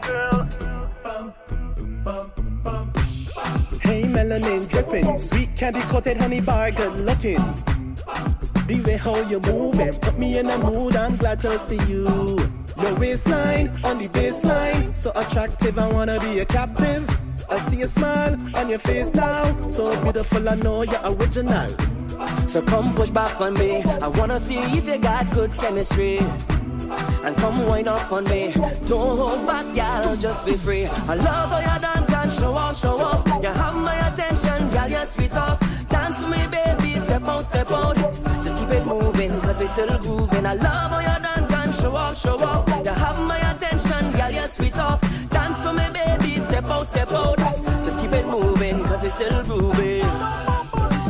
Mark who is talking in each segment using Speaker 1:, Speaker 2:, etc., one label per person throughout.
Speaker 1: girl.
Speaker 2: Hey, melanin dripping, sweet candy coated honey bar, good looking. The way how you moving, put me in a mood, I'm glad to see you. Your waistline on the baseline, so attractive, I wanna be a captive. I see a smile on your face now, so beautiful, I know you're original.
Speaker 3: So come push back on me, I wanna see if you got good chemistry. And come wind up on me, don't hold back, y'all, just be free. I love how you dance and show off, show off. You have my attention, girl, you're sweet off. Dance for me, baby, step out, step out. Just keep it moving, cause we still grooving. I love how you dance and show off, show off. You have my attention, girl, you're sweet off. Dance for me, baby, step out, step out. Just keep it moving, cause we still grooving.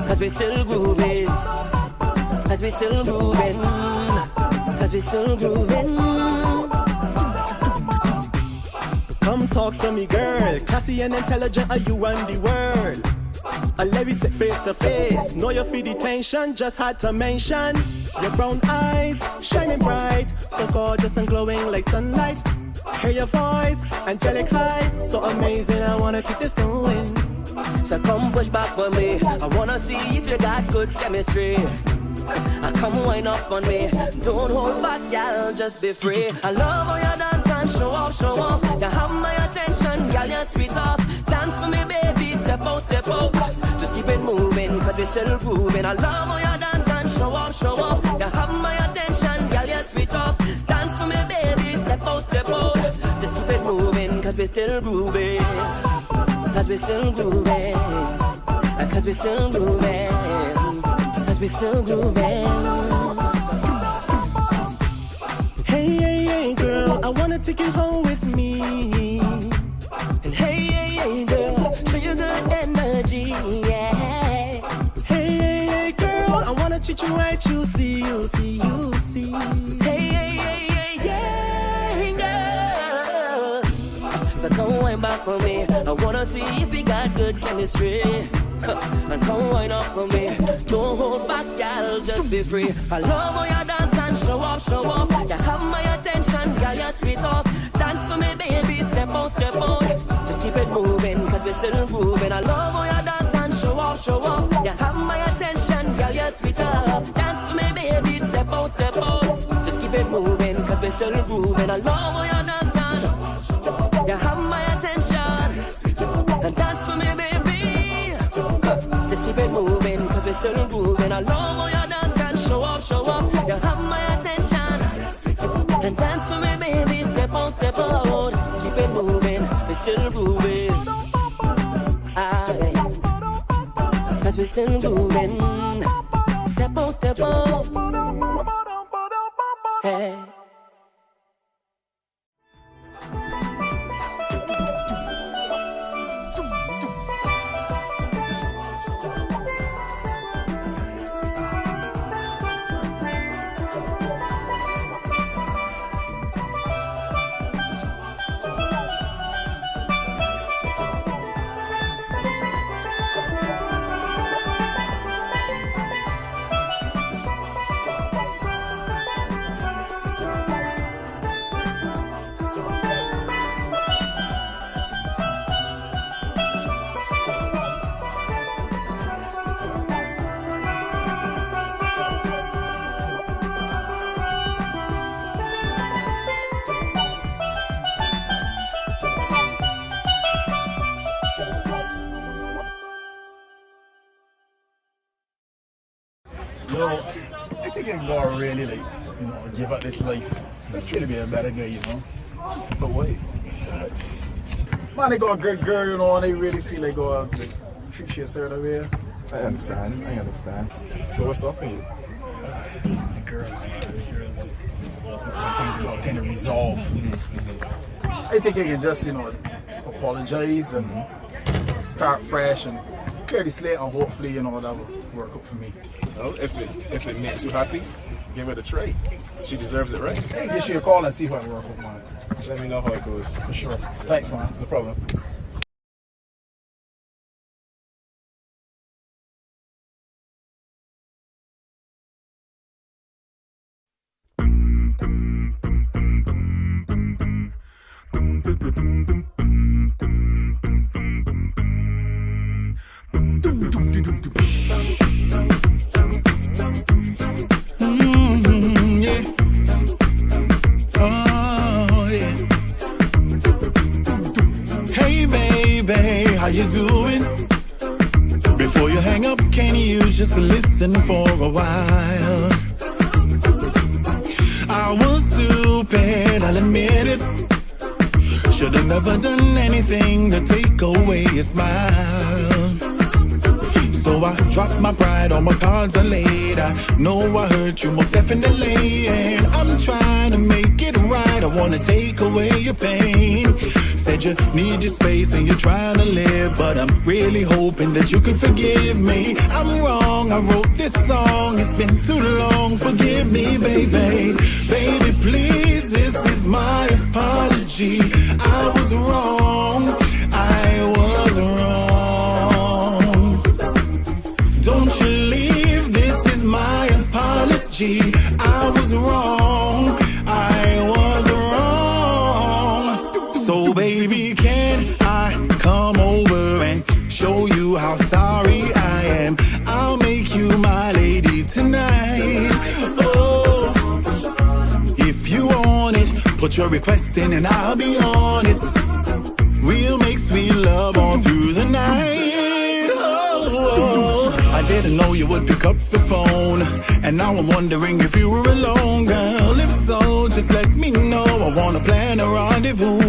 Speaker 3: Cause we still grooving. Cause we still grooving. Cause we still grooving.
Speaker 2: Come talk to me, girl. Classy and intelligent, are you run the world? I let me sit face to face. Know you feel the tension, just had to mention. Your brown eyes, shining bright, so gorgeous and glowing like sunlight. Hear your voice, angelic high, so amazing, I wanna keep this going.
Speaker 3: So come push back on me, I wanna see if you got good chemistry. I come wind up on me, don't hold back, y'all, just be free. I love how you dance and show off, show off. You have my attention, y'all, you're sweet off. Dance for me, baby, step out, step out. Just keep it moving, cause we still grooving. I love how you dance and show off, show off. You have my attention, y'all, you're sweet off. Dance for me, baby, step out, step out. Just keep it moving, cause we still grooving. Cause we still grooving. Cause we still grooving. We still grooving.
Speaker 2: Hey, hey, hey, girl, I wanna take you home with me.
Speaker 3: And hey, hey, hey, girl, show you good energy, yeah.
Speaker 2: Hey, hey, hey, girl, I wanna treat you right, you see, you see, you see.
Speaker 3: Hey, hey, hey, hey, yeah, girl. So come wind back for me, I wanna see if we got good chemistry. And come wind up for me, don't hold back, y'all, just be free. I love how you dance and show off, show off. You have my attention, girl, you're sweet off. Dance for me, baby, step out, step out. Just keep it moving, cause we're still grooving. I love how you dance and show off, show off. You have my attention, girl, you're sweet off. Dance for me, baby, step out, step out. Just keep it moving, cause we're still grooving. I love how you dance and you have my attention. And dance for me, baby. Just keep it moving, cause we're still grooving. I love how you dance and show off, show off. You have my attention. And dance for me, baby, step out, step out. Keep it moving, we're still grooving. Aye. Cause we're still grooving. Step out, step out. Hey.
Speaker 4: Yo, I think I'm gonna really give up this life. Just try to be a better guy, But wait. Man, they got a good girl, and they really feel they go out to treat you a certain way.
Speaker 5: I understand. So what's up with you?
Speaker 4: Girls, girls. Some things about kind of resolve. I think I can just, apologize and start fresh and clear the slate, and hopefully, that will work out for me.
Speaker 5: Well, if it makes you happy, give it a try. She deserves it, right?
Speaker 4: Hey, give you a call and see how it works out, man.
Speaker 5: Let me know how it goes.
Speaker 4: For sure. Thanks, man.
Speaker 5: No problem.
Speaker 1: Boom, Yeah. Oh, yeah. Hey, baby, how you doing? Before you hang up, can you just listen for a while? I was stupid, I'll admit it. Should've never done anything to take away your smile. So I dropped my pride, all my cards are laid. I know I hurt you most definitely, and I'm trying to make it right. I wanna take away your pain. Said you need your space and you're trying to live, but I'm really hoping that you can forgive me. I'm wrong, I wrote this song, it's been too long. Forgive me, baby. Baby, please, this is my apology. I was wrong, I was wrong. Don't you leave, this is my apology. I was wrong, I was wrong. So baby, can I come over and show you how sorry I am? I'll make you my lady tonight. Oh, if you want it, put your request in and I'll be on it. We'll make sweet love all through the night. I didn't know you would pick up the phone, and now I'm wondering if you were alone, girl. If so, just let me know. I wanna plan a rendezvous.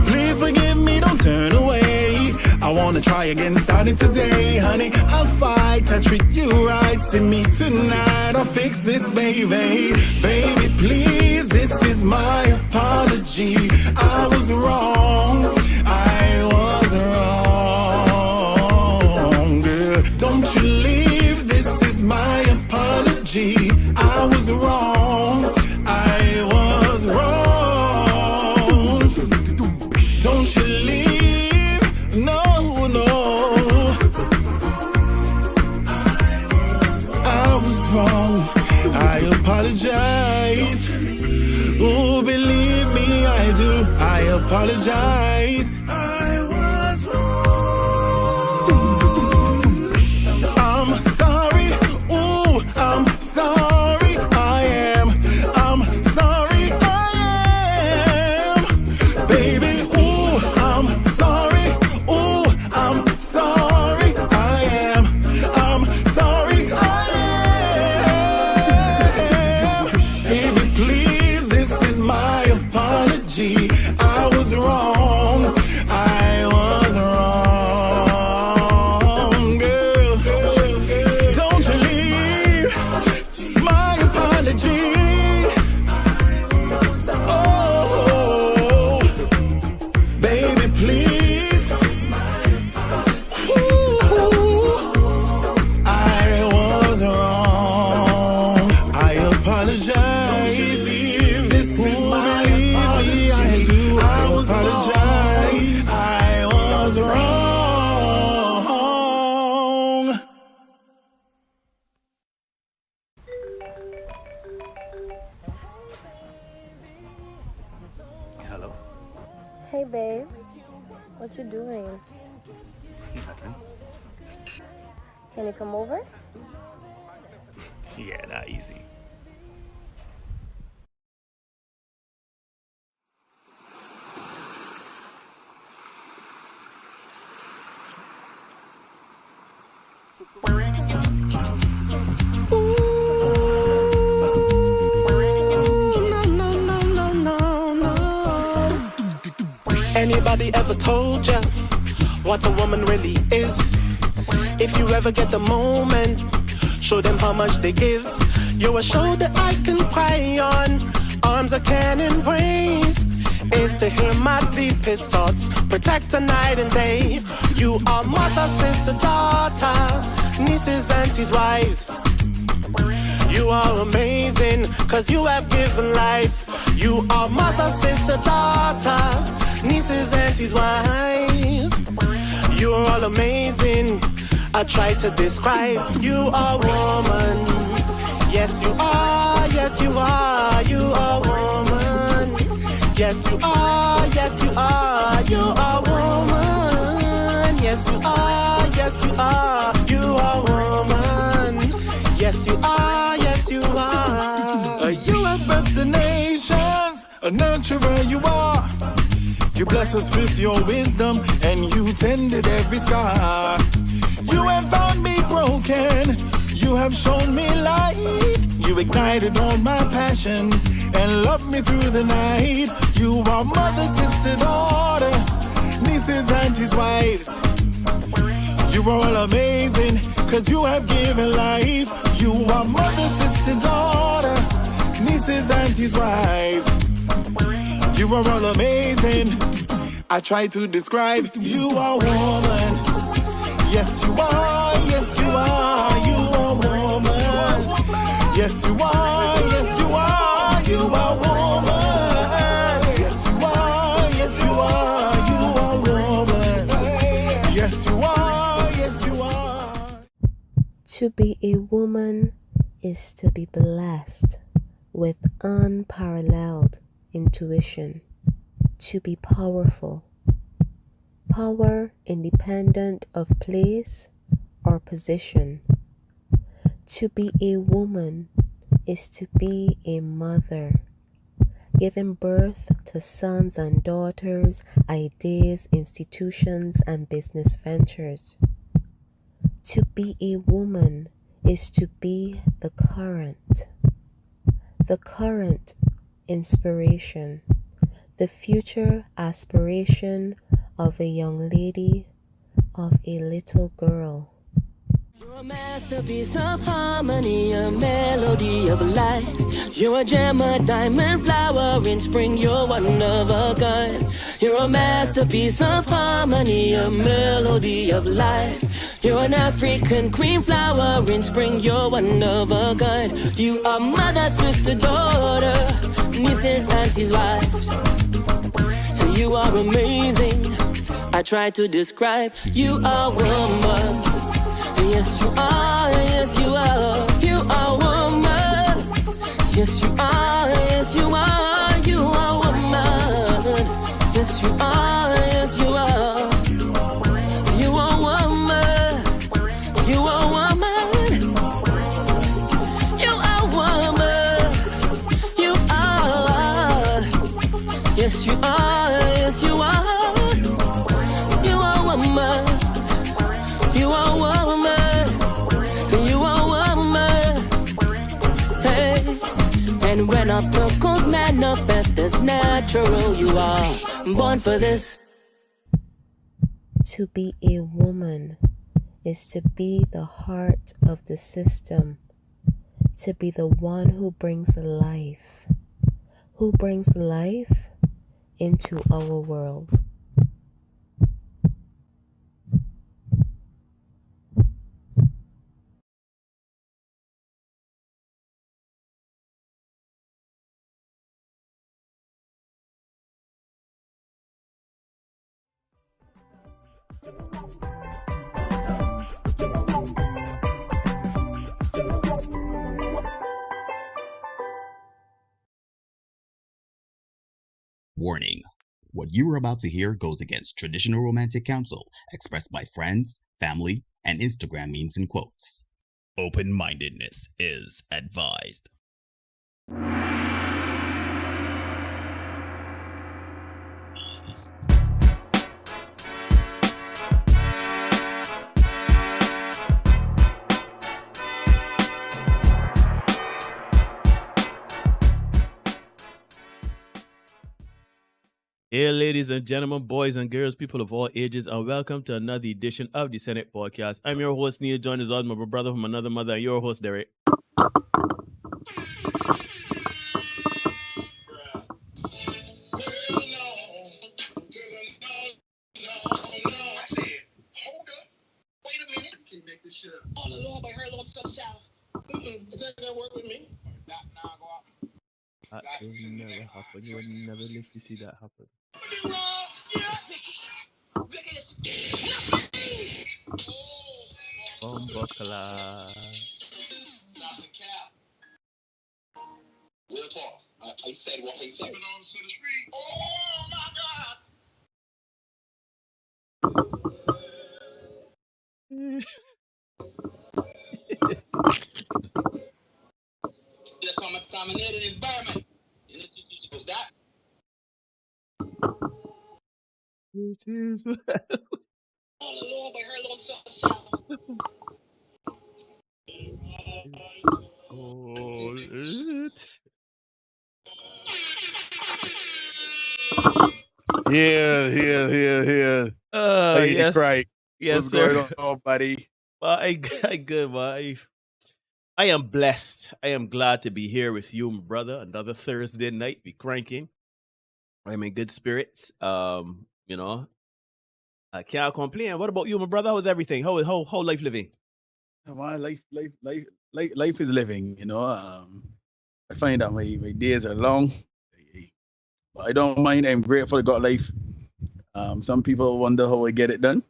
Speaker 1: Please forgive me, don't turn away. I wanna try again starting today, honey. I'll fight, I'll treat you right. See me tonight, I'll fix this, baby. Baby, please, this is my apology. I was wrong, I was wrong, girl. Don't you leave, this is my apology. I was wrong, I was wrong. Don't you leave, no, no. I was wrong, I apologize. Oh, believe me, I do. I apologize. I was wrong. I'm sorry. Ooh, I'm sorry. I am. I'm sorry. I am. Baby, ooh, I'm sorry. Ooh, I'm sorry. I am. I'm sorry. I am. Baby, please, this is my apology. I was wrong. I was wrong, girl. Don't you leave. My apology. Oh, baby, please. Ooh, I was wrong. I apologize. This is my apology. I was apologize. I was wrong.
Speaker 6: Hello.
Speaker 7: Hey babe, what you doing?
Speaker 6: Nothing.
Speaker 7: Can you come over?
Speaker 6: Yeah, not easy.
Speaker 2: Anybody ever told ya what a woman really is? If you ever get the moment, show them how much they give. You're a shoulder I can cry on, arms I can embrace. Is to hear my deepest thoughts, protect her night and day. You are mother, sister, daughter, nieces, aunties, wives. You are amazing, cause you have given life. You are mother, sister, daughter, nieces, aunties, wives. You are all amazing. I try to describe. You are woman. Yes, you are. Yes, you are. You are woman. Yes, you are, yes, you are, you are woman. Yes, you are, yes, you are, you are woman. Yes, you are, yes, you are.
Speaker 1: You have birthed the nations, a nurturer you are. You bless us with your wisdom, and you tended every scar. You have found me broken, you have shown me light. You ignited all my passions, and loved me through the night. You are mother, sister, daughter, nieces, aunties, wives. You are all amazing, cause you have given life. You are mother, sister, daughter, nieces, aunties, wives. You are all amazing. I try to describe, you are woman. Yes, you are, yes, you are, you are woman. Yes, you are, yes, you are, you are woman. Yes, you are, yes, you are, you are woman. Yes, you are, yes, you are.
Speaker 8: To be a woman is to be blessed with unparalleled intuition, to be powerful, power independent of place or position. To be a woman is to be a mother, giving birth to sons and daughters, ideas, institutions, and business ventures. To be a woman is to be the current inspiration, the future aspiration of a young lady, of a little girl.
Speaker 3: You're a masterpiece of harmony, a melody of life. You're a gem, a diamond flower in spring, you're one of a kind. You're a masterpiece of harmony, a melody of life. You're an African queen flower in spring, you're one of a kind. You are mother, sister, daughter, nieces, aunties, wives. So you are amazing. I try to describe, you are woman. Yes, you are, yes, you are, you are woman. Yes, you are, yes, you are, you are woman. Yes, you are, yes, you are, you are woman. You are woman. You are woman. You are. Yes, you are, yes, you are. You are woman. You are woman. And when obstacles manifest as natural, you are born for this.
Speaker 8: To be a woman is to be the heart of the system, to be the one who brings life into our world.
Speaker 9: Warning. What you are about to hear goes against traditional romantic counsel expressed by friends, family, and Instagram memes and quotes. Open-mindedness is advised.
Speaker 10: Hey, ladies and gentlemen, boys and girls, people of all ages, and welcome to another edition of the Senate Podcast. I'm your host, Neil John, is my brother from another mother, and your host, Derek.
Speaker 11: All along by her long stuff south. That work with me.
Speaker 10: That will never happen. You will never live to see that happen. Buckler.
Speaker 11: Real talk. I said what I said.
Speaker 10: It is well.
Speaker 11: All alone by her lonesome sound.
Speaker 10: All it.
Speaker 12: Here. Hey, the
Speaker 10: Yes.
Speaker 12: Craig.
Speaker 10: Yes,
Speaker 12: What's
Speaker 10: sir.
Speaker 12: going on, buddy?
Speaker 10: Well, I good, man. I am blessed. I am glad to be here with you, my brother. Another Thursday night. Be cranking. I'm in good spirits. You know, I can't complain. What about you, my brother? How's everything? How life living?
Speaker 12: My life is living. You know, I find that my days are long, but I don't mind. I'm grateful I got life. Some people wonder how I get it done,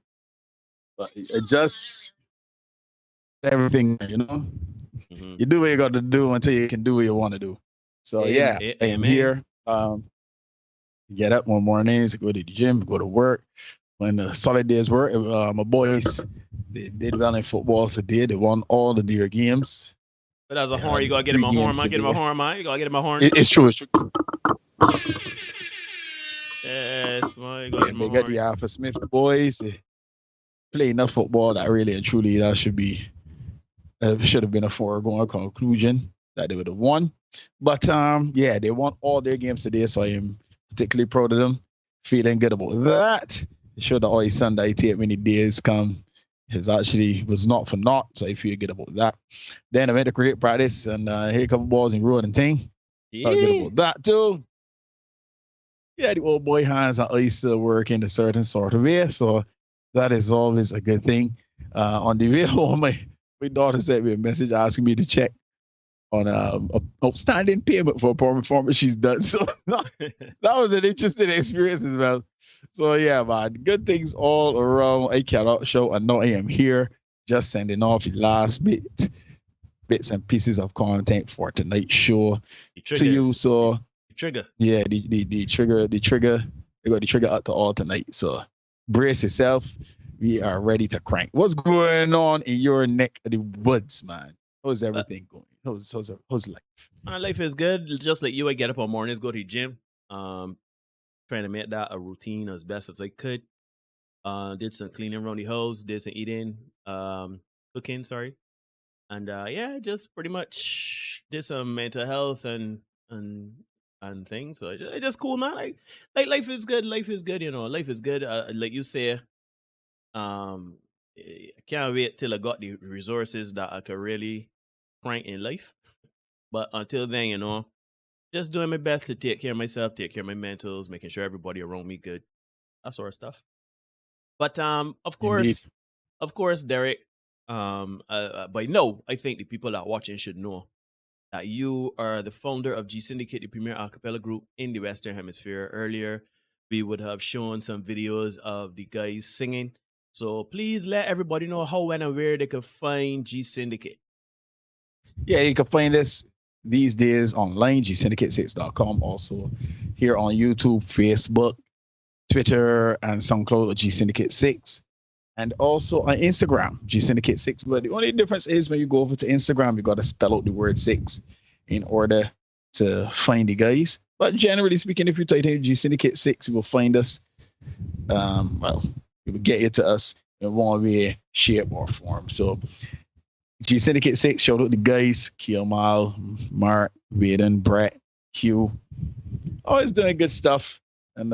Speaker 12: but I just everything. You know, you do what you got to do until you can do what you want to do. So yeah, I am here. Get up one mornings, go to the gym, go to work. When the solid days work, my boys they did well in football today. They won all their games.
Speaker 10: But as a horn, you gotta get him a horn, man. Get him a horn, man. You gotta get him a horn.
Speaker 12: It's true. It's true.
Speaker 10: Yes, man. You gotta get him a
Speaker 12: They
Speaker 10: horn.
Speaker 12: got the Alpha Smith boys. They play enough football that really and truly that should have been a foregone conclusion that they would have won. But yeah, they won all their games today, so I am particularly proud of them. Feeling good about that. It showed that all his son that I take many days come his actually was not for naught, so I feel good about that. Then I went to cricket practice and hit a couple balls in road and thing. Felt good about that too. Yeah, the old boy hands are still work in a certain sort of way, so that is always a good thing. On the way home, my daughter sent me a message asking me to check on a outstanding payment for a performance she's done. So that was an interesting experience as well. So yeah, man, good things all around. I cannot show, and now I am here just sending off the last bits and pieces of content for tonight's show to you. So
Speaker 10: trigger.
Speaker 12: Yeah, the trigger. We got the trigger up to all tonight. So brace yourself. We are ready to crank. What's going on in your neck of the woods, man? How's everything going? How's life?
Speaker 10: My life is good. Just like you, I get up on mornings, go to the gym. Trying to make that a routine as best as I could. Did some cleaning around the house, did some eating, cooking, sorry. And yeah, just pretty much did some mental health and things. So I just cool, man. Like life is good. Life is good, you know. Life is good. Like you say, I can't wait till I got the resources that I could really crank in life. But until then, you know, just doing my best to take care of myself, take care of my mentals, making sure everybody around me good, that sort of stuff. But of course, Derek, by now, I think the people that are watching should know that you are the founder of G-Syndicate, the premier acapella group in the Western Hemisphere. Earlier, we would have shown some videos of the guys singing. So please let everybody know how, when, and where they can find G-Syndicate.
Speaker 12: Yeah, you can find us these days online, gsyndicate6.com. Also here on YouTube, Facebook, Twitter, and SoundCloud, G-Syndicate6. And also on Instagram, G-Syndicate6. But the only difference is when you go over to Instagram, you got to spell out the word 6 in order to find the guys. But generally speaking, if you type in G-Syndicate6, you will find us. Well, it will get you to us in one way, shape, or form. So G-Syndicate6, shout out the guys, Kiamal, Mark, Vaden, Brett, Hugh. Always doing good stuff. And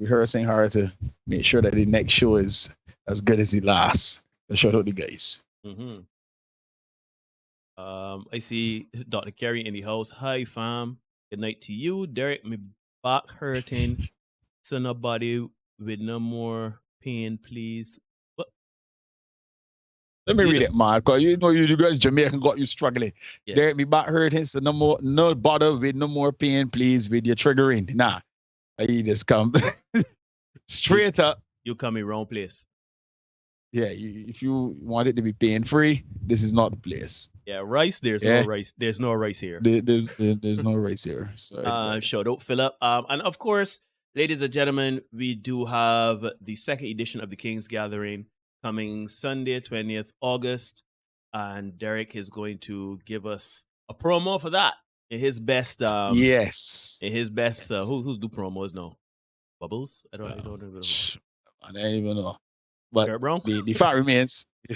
Speaker 12: rehearsing hard to make sure that the next show is as good as the last. So shout out the guys.
Speaker 10: Mm-hmm. I see Dr. Carey in the house. Hi, fam. Good night to you. Derek, me back hurting. So nobody with no more pain, please. What?
Speaker 12: Let me read it, man. Because you know you guys Jamaican got you struggling.
Speaker 10: Yeah.
Speaker 12: Derek, me back hurting. So no bother with no more pain, please, with your triggering. Nah. You just come straight up.
Speaker 10: You come in wrong place.
Speaker 12: Yeah, if you want it to be pain free, this is not the place.
Speaker 10: Yeah, rice. There's no rice. There's no rice here.
Speaker 12: There's no rice here. So
Speaker 10: shout out Philip. And of course, ladies and gentlemen, we do have the second edition of the King's Gathering coming Sunday, 20th August, and Derek is going to give us a promo for that. In his best,
Speaker 12: yes.
Speaker 10: In his best, who's do promos now? Bubbles? I don't know.
Speaker 12: I don't even know. But
Speaker 10: Bro.
Speaker 12: the fact remains, the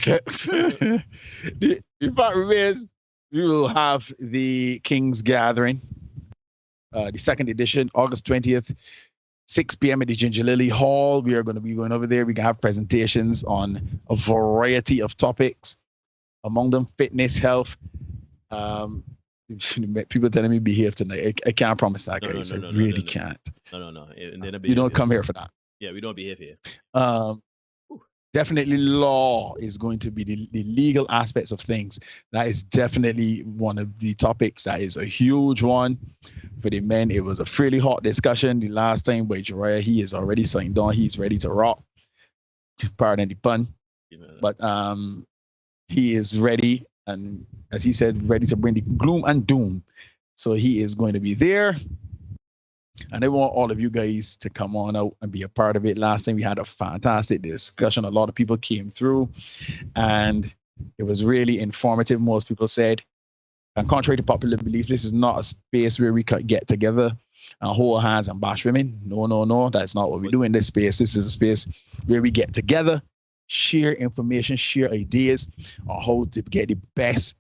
Speaker 12: fact remains, we will have the King's Gathering, the second edition, August 20th, 6 p.m. at the Ginger Lily Hall. We are going to be going over there. We can have presentations on a variety of topics, among them fitness, health. People telling me behave tonight. I can't promise that, guys. I really can't.
Speaker 10: No.
Speaker 12: You don't come here for that.
Speaker 10: Yeah, we don't behave here.
Speaker 12: Definitely law is going to be the legal aspects of things. That is definitely one of the topics. That is a huge one for the men. It was a fairly hot discussion the last time by Jariah. He is already signed on. He's ready to rock. Pardon the pun. But he is ready, and as he said, ready to bring the gloom and doom. So he is going to be there. And I want all of you guys to come on out and be a part of it. Last time we had a fantastic discussion. A lot of people came through and it was really informative. Most people said, and contrary to popular belief, this is not a space where we could get together and hold hands and bash women. No. That's not what we do in this space. This is a space where we get together, share information, share ideas on how to get the best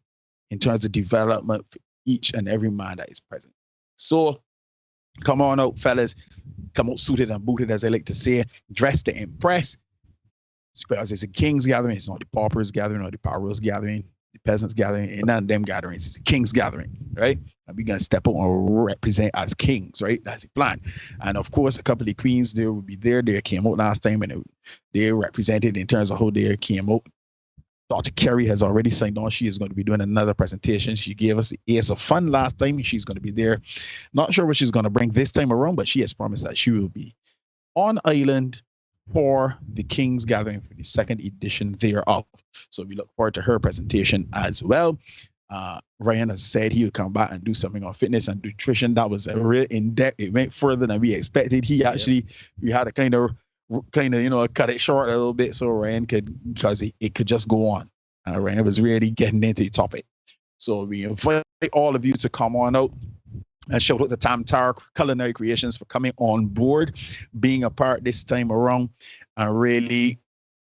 Speaker 12: in terms of development for each and every man that is present. So come on out, fellas. Come out suited and booted, as I like to say. Dressed to impress. Because it's a King's Gathering. It's not the paupers gathering or the powerless gathering, the peasants gathering, and none of them gatherings. It's a King's Gathering, right? And we're going to step out and represent as kings, right? That's the plan. And of course, a couple of queens, they will be there. They came out last time and they represented in terms of how they came out. Dr. Kerry has already signed on. She is going to be doing another presentation. She gave us the Ace of Fun last time. She's going to be there. Not sure what she's going to bring this time around, but she has promised that she will be on island for the King's Gathering for the second edition thereof. So we look forward to her presentation as well. Ryan has said he would come back and do something on fitness and nutrition. That was a real in-depth. It went further than we expected. He actually, we had a kind of cut it short a little bit so Ryan could, because it could just go on. Ryan was really getting into the topic. So we invite all of you to come on out and shout out to Tam Tar Culinary Creations for coming on board, being a part this time around, and really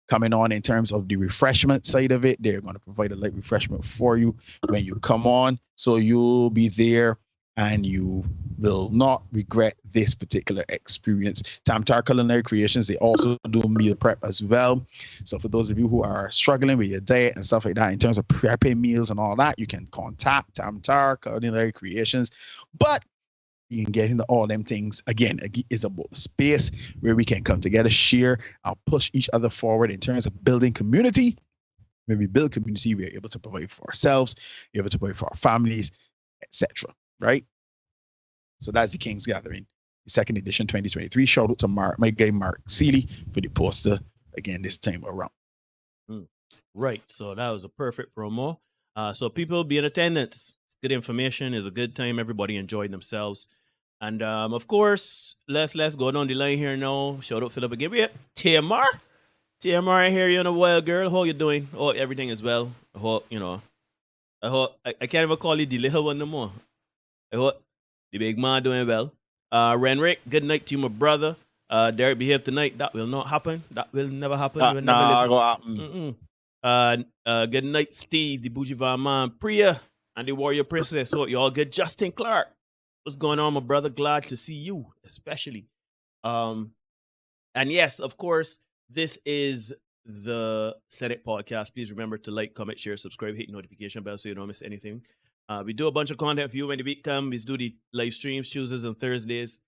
Speaker 12: coming on in terms of the refreshment side of it. They're going to provide a light refreshment for you when you come on. So you'll be there and you will not regret this particular experience. Tam Tar Culinary Creations, they also do meal prep as well. So for those of you who are struggling with your diet and stuff like that, in terms of prepping meals and all that, you can contact Tam Tar Culinary Creations. But you can get into all them things. Again, it's about space where we can come together, share, and push each other forward in terms of building community. When we build community, we're able to provide for ourselves, we're able to provide for our families, etc. Right? So that's the King's Gathering, the second edition 2023. Shout out to my guy Mark Seeley for the poster again this time around.
Speaker 10: Right. So that was a perfect promo. So people be in attendance. It's good information. It's a good time. Everybody enjoyed themselves. And of course, let's go down the line here now. Shout out Philip again. We have TMR. TMR, I hear you in a while, girl. How you doing? Oh, everything is well. I hope, I can't even call you the little one no more. I hope the big man doing well. Renrick, good night to you, my brother. Derek, behave tonight. That will not happen. That will never happen. Good night, Steve, the Bougie Van Man, Priya, and the Warrior Princess. Hope you all good. Justin Clark, what's going on, my brother? Glad to see you, especially. And yes, of course, this is the Senate podcast. Please remember to like, comment, share, subscribe, hit the notification bell so you don't miss anything. We do a bunch of content for you when the week comes. We do the live streams Tuesdays and Thursdays.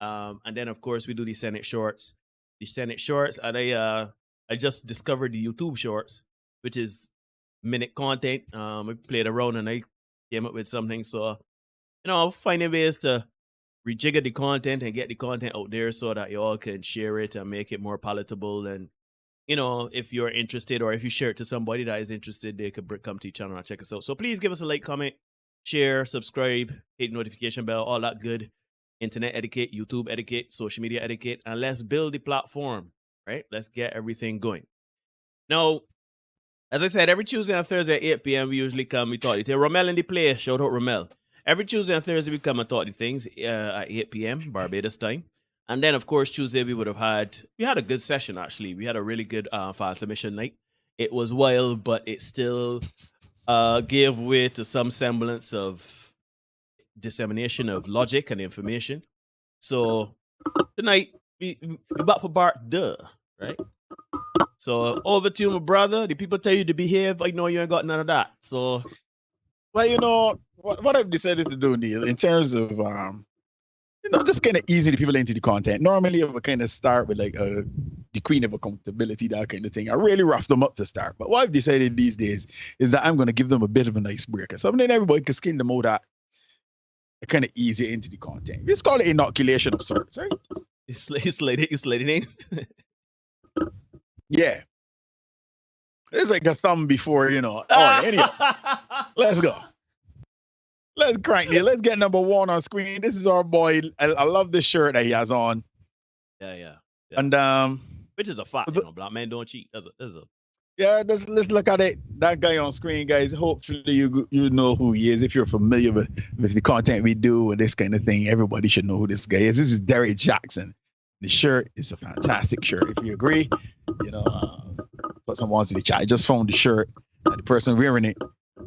Speaker 10: And then, of course, we do the Senate Shorts. The Senate Shorts, and I just discovered the YouTube Shorts, which is minute content. I played around and I came up with something. So, finding ways to rejigger the content and get the content out there so that you all can share it and make it more palatable. And, if you're interested or if you share it to somebody that is interested, they could come to your channel and check us out. So please give us a like, comment, share, subscribe, hit the notification bell, all that good internet etiquette, YouTube etiquette, social media etiquette, and let's build the platform, right? Let's get everything going. Now, as I said, every Tuesday and Thursday at 8 p.m., we usually come, we talk. Romel in the play, shout out Romel. Every Tuesday and Thursday, we come and talk the things at 8 p.m., Barbados time. And then, of course, Tuesday we had a good session, actually. We had a really good file submission night. It was wild, but it still gave way to some semblance of dissemination of logic and information. So tonight, we back for part deux, right? So over to you, my brother. The people tell you to behave. I know you ain't got none of that. So,
Speaker 12: well, you know, what I've decided to do, Neil, in terms of just kind of easing the people into the content. Normally, I would kind of start with like the queen of accountability, that kind of thing. I really rough them up to start. But what I've decided these days is that I'm going to give them a bit of a nice break. So then everybody can skin them out that kind of ease it into the content. Let's call it inoculation of sorts, right?
Speaker 10: It's slated in.
Speaker 12: Yeah. It's like a thumb before, All right, anyway. Let's go. Let's crank here. Let's get number one on screen. This is our boy. I love this shirt that he has on.
Speaker 10: Yeah.
Speaker 12: And
Speaker 10: which is a fact, black men don't cheat.
Speaker 12: Yeah, let's look at it. That guy on screen, guys. Hopefully you know who he is. If you're familiar with the content we do and this kind of thing, everybody should know who this guy is. This is Derek Jackson. The shirt is a fantastic shirt. If you agree, put some ones in the chat. I just found the shirt and the person wearing it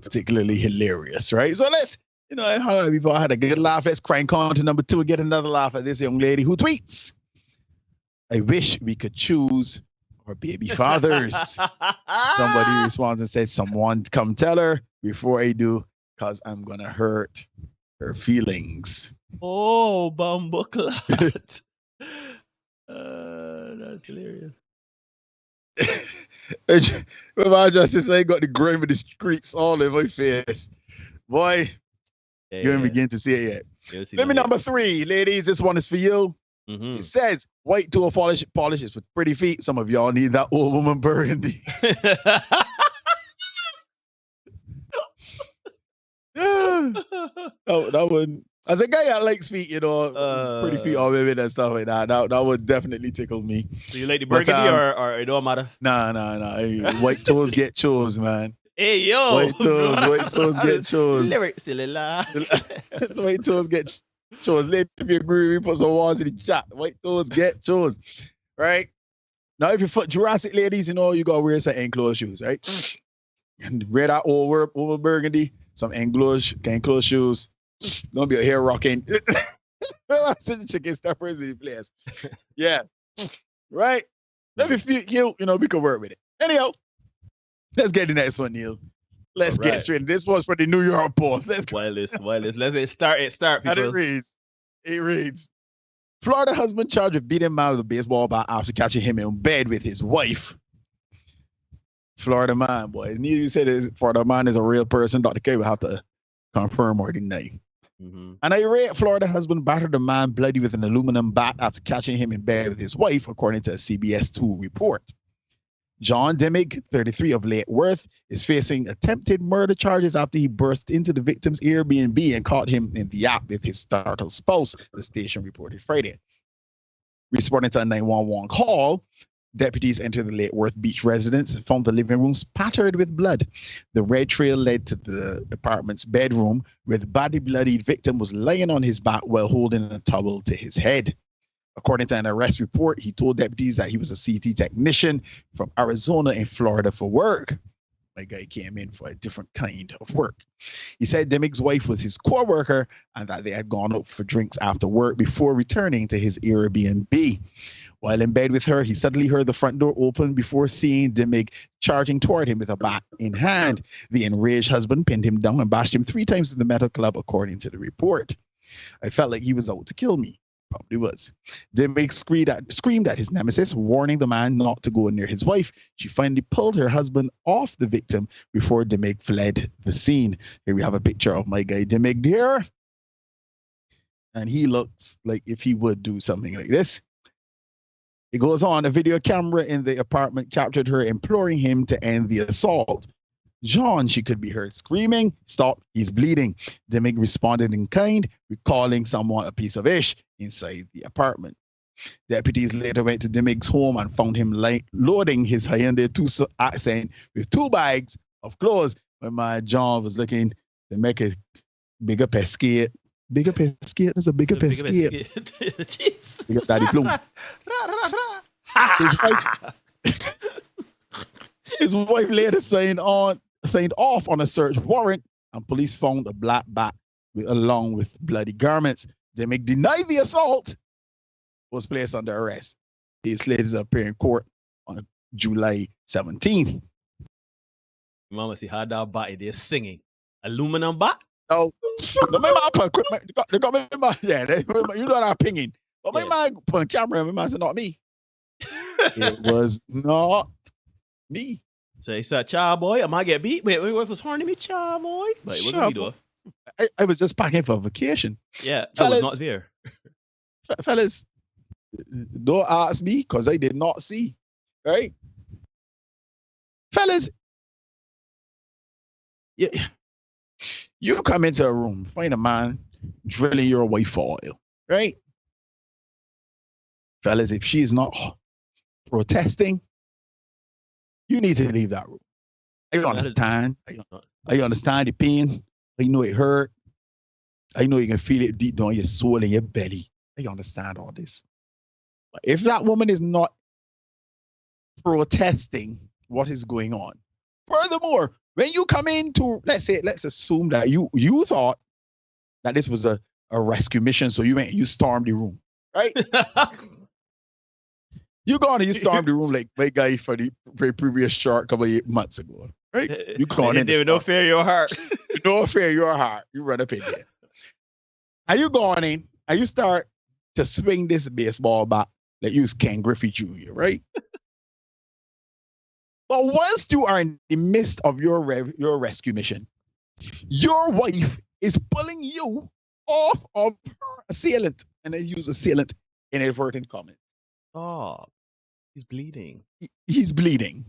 Speaker 12: particularly hilarious, right? So let's, people had a good laugh. Let's crank on to number 2 and get another laugh at this young lady who tweets, "I wish we could choose our baby fathers." Somebody responds and says, "Someone come tell her before I do, because I'm going to hurt her feelings."
Speaker 10: Oh, bumbleclot. That's hilarious.
Speaker 12: My justice, I got the grime of the streets all in my face. Boy, you didn't begin to see it yet. Let me number 3, ladies. This one is for you. Mm-hmm. It says, "White toe polishes with pretty feet. Some of y'all need that old woman burgundy." That would, as a guy that likes feet, pretty feet or women and stuff like that. That would definitely tickle me.
Speaker 10: So you like the burgundy or it don't matter?
Speaker 12: Nah. White toes get chose, man.
Speaker 10: Hey yo,
Speaker 12: white toes get chose.
Speaker 10: Lyrics, silly la.
Speaker 12: White toes get chose. If you agree, we put some words in the chat. White toes get chose. Right? Now, if you're foot Jurassic ladies, you gotta wear some enclosed shoes, right? And wear that over burgundy, some enclosed shoes. Don't be a hair rocking. I'm sitting chicken steppers in the place. Yeah. Right? Let me feel cute, we can work with it. Anyhow, let's get the next one, Neil. Let's get straight. This was for the New York Post. Let's go.
Speaker 10: Wireless. Let's start, people.
Speaker 12: And it reads, "Florida husband charged with beating man with a baseball bat after catching him in bed with his wife." Florida man, boy. You said Florida man is a real person. Dr. K will have to confirm or deny. Mm-hmm. An irate Florida husband battered a man bloody with an aluminum bat after catching him in bed with his wife, according to a CBS 2 report. John Dimmick, 33 of Lake Worth, is facing attempted murder charges after he burst into the victim's Airbnb and caught him in the act with his startled spouse, the station reported Friday. Responding to a 911 call, deputies entered the Lake Worth Beach residence and found the living room spattered with blood. The red trail led to the apartment's bedroom, where the bloodied victim was lying on his back while holding a towel to his head. According to an arrest report, he told deputies that he was a CT technician from Arizona in Florida for work. My guy came in for a different kind of work. He said Dimmick's wife was his co-worker and that they had gone out for drinks after work before returning to his Airbnb. While in bed with her, he suddenly heard the front door open before seeing Dimmick charging toward him with a bat in hand. The enraged husband pinned him down and bashed him 3 times in the metal club, according to the report. "I felt like he was out to kill me." Probably was. Dimmick screamed at his nemesis, warning the man not to go near his wife. She finally pulled her husband off the victim before Dimmick fled the scene. Here we have a picture of my guy Dimmick there. And he looks like if he would do something like this. It goes on, a video camera in the apartment captured her imploring him to end the assault. "John," she could be heard screaming. "Stop, he's bleeding." Dimmick responded in kind, calling someone a piece of ish inside the apartment. Deputies later went to Dimmick's home and found him loading his Hyundai Tucson accent with 2 bags of clothes. When my John was looking to make a bigger pescate Bigger biscuit. There's a bigger biscuit.
Speaker 10: Jeez.
Speaker 12: Big up Daddy Bloom. His wife later signed off on a search warrant, and police found a black bat along with bloody garments. They denied the assault, was placed under arrest. He is slated to appear in court on July 17th.
Speaker 10: Mama see how that bat they're singing. Aluminum bat?
Speaker 12: Oh, they got me, yeah, you know that pinging. But my man put on camera, my man said, not me. It was not me.
Speaker 10: So he said, child boy, I might get beat. Wait, what was horny me, child boy? But it wasn't me though.
Speaker 12: I was just packing for vacation.
Speaker 10: Yeah, I was not there.
Speaker 12: Fellas, don't ask me because I did not see. Right? Fellas, you come into a room, find a man drilling your wife for oil. Right? Fellas, if she is not protesting, you need to leave that room. I understand. I understand the pain. I know it hurt. I know you can feel it deep down your soul and your belly. I understand all this. But if that woman is not protesting what is going on, furthermore, when you come into, let's assume that you thought that this was a rescue mission, so you stormed the room, right? You gone and you stormed the room like my guy for the very previous short couple of months ago, right? You gone in.
Speaker 10: No fear your heart.
Speaker 12: No fear your heart. You run up in there. And you gone in and you start to swing this baseball bat like you was Ken Griffey Jr., right? But once you are in the midst of your rescue mission, your wife is pulling you off of her assailant, and they use assailant in inadvertent comment.
Speaker 10: Oh, he's bleeding.
Speaker 12: He's bleeding.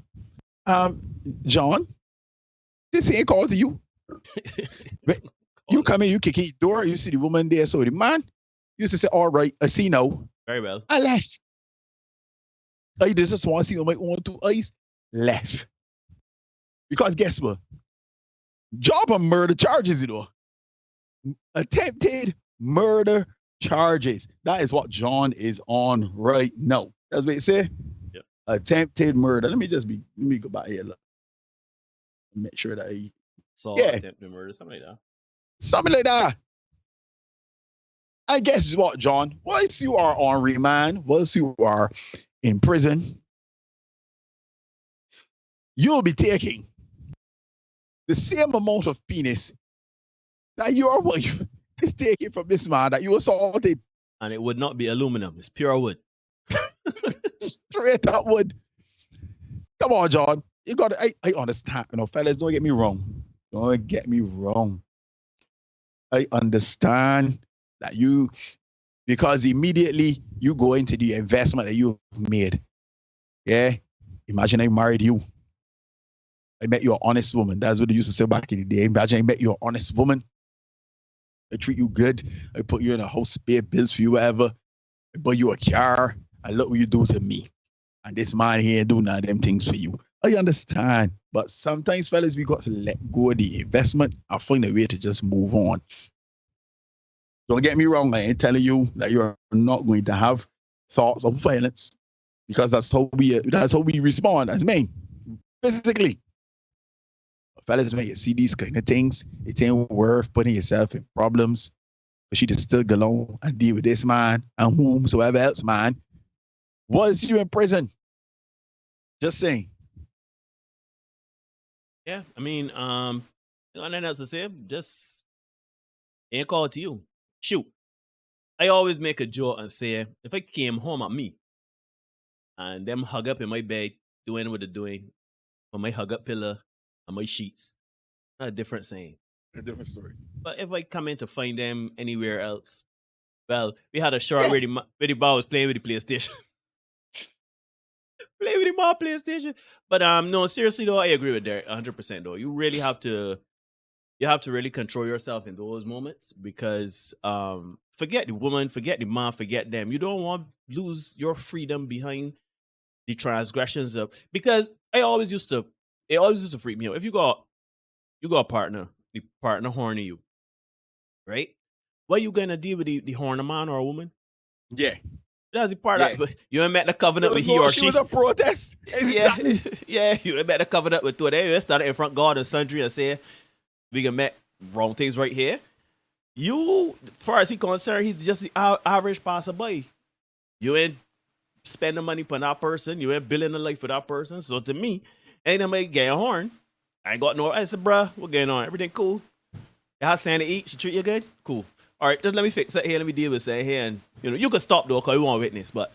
Speaker 12: John, this ain't called to you. You come in, you kick in the door, you see the woman there, so the man used to say, all right, I see now.
Speaker 10: Very well.
Speaker 12: I left. I just want to see with my own two eyes. Left. Because guess what? Job of murder charges, you know. Attempted murder charges. That is what John is on right now. That's what it say.
Speaker 10: Yep.
Speaker 12: Attempted murder. Let me go back here. Look. Make sure that he
Speaker 10: attempted murder, something like that.
Speaker 12: Something like that. I guess what, John? Once you are on remand, once you are in prison, you'll be taking the same amount of penis that your wife is taking from this man that you assaulted.
Speaker 10: And it would not be aluminum, it's pure wood.
Speaker 12: Straight up wood. Come on, John. You got I understand. You know, fellas, don't get me wrong. Don't get me wrong. I understand that because immediately you go into the investment that you've made. Yeah. Imagine I married you. I met you an honest woman. That's what they used to say back in the day. Imagine I met you an honest woman. I treat you good. I put you in a house, pay bills for you, whatever. I buy you a car. And look what you do to me. And this man here do none of them things for you. I understand. But sometimes, fellas, we got to let go of the investment and find a way to just move on. Don't get me wrong. I ain't telling you that you're not going to have thoughts of violence, because that's how we respond as men, physically. Fellas, when you see these kind of things, it ain't worth putting yourself in problems. But you just still go along and deal with this man and whomsoever else, man. Was you in prison? Just saying.
Speaker 10: Yeah, I mean, nothing else to say. Just ain't called to you. Shoot. I always make a joke and say, if I came home at me and them hug up in my bed, doing what they're doing, on my hug up pillow and my sheets, not a different saying.
Speaker 12: A different story.
Speaker 10: But if I come in to find them anywhere else, well, we had a short where the bar was playing with the PlayStation. Play with the PlayStation. But no, seriously though, I agree with Derek 100% though. You really have to really control yourself in those moments, because forget the woman, forget the man, forget them. You don't want to lose your freedom behind the transgressions of, because it always used to freak me out. If you got a partner, the partner horny you, right? what you gonna deal with the horn a man or a woman?
Speaker 12: Yeah.
Speaker 10: That's the part that you ain't met the covenant with he or she.
Speaker 12: She was a protest. Exactly.
Speaker 10: Yeah, you ain't met the covenant with two of them. You started in front of God and sundry and say, we can make wrong things right here. You, far as he concerned, he's just the average passerby. You ain't spending money for that person. You ain't building a life for that person. So to me, ain't nobody getting a horn. I ain't got no. I said, bruh, what's going on? Everything cool? You have something to eat? She treat you good? Cool. All right, just let me fix it here. Let me deal with it here. And, you can stop, though, because we want witness. But,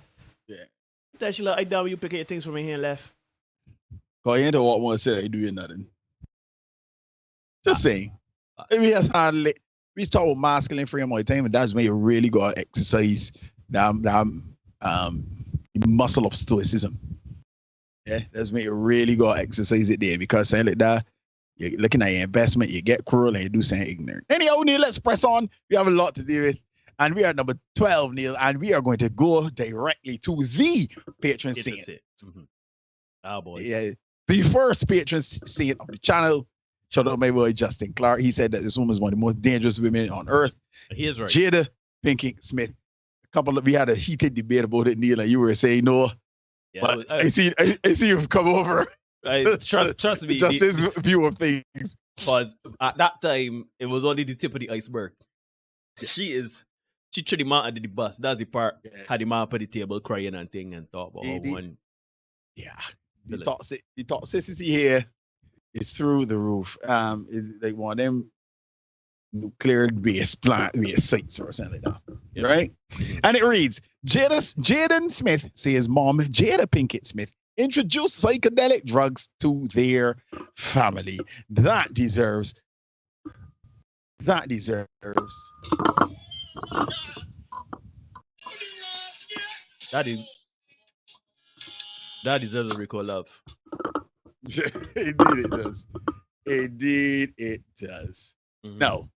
Speaker 10: tell she like, I done when you picking your things from me here and left.
Speaker 12: Because you ain't the one to say that you doing nothing. Just saying. Maybe that's hardly. We talk about masculine frame all the time, and that's when you really got to exercise that muscle of stoicism. Yeah, that's when you really got to exercise it there, because saying like that, you're looking at your investment, you get cruel and you do something ignorant. Anyhow, Neil, let's press on. We have a lot to deal with. And we are number 12, Neil, and we are going to go directly to the patron saint.
Speaker 10: Mm-hmm. Oh, boy.
Speaker 12: Yeah, the first patron saint of the channel. Shout out my boy Justin Clark. He said that this woman is one of the most dangerous women on earth.
Speaker 10: He is right.
Speaker 12: Jada Pinkett Smith. We had a heated debate about it, Neil, and you were saying no. Yeah, but I see you've come over.
Speaker 10: Trust me.
Speaker 12: Just his view of things.
Speaker 10: Because at that time, it was only the tip of the iceberg. She tried the man under the bus. That's the part how the man put the table crying and thing and talk about one.
Speaker 12: Yeah. The toxicity here is through the roof. It's like one of them nuclear based sites or something like that. Right? And it reads, Jaden Smith says mom, Jada Pinkett Smith, introduced psychedelic drugs to their family. That deserves. That deserves
Speaker 10: a recall love.
Speaker 12: Indeed it does. Mm-hmm. No,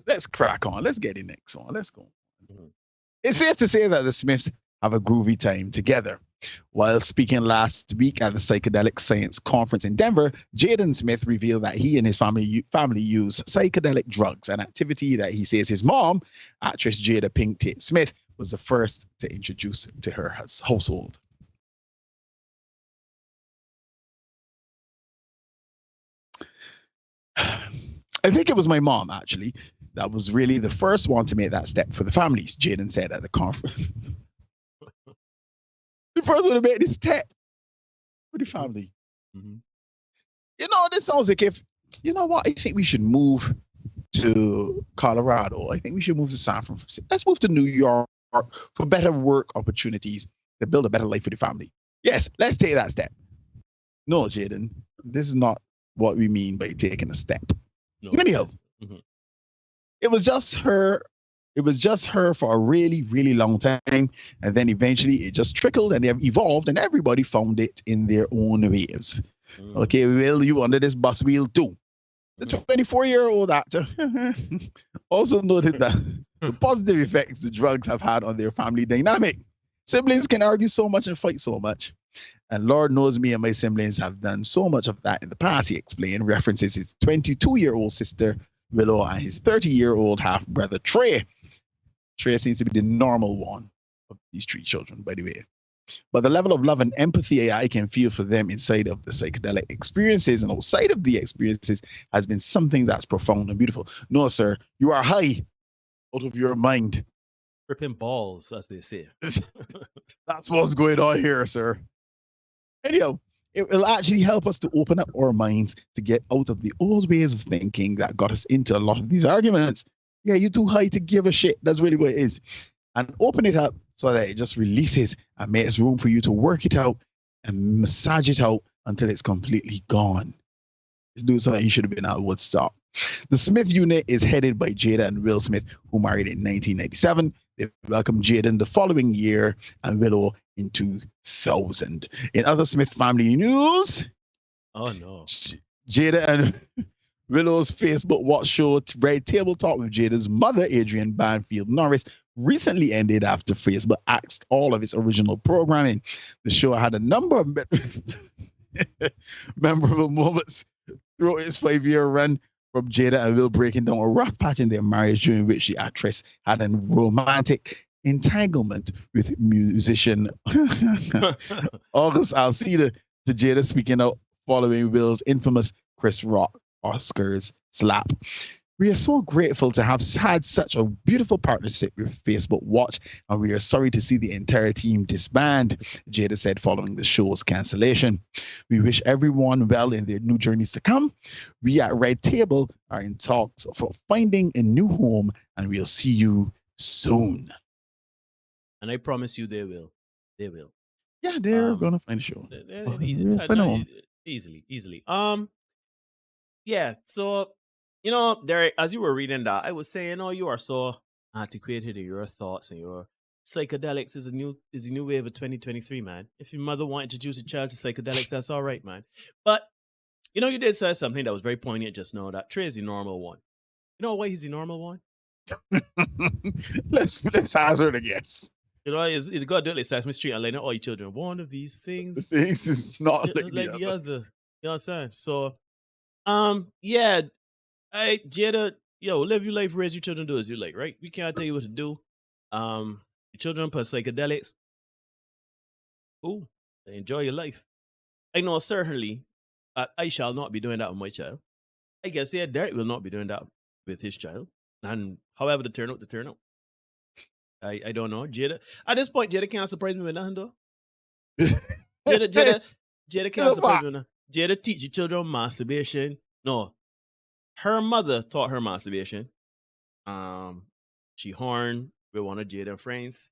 Speaker 12: let's crack on. Let's get the next one. Let's go. Mm-hmm. It's safe to say that the Smiths have a groovy time together. While speaking last week at the Psychedelic Science Conference in Denver, Jaden Smith revealed that he and his family use psychedelic drugs, an activity that he says his mom, actress Jada Pinkett Smith, was the first to introduce to her household. I think it was my mom, actually, that was really the first one to make that step for the families, Jaden said at the conference. The first one to make this step for the family. Mm-hmm. This sounds like I think we should move to Colorado. I think we should move to San Francisco. Let's move to New York for better work opportunities to build a better life for the family. Yes, let's take that step. No, Jaden, this is not what we mean by taking a step. No, anyhow, it was just her. It was just her for a really, really long time. And then eventually it just trickled and evolved and everybody found it in their own ways. Mm. Okay, well, you under this bus wheel too. The 24-year-old actor also noted that the positive effects the drugs have had on their family dynamic. Siblings can argue so much and fight so much. And Lord knows me and my siblings have done so much of that in the past, he explained, references his 22-year-old sister, Willow, and his 30-year-old half-brother, Trey. Trey seems to be the normal one of these three children, by the way. But the level of love and empathy I can feel for them inside of the psychedelic experiences and outside of the experiences has been something that's profound and beautiful. No, sir, you are high out of your mind.
Speaker 10: Ripping balls, as they say.
Speaker 12: That's what's going on here, sir. Anyhow, it will actually help us to open up our minds to get out of the old ways of thinking that got us into a lot of these arguments. Yeah, you're too high to give a shit. That's really what it is. And open it up so that it just releases and makes room for you to work it out and massage it out until it's completely gone. It's doing something you should have been at Woodstock. The Smith unit is headed by Jada and Will Smith, who married in 1997. They welcomed Jaden the following year and Willow in 2000. In other Smith family news,
Speaker 10: oh no,
Speaker 12: Jada and Willow's Facebook watch show Red Table Talk with Jada's mother, Adrienne Banfield Norris, recently ended after Facebook axed all of its original programming. The show had a number of memorable moments throughout its 5-year run, from Jada and Will breaking down a rough patch in their marriage during which the actress had a romantic entanglement with musician August Alcida to Jada speaking out following Will's infamous Chris Rock Oscars slap. We are so grateful to have had such a beautiful partnership with Facebook Watch, and we are sorry to see the entire team disband, Jada said following the show's cancellation. We wish everyone well in their new journeys to come. We at Red Table are in talks for finding a new home, and we'll see you soon.
Speaker 10: And I promise you they will. They will.
Speaker 12: Yeah, they're gonna find a show.
Speaker 10: Easily. Yeah, so Derek, as you were reading that, I was saying, you are so antiquated in your thoughts and your psychedelics is a new wave of 2023, man. If your mother wanted to introduce a child to psychedelics, that's all right, man. But you did say something that was very poignant just now, that Trey is the normal one. You know why he's the normal one?
Speaker 12: Let's hazard a guess.
Speaker 10: He's got to do it like Sesame Street and like, all your children, one of these things.
Speaker 12: Things is not like
Speaker 10: the other. You know what I'm saying? So, yeah, Jada, live your life, raise your children, do as you like, right? We can't tell you what to do. Your children put psychedelics. Cool. Enjoy your life. I know certainly I shall not be doing that with my child. I guess, Derek will not be doing that with his child. And however the turn out. I don't know. Jada, at this point, Jada can't surprise me with nothing, though. Jada can't surprise me with nothing. Jada teach your children masturbation. No. Her mother taught her masturbation. She horned with one of Jada's friends.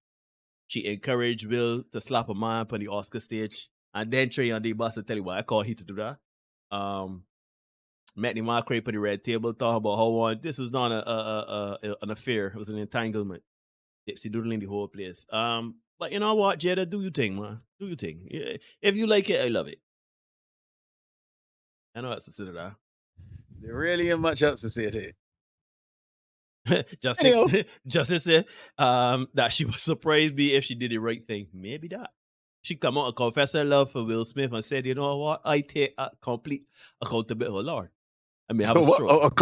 Speaker 10: She encouraged Will to slap a man on the Oscar stage. And then Trey on the bus to tell you why I call he to do that. Met the man crepe on the red table, talking about how this was not an affair. It was an entanglement. Dipsy doodling the whole place. But you know what, Jada, do your thing, man. Do your thing. Yeah. If you like it, I love it. I know that's to say that.
Speaker 12: There really ain't much else to say to it.
Speaker 10: Justice said that she was surprised me if she did the right thing. Maybe that. She come out and confess her love for Will Smith and said, you know what? I take complete accountability. Oh, Lord. I may have a stroke.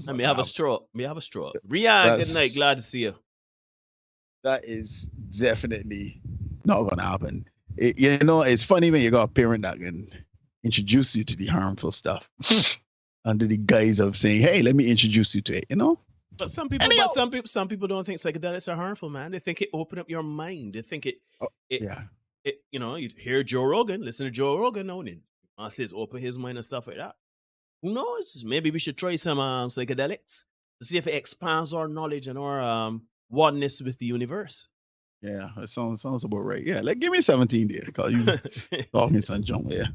Speaker 10: I may have a stroke. Rian, good night. Glad to see you.
Speaker 12: That is definitely not going to happen. It's funny when you got a parent that can introduce you to the harmful stuff under the guise of saying, "Hey, let me introduce you to it."
Speaker 10: But some people don't think psychedelics are harmful, man. They think it open up your mind. They think you hear Joe Rogan, listen to Joe Rogan, and says open his mind and stuff like that. Who knows? Maybe we should try some psychedelics to see if it expands our knowledge and our oneness with the universe.
Speaker 12: Yeah, it sounds about right. Yeah, give me 17 there, because you talking some junk. Yeah.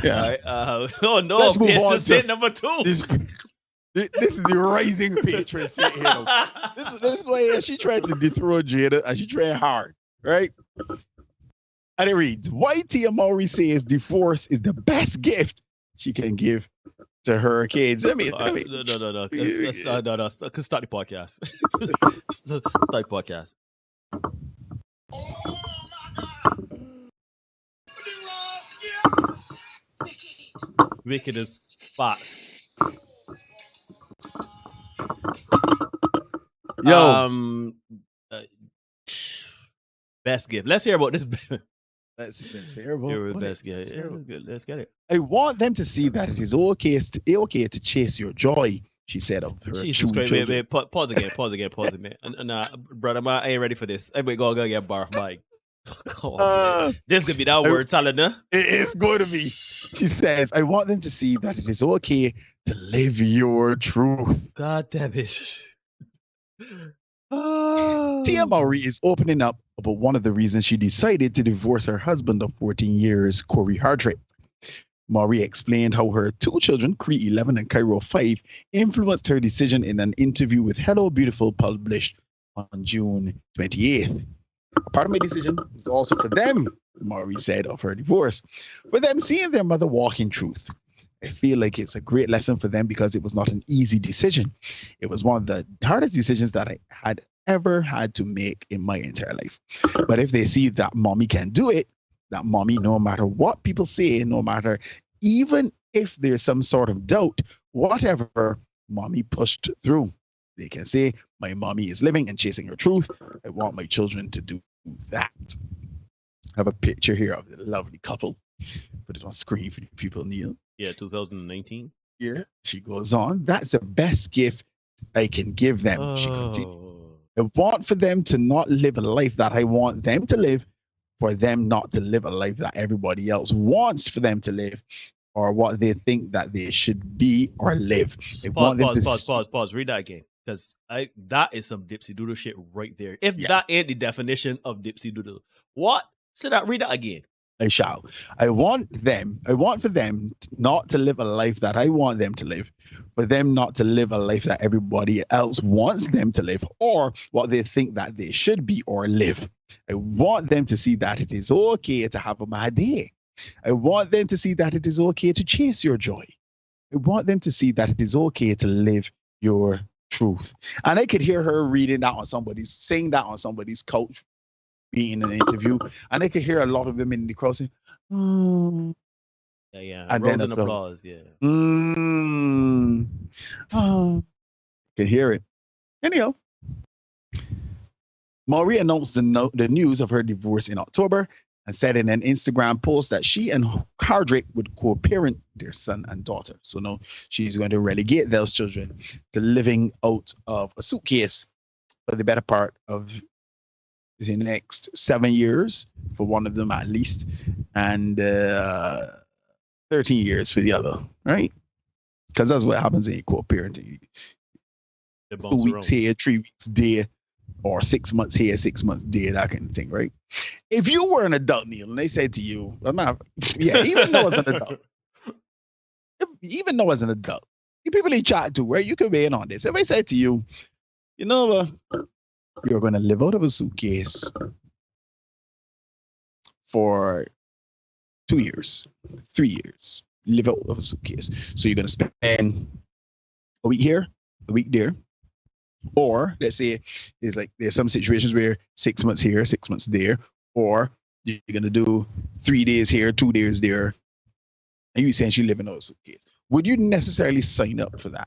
Speaker 10: All right. Oh no, let's move on to number 2.
Speaker 12: This is the rising patron sitting here. This way, she tried to dethrone Jada, and she tried hard, right? And it reads, why Tia Mowry says divorce is the best gift she can give to her kids.
Speaker 10: No. Let's start the podcast. Start the podcast. Wicked as fox.
Speaker 12: Yo.
Speaker 10: Best gift. Let's hear about this.
Speaker 12: Let's hear about
Speaker 10: the best gift. Let's get it.
Speaker 12: I want them to see that it is okay to chase your joy, she said of her.
Speaker 10: Jesus Christ, wait. Pause again. Brother, man, I ain't ready for this. Everybody go get barf, Mike. This could be that word salad, huh?
Speaker 12: It's going to be. She says, I want them to see that it is okay to live your truth.
Speaker 10: God damn it.
Speaker 12: Tia Mowry is opening up about one of the reasons she decided to divorce her husband of 14 years, Corey Hardrake. Mowry explained how her 2 children, Cree 11 and Cairo 5, influenced her decision in an interview with Hello Beautiful published on June 28th. Part of my decision is also for them, Mowry said of her divorce, for them seeing their mother walk in truth. I feel like it's a great lesson for them because it was not an easy decision. It was one of the hardest decisions that I had ever had to make in my entire life. But if they see that mommy can do it, that mommy, no matter what people say, no matter even if there's some sort of doubt, whatever mommy pushed through. They can say, my mommy is living and chasing her truth. I want my children to do that. I have a picture here of the lovely couple. Put it on screen for the people, Neil.
Speaker 10: Yeah, 2019.
Speaker 12: Yeah, she goes on. That's the best gift I can give them. She continues. I want for them to not live a life that I want them to live, for them not to live a life that everybody else wants for them to live, or what they think that they should be or live.
Speaker 10: Pause. Read that again. Because that is some dipsy doodle shit right there. If that ain't the definition of dipsy doodle, what? Say that. Read that again.
Speaker 12: I shall. I want for them not to live a life that I want them to live, for them not to live a life that everybody else wants them to live, or what they think that they should be or live. I want them to see that it is okay to have a bad day. I want them to see that it is okay to chase your joy. I want them to see that it is okay to live your truth. And I could hear her saying that on somebody's couch, being in an interview, and I could hear a lot of them in the crowd saying,
Speaker 10: Yeah.
Speaker 12: And
Speaker 10: Rose
Speaker 12: then
Speaker 10: and applause, yeah.
Speaker 12: Can hear it. Anyhow, Maury announced the news of her divorce in October and said in an Instagram post that she and Hardrick would co-parent their son and daughter. So now she's going to relegate those children to living out of a suitcase for the better part of the next 7 years for one of them at least, and 13 years for the other, right? Because that's what happens in co-parenting. 2 weeks here, 3 weeks there, or 6 months here, 6 months there, that kind of thing, right? If you were an adult, Neil, and they said to you, even though as an adult, the people you chat to, where you can weigh in on this. If I said to you, you're going to live out of a suitcase for 2 years, 3 years, live out of a suitcase. So you're going to spend a week here, a week there. Or let's say there's some situations where 6 months here, 6 months there, or you're going to do 3 days here, 2 days there. And you essentially live in out of a suitcase. Would you necessarily sign up for that?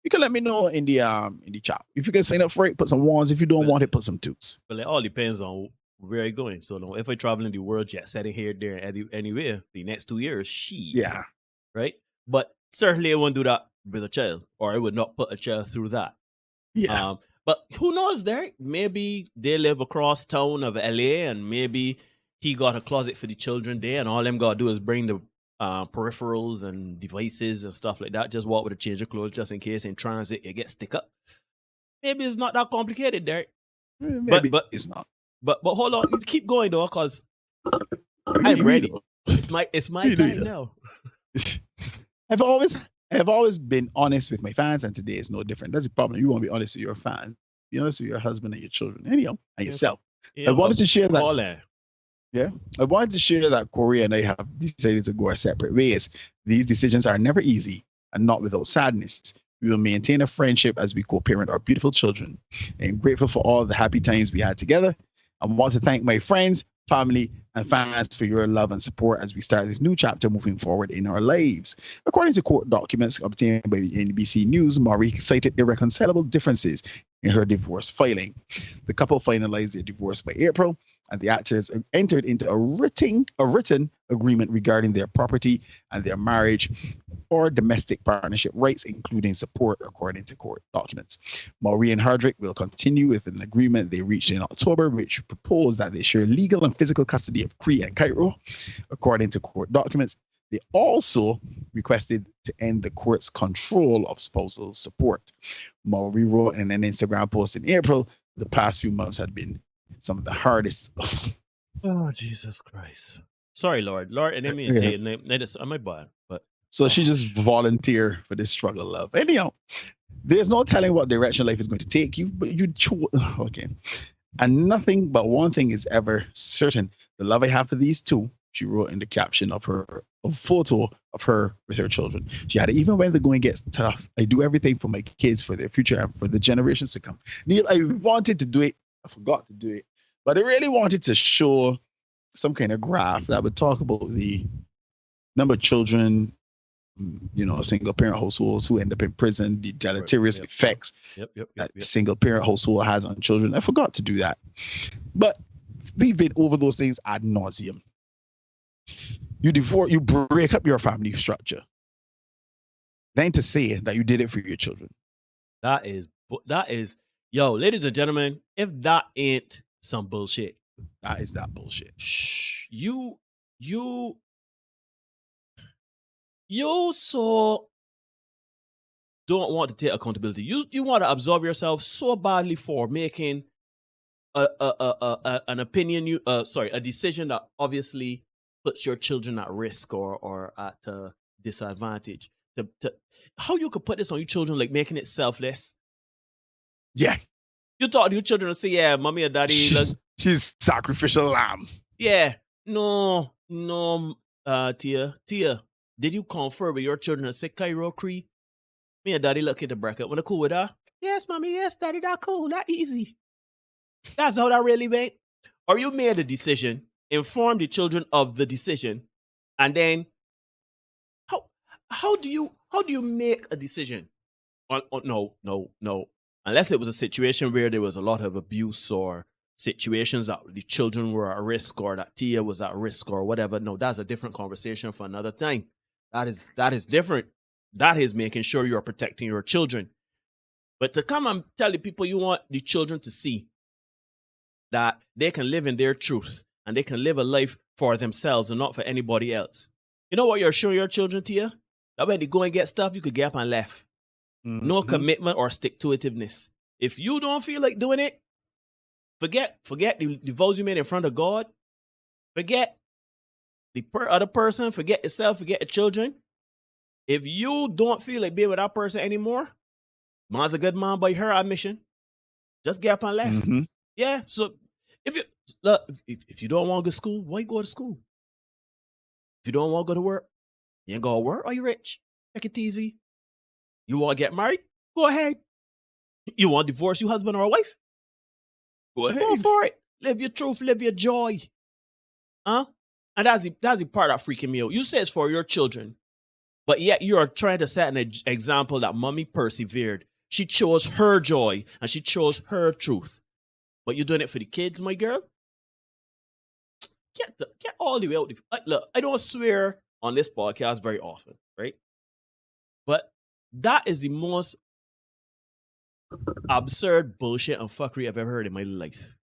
Speaker 12: You can let me know in the chat. If you can sign up for it, put some ones. If you don't want it, put some twos.
Speaker 10: But it all depends on where you're going. So if I travel in the world, jet setting here, there, anywhere, the next 2 years,
Speaker 12: yeah,
Speaker 10: right. But certainly I won't do that with a child, or I would not put a child through that.
Speaker 12: Yeah.
Speaker 10: But who knows, Derek? Maybe they live across town of LA, and maybe he got a closet for the children there, and all them gotta do is bring the peripherals and devices and stuff like that. Just walk with a change of clothes just in case in transit it gets stick up. Maybe it's not that complicated, Derek.
Speaker 12: Maybe but it's not.
Speaker 10: But hold on, you keep going though, because I'm ready. It's my time now.
Speaker 12: I've always been honest with my fans, and today is no different. That's the problem. You want to be honest with your fans. Be honest with your husband and your children, anyhow, and yourself. I wanted to share that. Yeah, I wanted to share that Corey and I have decided to go our separate ways. These decisions are never easy and not without sadness. We will maintain a friendship as we co-parent our beautiful children. I'm grateful for all the happy times we had together. I want to thank my friends, family, and fans for your love and support as we start this new chapter moving forward in our lives. According to court documents obtained by NBC News, Maury cited irreconcilable differences in her divorce filing. The couple finalized their divorce by April, and the actors entered into a written agreement regarding their property and their marriage or domestic partnership rights, including support, according to court documents. Maury and Hardrick will continue with an agreement they reached in October, which proposed that they share legal and physical custody of Cree and Cairo, according to court documents. They also requested to end the court's control of spousal support. Maury wrote in an Instagram post in April, the past few months had been some of the hardest.
Speaker 10: Oh, Jesus Christ. Sorry, Lord. Lord, and I mean, I'm my bad. But
Speaker 12: so she just volunteered for this struggle, love. Anyhow, there's no telling what direction life is going to take you, but you okay. And nothing but one thing is ever certain. The love I have for these two, she wrote in the caption of a photo of her with her children. She had, even when the going gets tough, I do everything for my kids, for their future, and for the generations to come. Neil, I wanted to do it. I forgot to do it. But I really wanted to show some kind of graph that would talk about the number of children single parent households who end up in prison, the deleterious effects that single parent household has on children. I forgot to do that. But we've been over those things ad nauseum. You break up your family structure. Then to say that you did it for your children.
Speaker 10: That is, yo, ladies and gentlemen, if that ain't some bullshit.
Speaker 12: That is that bullshit.
Speaker 10: You so don't want to take accountability. You want to absolve yourself so badly for making an opinion, a decision that obviously puts your children at risk or at a disadvantage. How you could put this on your children, like making it selfless?
Speaker 12: Yeah.
Speaker 10: You talk to your children and say, yeah, mommy and daddy.
Speaker 12: She's sacrificial lamb.
Speaker 10: Yeah. No, Tia, did you confer with your children and say, Cairo Cree? Me and daddy look at the bracket. Wanna cool with that? Yes, mommy, yes, daddy, that cool, that easy. That's how that really went. Or you made a decision, inform the children of the decision, and then how do you make a decision? No. Unless it was a situation where there was a lot of abuse or situations that the children were at risk or that Tia was at risk or whatever. No, that's a different conversation for another time. That is different. That is making sure you're protecting your children. But to come and tell the people you want the children to see that they can live in their truth and they can live a life for themselves and not for anybody else. You know what you're showing your children, Tia? That when they go and get stuff, you could get up and left. Mm-hmm. No commitment or stick-to-itiveness. If you don't feel like doing it, forget the vows you made in front of God. Forget the other person. Forget yourself. Forget the children. If you don't feel like being with that person anymore, man's a good man by her admission. Just get up and left. Mm-hmm. Yeah. So if you don't want to go to school, why go to school? If you don't want to go to work, you ain't go to work. Are you rich? Take it easy. You want to get married? Go ahead. You want to divorce your husband or wife?
Speaker 12: Go ahead.
Speaker 10: Go for it. Live your truth. Live your joy. Huh? And that's the part that freaking me out. You say it's for your children, but yet you are trying to set an example that mommy persevered. She chose her joy and she chose her truth. But you're doing it for the kids, my girl? Get all the way out. Look, I don't swear on this podcast very often, right? But that is the most absurd bullshit and fuckery I've ever heard in my life.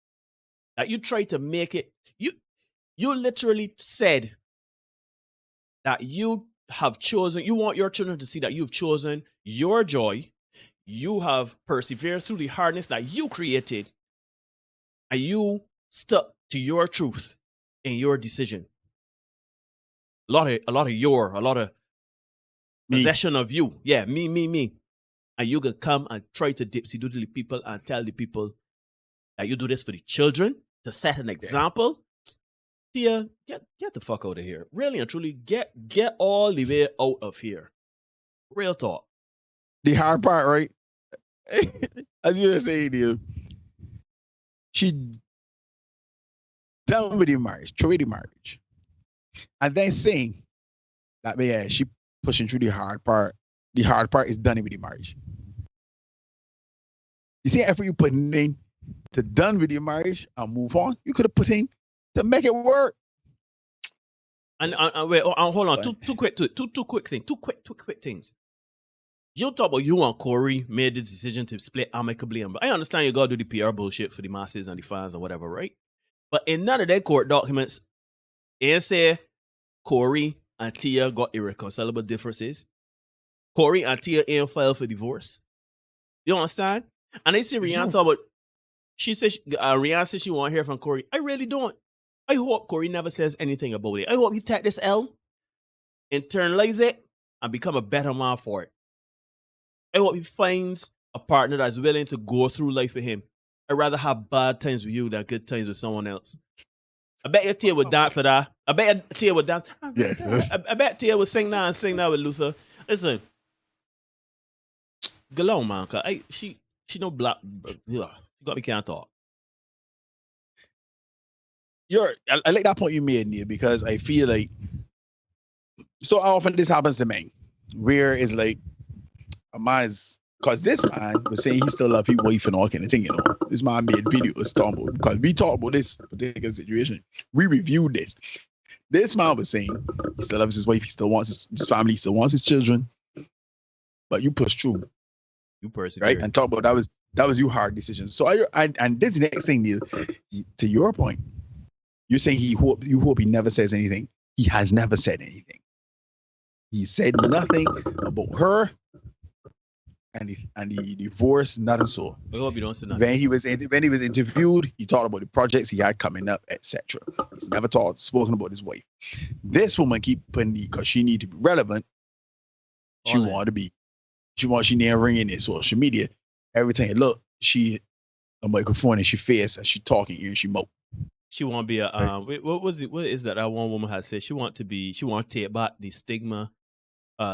Speaker 10: That you try to make it, you literally said that you have chosen, you want your children to see that you've chosen your joy, you have persevered through the hardness that you created, and you stuck to your truth in your decision. A lot of possession of you. Yeah, me. And you can come and try to dipsy-doodle the people and tell the people that you do this for the children to set an example. Tia, get the fuck out of here. Really and truly, get all the way out of here. Real talk.
Speaker 12: The hard part, right? As you were saying, dude, she done with the marriage, throw the marriage. And then saying that, yeah, she pushing through the hard part. The hard part is done with the marriage. You see, after you put in to done with your marriage and move on, you could have put in to make it work.
Speaker 10: And wait, hold on. Two quick things. You talk about you and Corey made the decision to split amicably. I understand you gotta do the PR bullshit for the masses and the fans or whatever, right? But in none of their court documents, it say Corey and Tia got irreconcilable differences. Corey and Tia ain't filed for divorce. You understand? And they say Rihanna talk about, she said, Rihanna said she want to hear from Corey. I really don't. I hope Corey never says anything about it. I hope he take this L, internalize it, and become a better man for it. I hope he finds a partner that's willing to go through life with him. I'd rather have bad times with you than good times with someone else. I bet your Tia would dance for that. I bet Tia would dance. I bet Tia would sing that with Luther. Listen, go on, man. Cause she no black. You got me can't talk.
Speaker 12: I like that point you made, Neil, because I feel like so often this happens to men. where it's like a man's, because this man was saying he still love his wife and all kind of thing, you know. This man made videos talking about, because we talked about this particular situation. We reviewed this. This man was saying he still loves his wife, he still wants his family, he still wants his children. But you push through.
Speaker 10: You persevere.
Speaker 12: Right? And talk about that was your hard decision. So and this next thing is, to your point, you're saying you hope he never says anything. He has never said anything. He said nothing about her and the divorce, nothing so.
Speaker 10: I hope you don't say nothing.
Speaker 12: When he was interviewed, he talked about the projects he had coming up, etc. He's never spoken about his wife. This woman keep putting because she need to be relevant. She want to be. She never ringing in social media. Every time you look, she a microphone and she face and she talking and she mouth.
Speaker 10: She want to be a what is that one woman has said she want to take back the stigma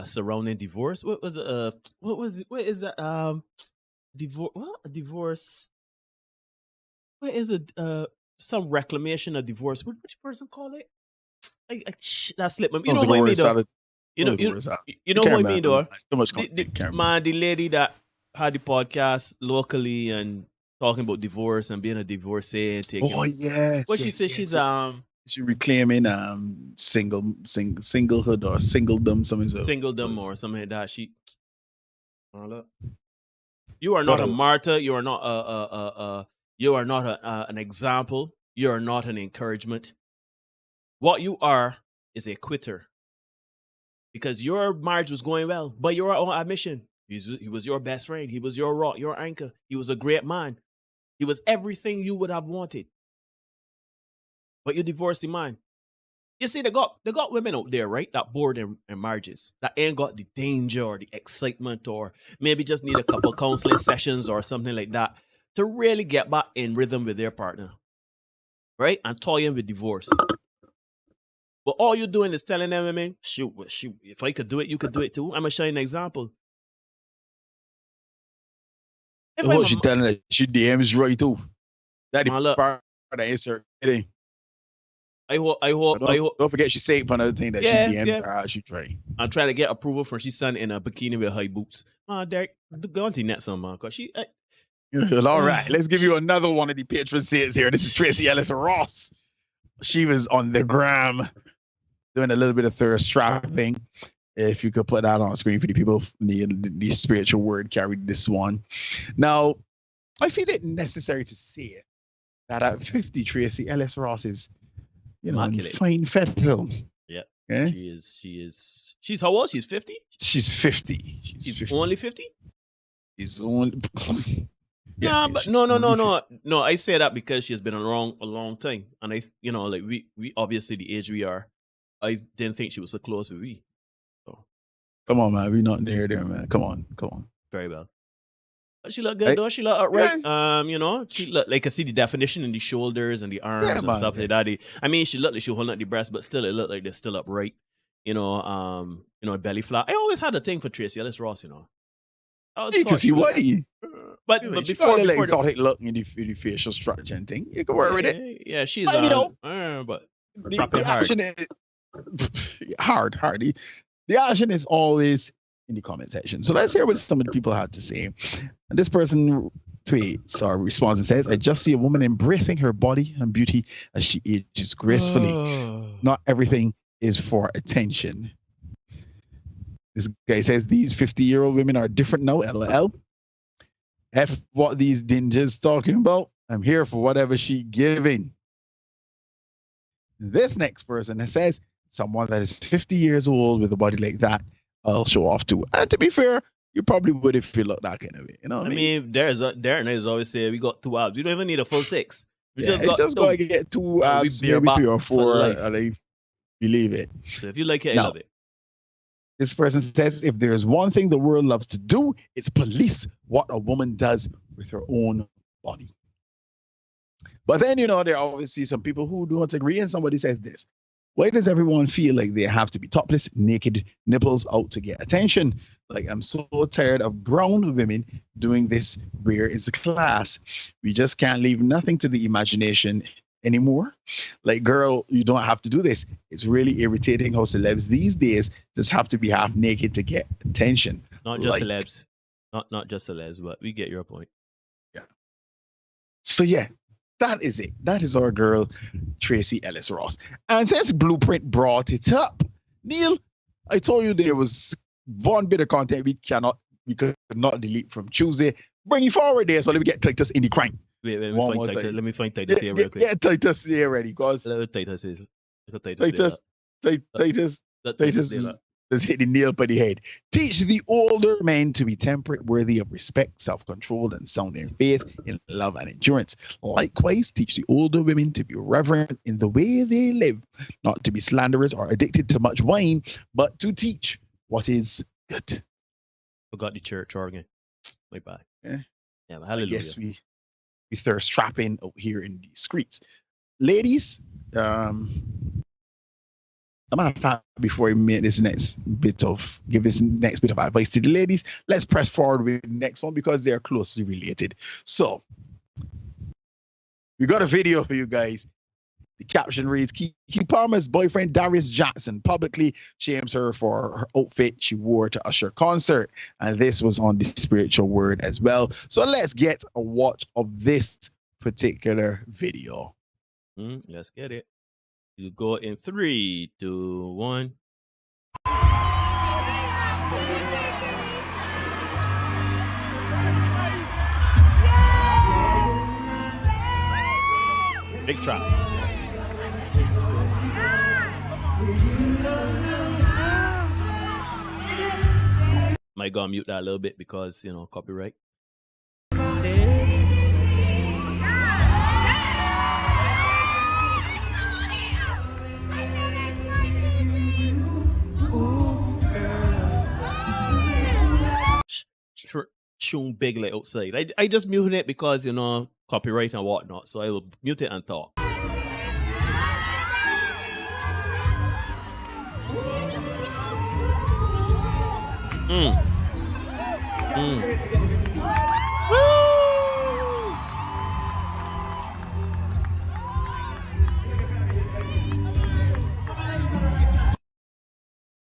Speaker 10: surrounding divorce. What is that divorce? What is it? Some reclamation of divorce. What person call it? That slipped me. You know what I mean though? You know what I mean though?
Speaker 12: So much
Speaker 10: the lady that had the podcast locally and talking about divorce and being a divorcee and taking.
Speaker 12: Oh yes.
Speaker 10: What she said she's
Speaker 12: she reclaiming singlehood or singledom, something so.
Speaker 10: Singledom or something like that. You are not a martyr. You are not an example. You are not an encouragement. What you are is a quitter. Because your marriage was going well, by your own admission. He was your best friend. He was your rock, your anchor. He was a great man. He was everything you would have wanted. But you divorced the man. You see, they got women out there, right? That bored in marriages. That ain't got the danger or the excitement or maybe just need a couple counseling sessions or something like that to really get back in rhythm with their partner. Right? And toying with divorce. But all you're doing is telling them women, shoot, if I could do it, you could do it too. I'm going to show you an example.
Speaker 12: What she telling her? She DMs right too. That is part of the answer.
Speaker 10: I hope.
Speaker 12: Don't forget she said another thing that she DMs her how she train.
Speaker 10: I'm trying to get approval from she's son in a bikini with high boots. Derek, go on to net some, man. Cause she.
Speaker 12: All right, let's give you another one of the patron saints here. This is Tracy Ellis Ross. She was on the gram doing a little bit of thirst trapping. If you could put that on screen for the people, the spiritual word carried this one. Now, I feel it necessary to say that at 50, Tracy Ellis Ross is, fine fettle.
Speaker 10: Yeah. She is. She's how old? She's 50?
Speaker 12: She's 50. She's 50.
Speaker 10: Only 50?
Speaker 12: She's only.
Speaker 10: No. I say that because she's been around a long time, and we obviously the age we are. I didn't think she was so close with we. So.
Speaker 12: Come on, man. We not there, man. Come on.
Speaker 10: Very well. But she look good though. She look upright. Yeah. She look like I see the definition in the shoulders and the arms and stuff like that. I mean, she looked like she holding up the breast, but still, it looked like they're still upright. Belly flat. I always had a thing for Tracy Ellis Ross.
Speaker 12: You can see why.
Speaker 10: But before
Speaker 12: like exotic look in the facial structure and thing, you can work with it.
Speaker 10: Yeah, she's but
Speaker 12: the action is hard. The action is always in the comment section. So let's hear what some of the people had to say. And this person tweets or responds and says, "I just see a woman embracing her body and beauty as she ages gracefully. Not everything is for attention." This guy says these 50-year-old women are different now. LOL. F what these dinges talking about. I'm here for whatever she giving. This next person says, someone that is 50 years old with a body like that, I'll show off to. And to be fair, you probably would if you look that kind of it. You know what I mean?
Speaker 10: Darren has always said we got 2 abs. You don't even need a full 6. We
Speaker 12: just got to get 2 abs, maybe 3 or 4. And I believe it.
Speaker 10: So if you like it, I love it.
Speaker 12: This person says, if there's one thing the world loves to do, it's police what a woman does with her own body. But then, there are obviously some people who don't agree, and somebody says this. Why does everyone feel like they have to be topless, naked, nipples out to get attention? Like, I'm so tired of brown women doing this. Where is the class? We just can't leave nothing to the imagination anymore. Like, girl, you don't have to do this. It's really irritating how celebs these days just have to be half naked to get attention.
Speaker 10: Not just celebs. Not just celebs, but we get your point.
Speaker 12: Yeah. So yeah, that is it. That is our girl, Tracy Ellis Ross. And since Blueprint brought it up, Neil, I told you there was one bit of content we could not delete from Tuesday. Bring it forward there, so let me get Titus in the crank.
Speaker 10: Wait, let me find Titus here real quick.
Speaker 12: Yeah, Titus here ready, cause
Speaker 10: Titus is
Speaker 12: Titus is hitting the nail by the head. Teach the older men to be temperate, worthy of respect, self-controlled, and sound in faith, in love and endurance. Likewise, teach the older women to be reverent in the way they live, not to be slanderers or addicted to much wine, but to teach what is good.
Speaker 10: Forgot the church organ. My bad.
Speaker 12: Yeah,
Speaker 10: but hallelujah.
Speaker 12: Yes, we thirst trapping out here in the streets. Ladies, before we make this give this next bit of advice to the ladies, let's press forward with the next one because they are closely related. So we got a video for you guys. The caption reads, Keke Palmer's boyfriend Darius Jackson publicly shames her for her outfit she wore to Usher concert. And this was on the Spiritual Word as well. So let's get a watch of this particular video.
Speaker 10: Let's get it. You go in 3, 2, 1. Big trap. Might go on mute that a little bit because, copyright. Tune big like outside. I just muted it because, copyright and whatnot. So I will mute it and talk.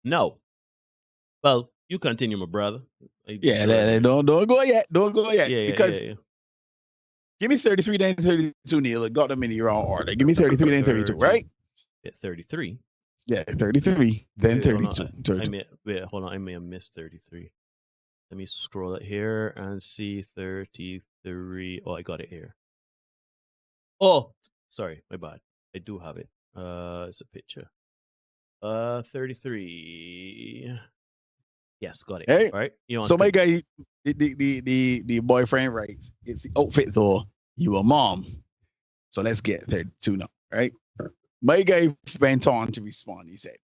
Speaker 10: No. Well, you continue, my brother.
Speaker 12: Don't go yet. Don't go yet. Because give me 33, then 32, Neil. Got them in the wrong order. Give me 33, then 32, right?
Speaker 10: Yeah, 33.
Speaker 12: Yeah, 33, then 32.
Speaker 10: Hold on. I may have missed 33. Let me scroll it here and see 33. Oh, I got it here. Oh, sorry. My bad. I do have it. It's a picture. 33. Yes, got it.
Speaker 12: Hey,
Speaker 10: all right.
Speaker 12: So my guy, the boyfriend writes, it's the outfit though. You a mom. So let's get 32 now, right? My guy went on to respond. He said,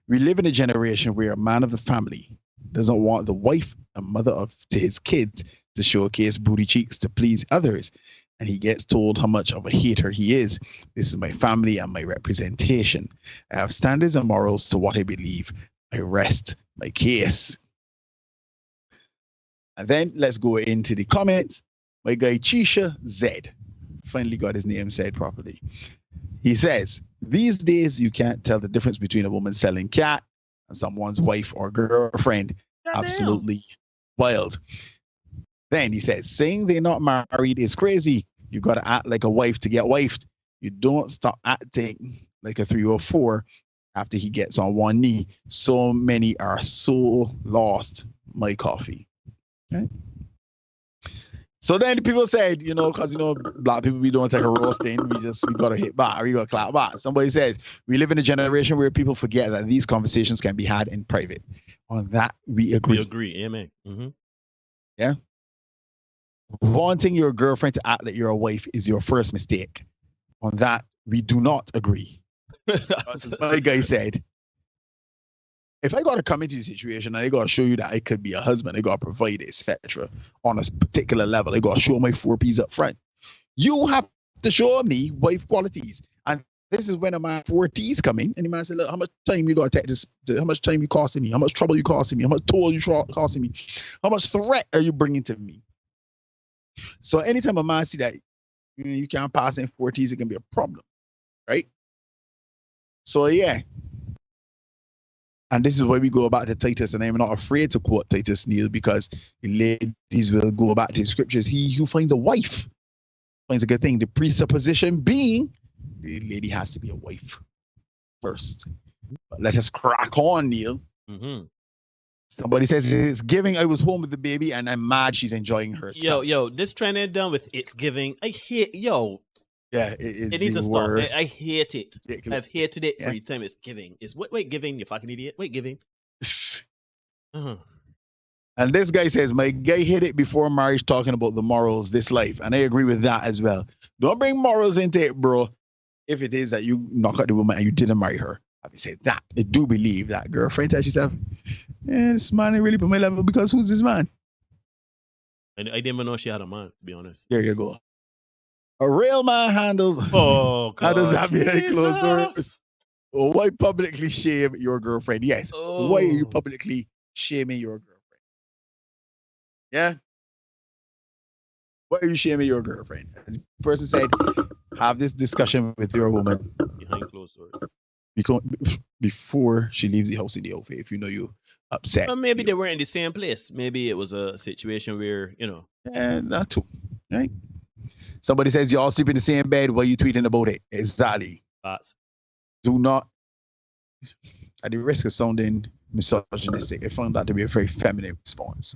Speaker 12: we live in a generation where a man of the family doesn't want the wife and mother to his kids to showcase booty cheeks to please others. And he gets told how much of a hater he is. This is my family and my representation. I have standards and morals to what I believe. I rest my case. And then let's go into the comments. My guy Chisha Z finally got his name said properly. He says, these days you can't tell the difference between a woman selling cat and someone's wife or girlfriend. Absolutely wild. Then he says, saying they're not married is crazy. You got to act like a wife to get wifed. You don't stop acting like a 3 or 4 after he gets on one knee. So many are so lost. My coffee. Okay. So then the people said, because black people, we don't take a roasting. We got to hit back. We got to clap back. Somebody says, we live in a generation where people forget that these conversations can be had in private. On that, we agree.
Speaker 10: We agree. Amen. Mm-hmm.
Speaker 12: Yeah. Wanting your girlfriend to act like you're a wife is your first mistake. On that, we do not agree. My guy said, if I got to come into the situation and I got to show you that I could be a husband, I got to provide, etc., on a particular level, I got to show my 4 P's up front. You have to show me wife qualities. And this is when my 4 T's come in. And the man said, look, how much time you got to take this? How much time you costing me? How much trouble you costing me? How much toll you costing me? How much threat are you bringing to me? So anytime a man see that You can't pass in 40s, it can be a problem, right? So yeah. And this is why we go back to Titus, and I'm not afraid to quote Titus, Neil, because ladies will go back to the scriptures. He who finds a wife finds a good thing. The presupposition being the lady has to be a wife first. But let us crack on, Neil.
Speaker 10: Mm-hmm.
Speaker 12: Somebody says it's giving. I was home with the baby, and I'm mad she's enjoying herself.
Speaker 10: Yo, this trend is done with it's giving. I hate, yo.
Speaker 12: Yeah, it
Speaker 10: needs to
Speaker 12: worst.
Speaker 10: stop. I hate it.
Speaker 12: Ridiculous.
Speaker 10: I've hated it for the time it's giving. It's wait, giving, you fucking idiot. Wait, giving. Uh-huh.
Speaker 12: And this guy says, my guy hit it before marriage talking about the morals this life. And I agree with that as well. Don't bring morals into it, bro. If it is that you knock out the woman and you didn't marry her. Having said that, I do believe that girlfriend tells yourself, this man ain't really put my level because who's this man?
Speaker 10: I didn't even know she had a man, to be honest.
Speaker 12: There you go. A real man handles.
Speaker 10: Oh, God.
Speaker 12: How does that behind closed doors? Why publicly shame your girlfriend? Yes.
Speaker 10: Oh.
Speaker 12: Why are you publicly shaming your girlfriend? Yeah. Why are you shaming your girlfriend? As the person said, have this discussion with your woman
Speaker 10: behind closed doors
Speaker 12: before she leaves the house in the open. If you know you upset.
Speaker 10: Well, maybe they weren't in the same place. Maybe it was a situation where,
Speaker 12: And that too. Right? Somebody says you all sleep in the same bed while you tweeting about it. Exactly.
Speaker 10: That's.
Speaker 12: Do not, at the risk of sounding misogynistic, I found that to be a very feminine response.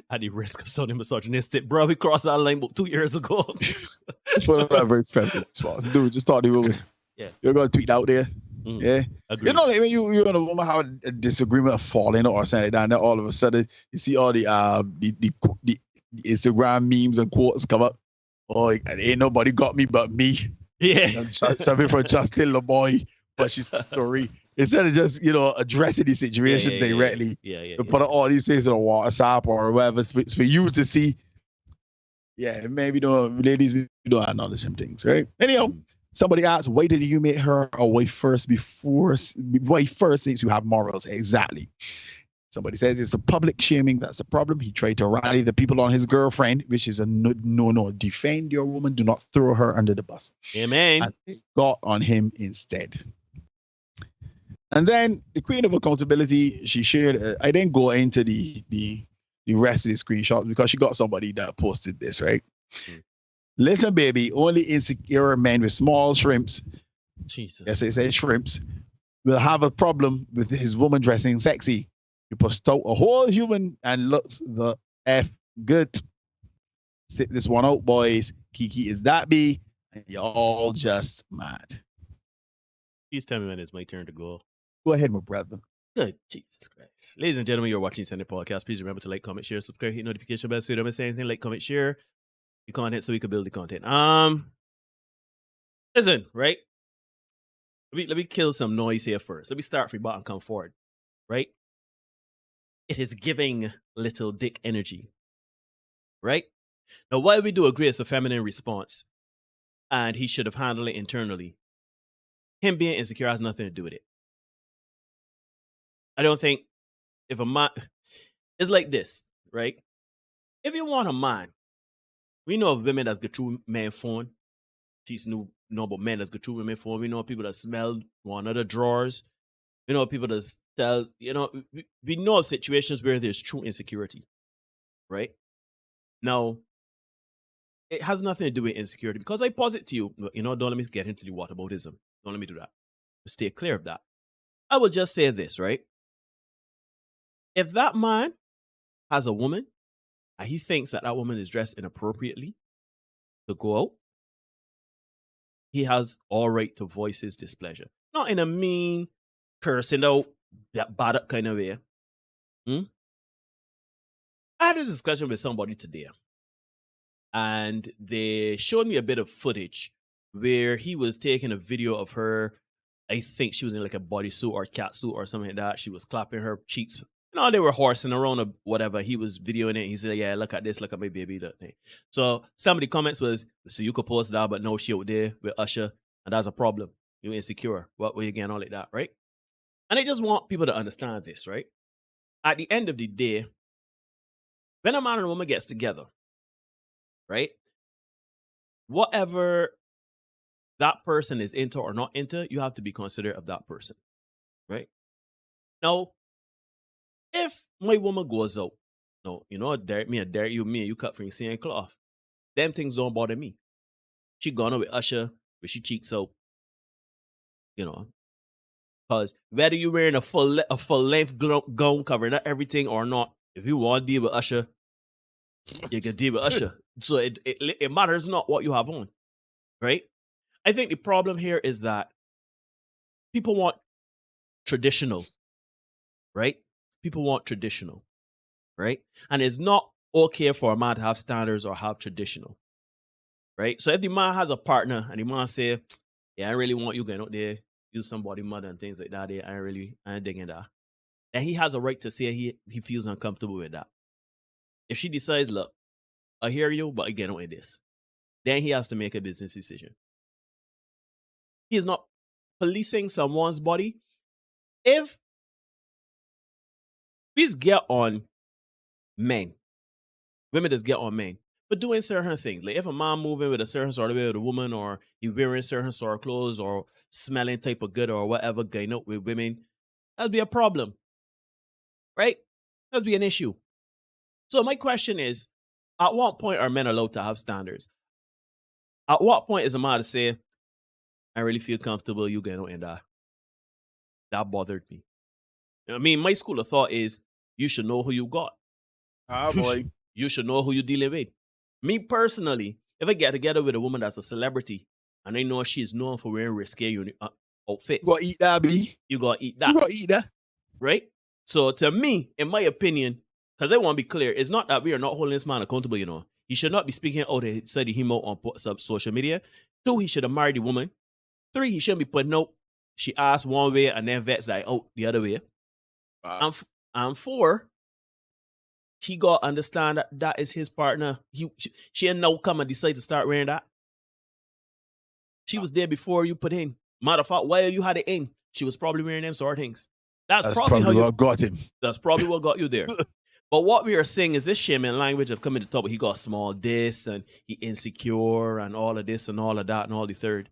Speaker 10: At the risk of sounding misogynistic, bro, we crossed that line about 2 years ago.
Speaker 12: I found that a very feminine response. Dude, just talk to the woman.
Speaker 10: Yeah.
Speaker 12: You're going to tweet out there. Yeah.
Speaker 10: Agreed.
Speaker 12: You know, like when you're going to woman have a disagreement of falling or something like that, and then all of a sudden you see all the Instagram memes and quotes come up. Oh, ain't nobody got me but me.
Speaker 10: Yeah.
Speaker 12: Something from Justin LeBoy, but she's story. Instead of just, addressing the situation directly, put all these things on WhatsApp or whatever for you to see. Yeah, maybe ladies, we don't acknowledge them things, right? Anyhow, somebody asked, why did you make her a wife first since you have morals? Exactly. Somebody says it's a public shaming. That's a problem. He tried to rally the people on his girlfriend, which is a no. Defend your woman. Do not throw her under the bus.
Speaker 10: Amen.
Speaker 12: And they got on him instead. And then the queen of accountability, she shared. I didn't go into the rest of the screenshots because she got somebody that posted this, right? Listen, baby, only insecure men with small shrimps.
Speaker 10: Jesus.
Speaker 12: Yes, they say shrimps will have a problem with his woman dressing sexy. You post out a whole human and looks the F good. Sit this one out, boys. Kiki is that B, and you're all just mad.
Speaker 10: Please tell me when it's my turn to go.
Speaker 12: Go ahead, my brother.
Speaker 10: Good Jesus Christ. Ladies and gentlemen, you're watching Sunday Podcast. Please remember to like, comment, share, subscribe, hit notification bell so you don't miss anything. Like, comment, share the content so we can build the content. Listen, right? Let me kill some noise here first. Let me start from bottom, come forward. Right? It is giving little dick energy. Right? Now, while we do agree it's a feminine response, and he should have handled it internally, him being insecure has nothing to do with it. I don't think if a man, it's like this, right? If you want a man, we know of women that's go through men phone. She's know about men that's go through women phone. We know people that smell one another drawers. We know people that tell, we know of situations where there's true insecurity, right? Now, it has nothing to do with insecurity because I posit to you, don't let me get into the whataboutism. Don't let me do that. Stay clear of that. I will just say this, right? If that man has a woman and he thinks that woman is dressed inappropriately to go out, he has all right to voice his displeasure. Not in a mean, cursing out, that bad up kind of way. I had a discussion with somebody today, and they showed me a bit of footage where he was taking a video of her. I think she was in like a bodysuit or cat suit or something like that. She was clapping her cheeks. They were horsing around or whatever. He was videoing it. He said, yeah, look at this. Look at my baby. That thing. So some of the comments was, so you could post that, but no, she out there with Usher. And that's a problem. You're insecure. What were you getting all like that, right? And I just want people to understand this, right? At the end of the day, when a man and a woman gets together, right? whatever that person is into or not into, you have to be considerate of that person, right? Now, if my woman goes out, no, you know, me and you cut from the same cloth. Them things don't bother me. She gone out with Usher, with she cheeks out, you know. Because whether you wearing a full length gown covering up everything or not, if you want to deal with Usher, you can deal with Usher. So it matters not what you have on, right? I think the problem here is that people want traditional, right? People want traditional, right? And it's not okay for a man to have standards or have traditional, right? So if the man has a partner and the man say, yeah, I really want you going out there, use somebody mother and things like that, I ain't digging that. And he has a right to say he feels uncomfortable with that. If she decides, look, I hear you, but I get on with this, then he has to make a business decision. He is not policing someone's body. If we get on men, women just get on men, but doing certain things. Like if a man moving with a certain sort of way with a woman, or he wearing certain sort of clothes, or smelling type of good, or whatever, going out with women, that'd be a problem, right? That'd be an issue. So my question is, at what point are men allowed to have standards? At what point is a man to say, I really feel comfortable you going out and that bothered me? I mean, my school of thought is you should know who you got.
Speaker 12: Ah, boy.
Speaker 10: You should know who you're dealing with. Me personally, if I get together with a woman that's a celebrity and I know she's known for wearing risque outfits,
Speaker 12: You gotta eat that, B.
Speaker 10: you gotta eat that.
Speaker 12: You gotta eat that.
Speaker 10: Right? So to me, in my opinion, because I want to be clear, it's not that we are not holding this man accountable, you know. He should not be speaking out said him out on social media. 2, he should have married the woman. 3, he shouldn't be putting out. She asked one way and then vets like out the other way.
Speaker 12: Wow.
Speaker 10: And 4, he got to understand that is his partner. She ain't now come and decide to start wearing that. She was there before you put in. Matter of fact, while you had it in, she was probably wearing them sort of things. That's probably how
Speaker 12: what got him.
Speaker 10: That's probably what got you there. But what we are saying is this shaming language of coming to the top. He got small this and he insecure and all of this and all of that and all the third.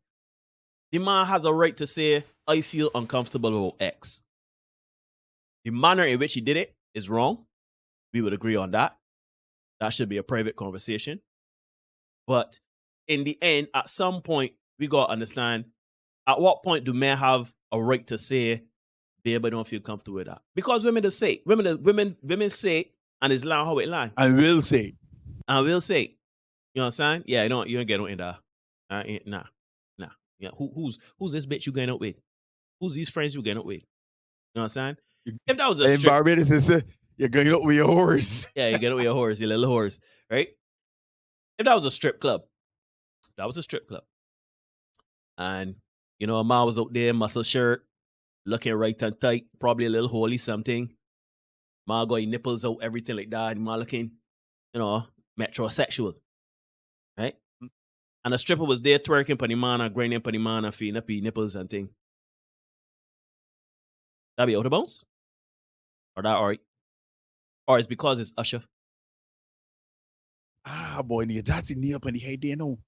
Speaker 10: The man has a right to say, I feel uncomfortable about X. The manner in which he did it is wrong. We would agree on that. That should be a private conversation. But in the end, at some point, we got to understand, at what point do men have a right to say, babe, I don't feel comfortable with that? Because women just say, women say, and it's line how it line.
Speaker 12: I will say.
Speaker 10: And will say. You know what I'm saying? Yeah, you ain't getting in there. Nah. Yeah, who's this bitch you going out with? Who's these friends you going out with? You know what I'm saying? If that was a
Speaker 12: in Barbados, you're going out with your horse.
Speaker 10: Yeah, you get out with your horse, your little horse, right? If that was a strip club, and you know, a man was out there, muscle shirt, looking right and tight, probably a little holy something. Man got his nipples out, everything like that. Man looking, you know, metrosexual, right? And a stripper was there twerking for the man and grinding for the man and feeling up his nipples and thing. That be out of bounds? Or that alright? Or it's because it's Usher?
Speaker 12: Ah, boy, that's in the up in the head, you know.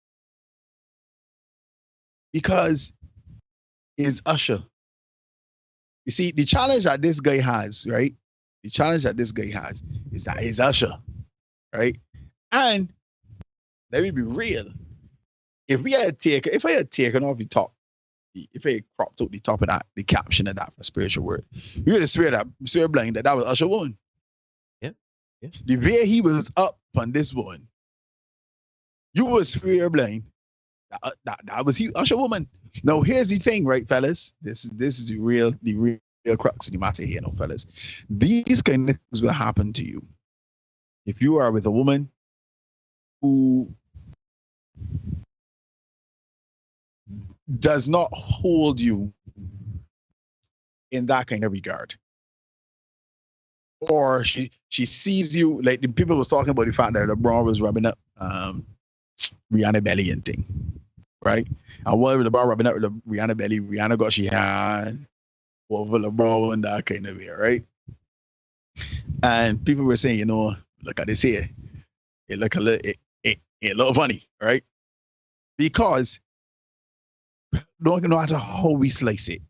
Speaker 12: Because it's Usher. You see, the challenge that this guy has, right? The challenge that this guy has is that he's Usher, right? And let me be real. If I had taken off the top, if I had cropped out the top of that, the caption of that for spiritual word, you would have swear blind that was Usher woman.
Speaker 10: Yeah.
Speaker 12: The way he was up on this one, you would swear blind that was he Usher woman. Now here's the thing, right, fellas? This is the real crux of the matter here, no, fellas. These kind of things will happen to you if you are with a woman who does not hold you in that kind of regard, or she sees you like the people was talking about the fact that LeBron was rubbing up Rihanna belly and thing, right? And while LeBron rubbing up Rihanna belly, Rihanna got she hand over LeBron and that kind of way, right? And people were saying, you know, look at this here, it look a little funny, right? Because no matter how we slice it,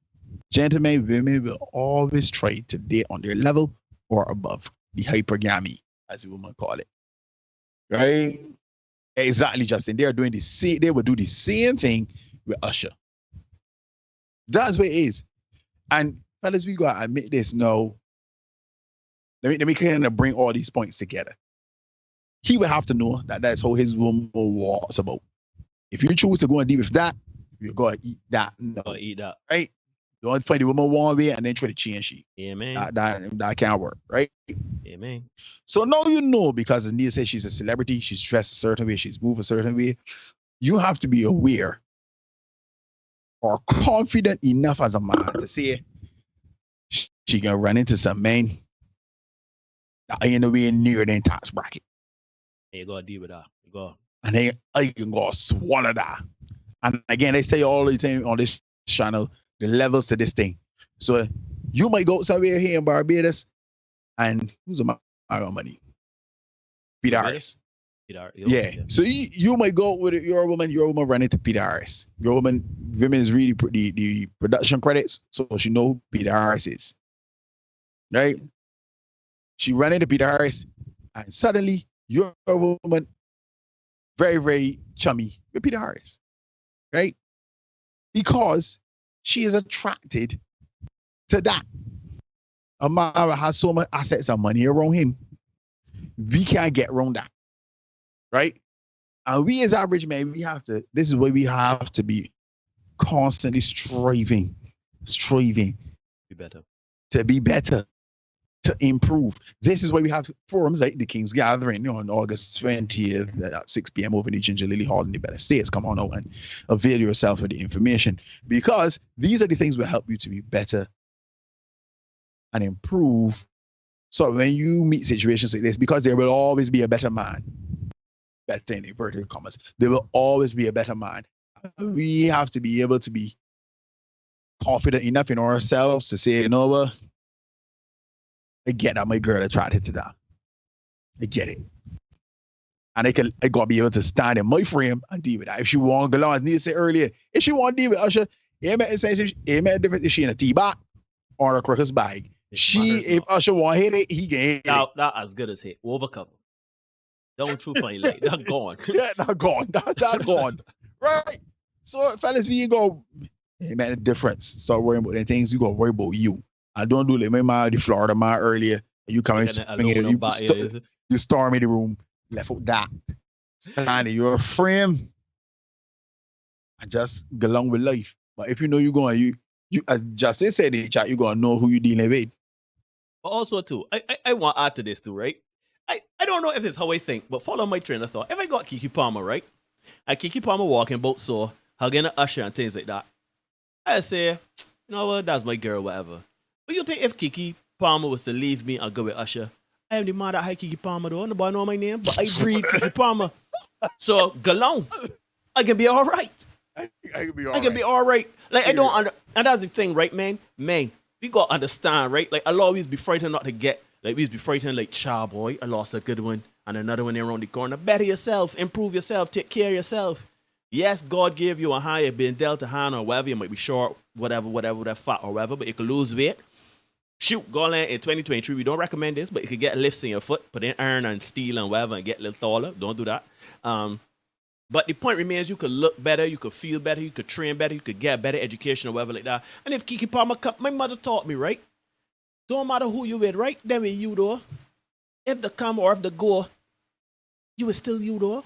Speaker 12: gentlemen, women will always try to date on their level or above, the hypergamy, as the woman call it. Right? Exactly, Justin. They are doing the same, they will do the same thing with Usher. That's what it is. And fellas, we gotta admit this now. Let me kind of bring all these points together. He would have to know that that's how his woman was about. If you choose to go and deal with that, you're gonna eat that. No.
Speaker 10: Eat that.
Speaker 12: Right? Don't find the woman one way and then try to change she.
Speaker 10: Yeah, man.
Speaker 12: That can't work, right?
Speaker 10: Yeah, man.
Speaker 12: So now you know, because Nia says she's a celebrity, she's dressed a certain way, she's moved a certain way. You have to be aware or confident enough as a man to say she gonna run into some men that ain't nowhere near their tax bracket.
Speaker 10: And you gotta deal with that. You go.
Speaker 12: And then I can go swallow that. And again, they say all the time on this channel, the levels to this thing. So you might go somewhere here in Barbados and who's my money? Peter Harris. Yeah. So you might go with your woman run into Peter Harris. Women is really the production credits, so she know who Peter Harris is. Right? She ran into Peter Harris, and suddenly you're a woman very, very chummy with Peter Harris. Right? Because she is attracted to that. A man has so much assets and money around him. We can't get around that. Right? And we as average men, this is where we have to be constantly striving
Speaker 10: be better, to improve. This is why we have forums like the King's Gathering, on August 20th at 6 p.m. over in the Ginger Lily Hall in the Better States. Come on out and avail yourself of the information, because these are the things that will help you to be better and improve. So when you meet situations like this, because there will always be a better man, better in inverted commas, there will always be a better man. We have to be able to be confident enough in ourselves to say, you know what, I get that my girl attracted to that. I get it. And I gotta be able to stand in my frame and deal with that. If she want to go on, as Neil said earlier, if she want to deal with Usher, it makes a difference if she in a tea bag or a crocker's bag. If Usher want to hit it, he can hit it. That as good as hit. Overcover. Don't true funny like that gone.
Speaker 12: Yeah, not gone. That gone. Right. So fellas, we go, it made a difference. Start worrying about the things, you gotta worry about you. I don't do like my man, the Florida man earlier. You come in, you storm in the room, left out that. Stand in your frame and just go along with life. But if you know you're going, you as Justin said in the chat, you're gonna know who you're dealing with.
Speaker 10: But also too, I want to add to this too, right? I don't know if it's how I think, but follow my train of thought. If I got Keke Palmer, right? And Keke Palmer walking both so hugging an Usher and things like that, I say, you know what, that's my girl, whatever. But you think if Keke Palmer was to leave me and go with Usher, I am the man that had Keke Palmer though. Nobody know my name, but I breed Keke Palmer. So go along. I can be all right.
Speaker 12: I
Speaker 10: can be all right. Like I don't and that's the thing, right, man? Man, we gotta understand, right? Like I'll always be frightened not to get. Like we used to be frightened, like, child boy, I lost a good one and another one around the corner. Better yourself, improve yourself, take care of yourself. Yes, God gave you a higher, been dealt a hand or whatever. You might be short, whatever, that fat or whatever, but you could lose weight. Shoot, go in 2023, we don't recommend this, but you could get lifts in your foot, put in iron and steel and whatever and get a little taller. Don't do that. But the point remains, you could look better, you could feel better, you could train better, you could get better education or whatever like that. And if Keke Palmer come, my mother taught me, right? Don't matter who you with, right? Then with you though. If they come or if they go, you is still you though.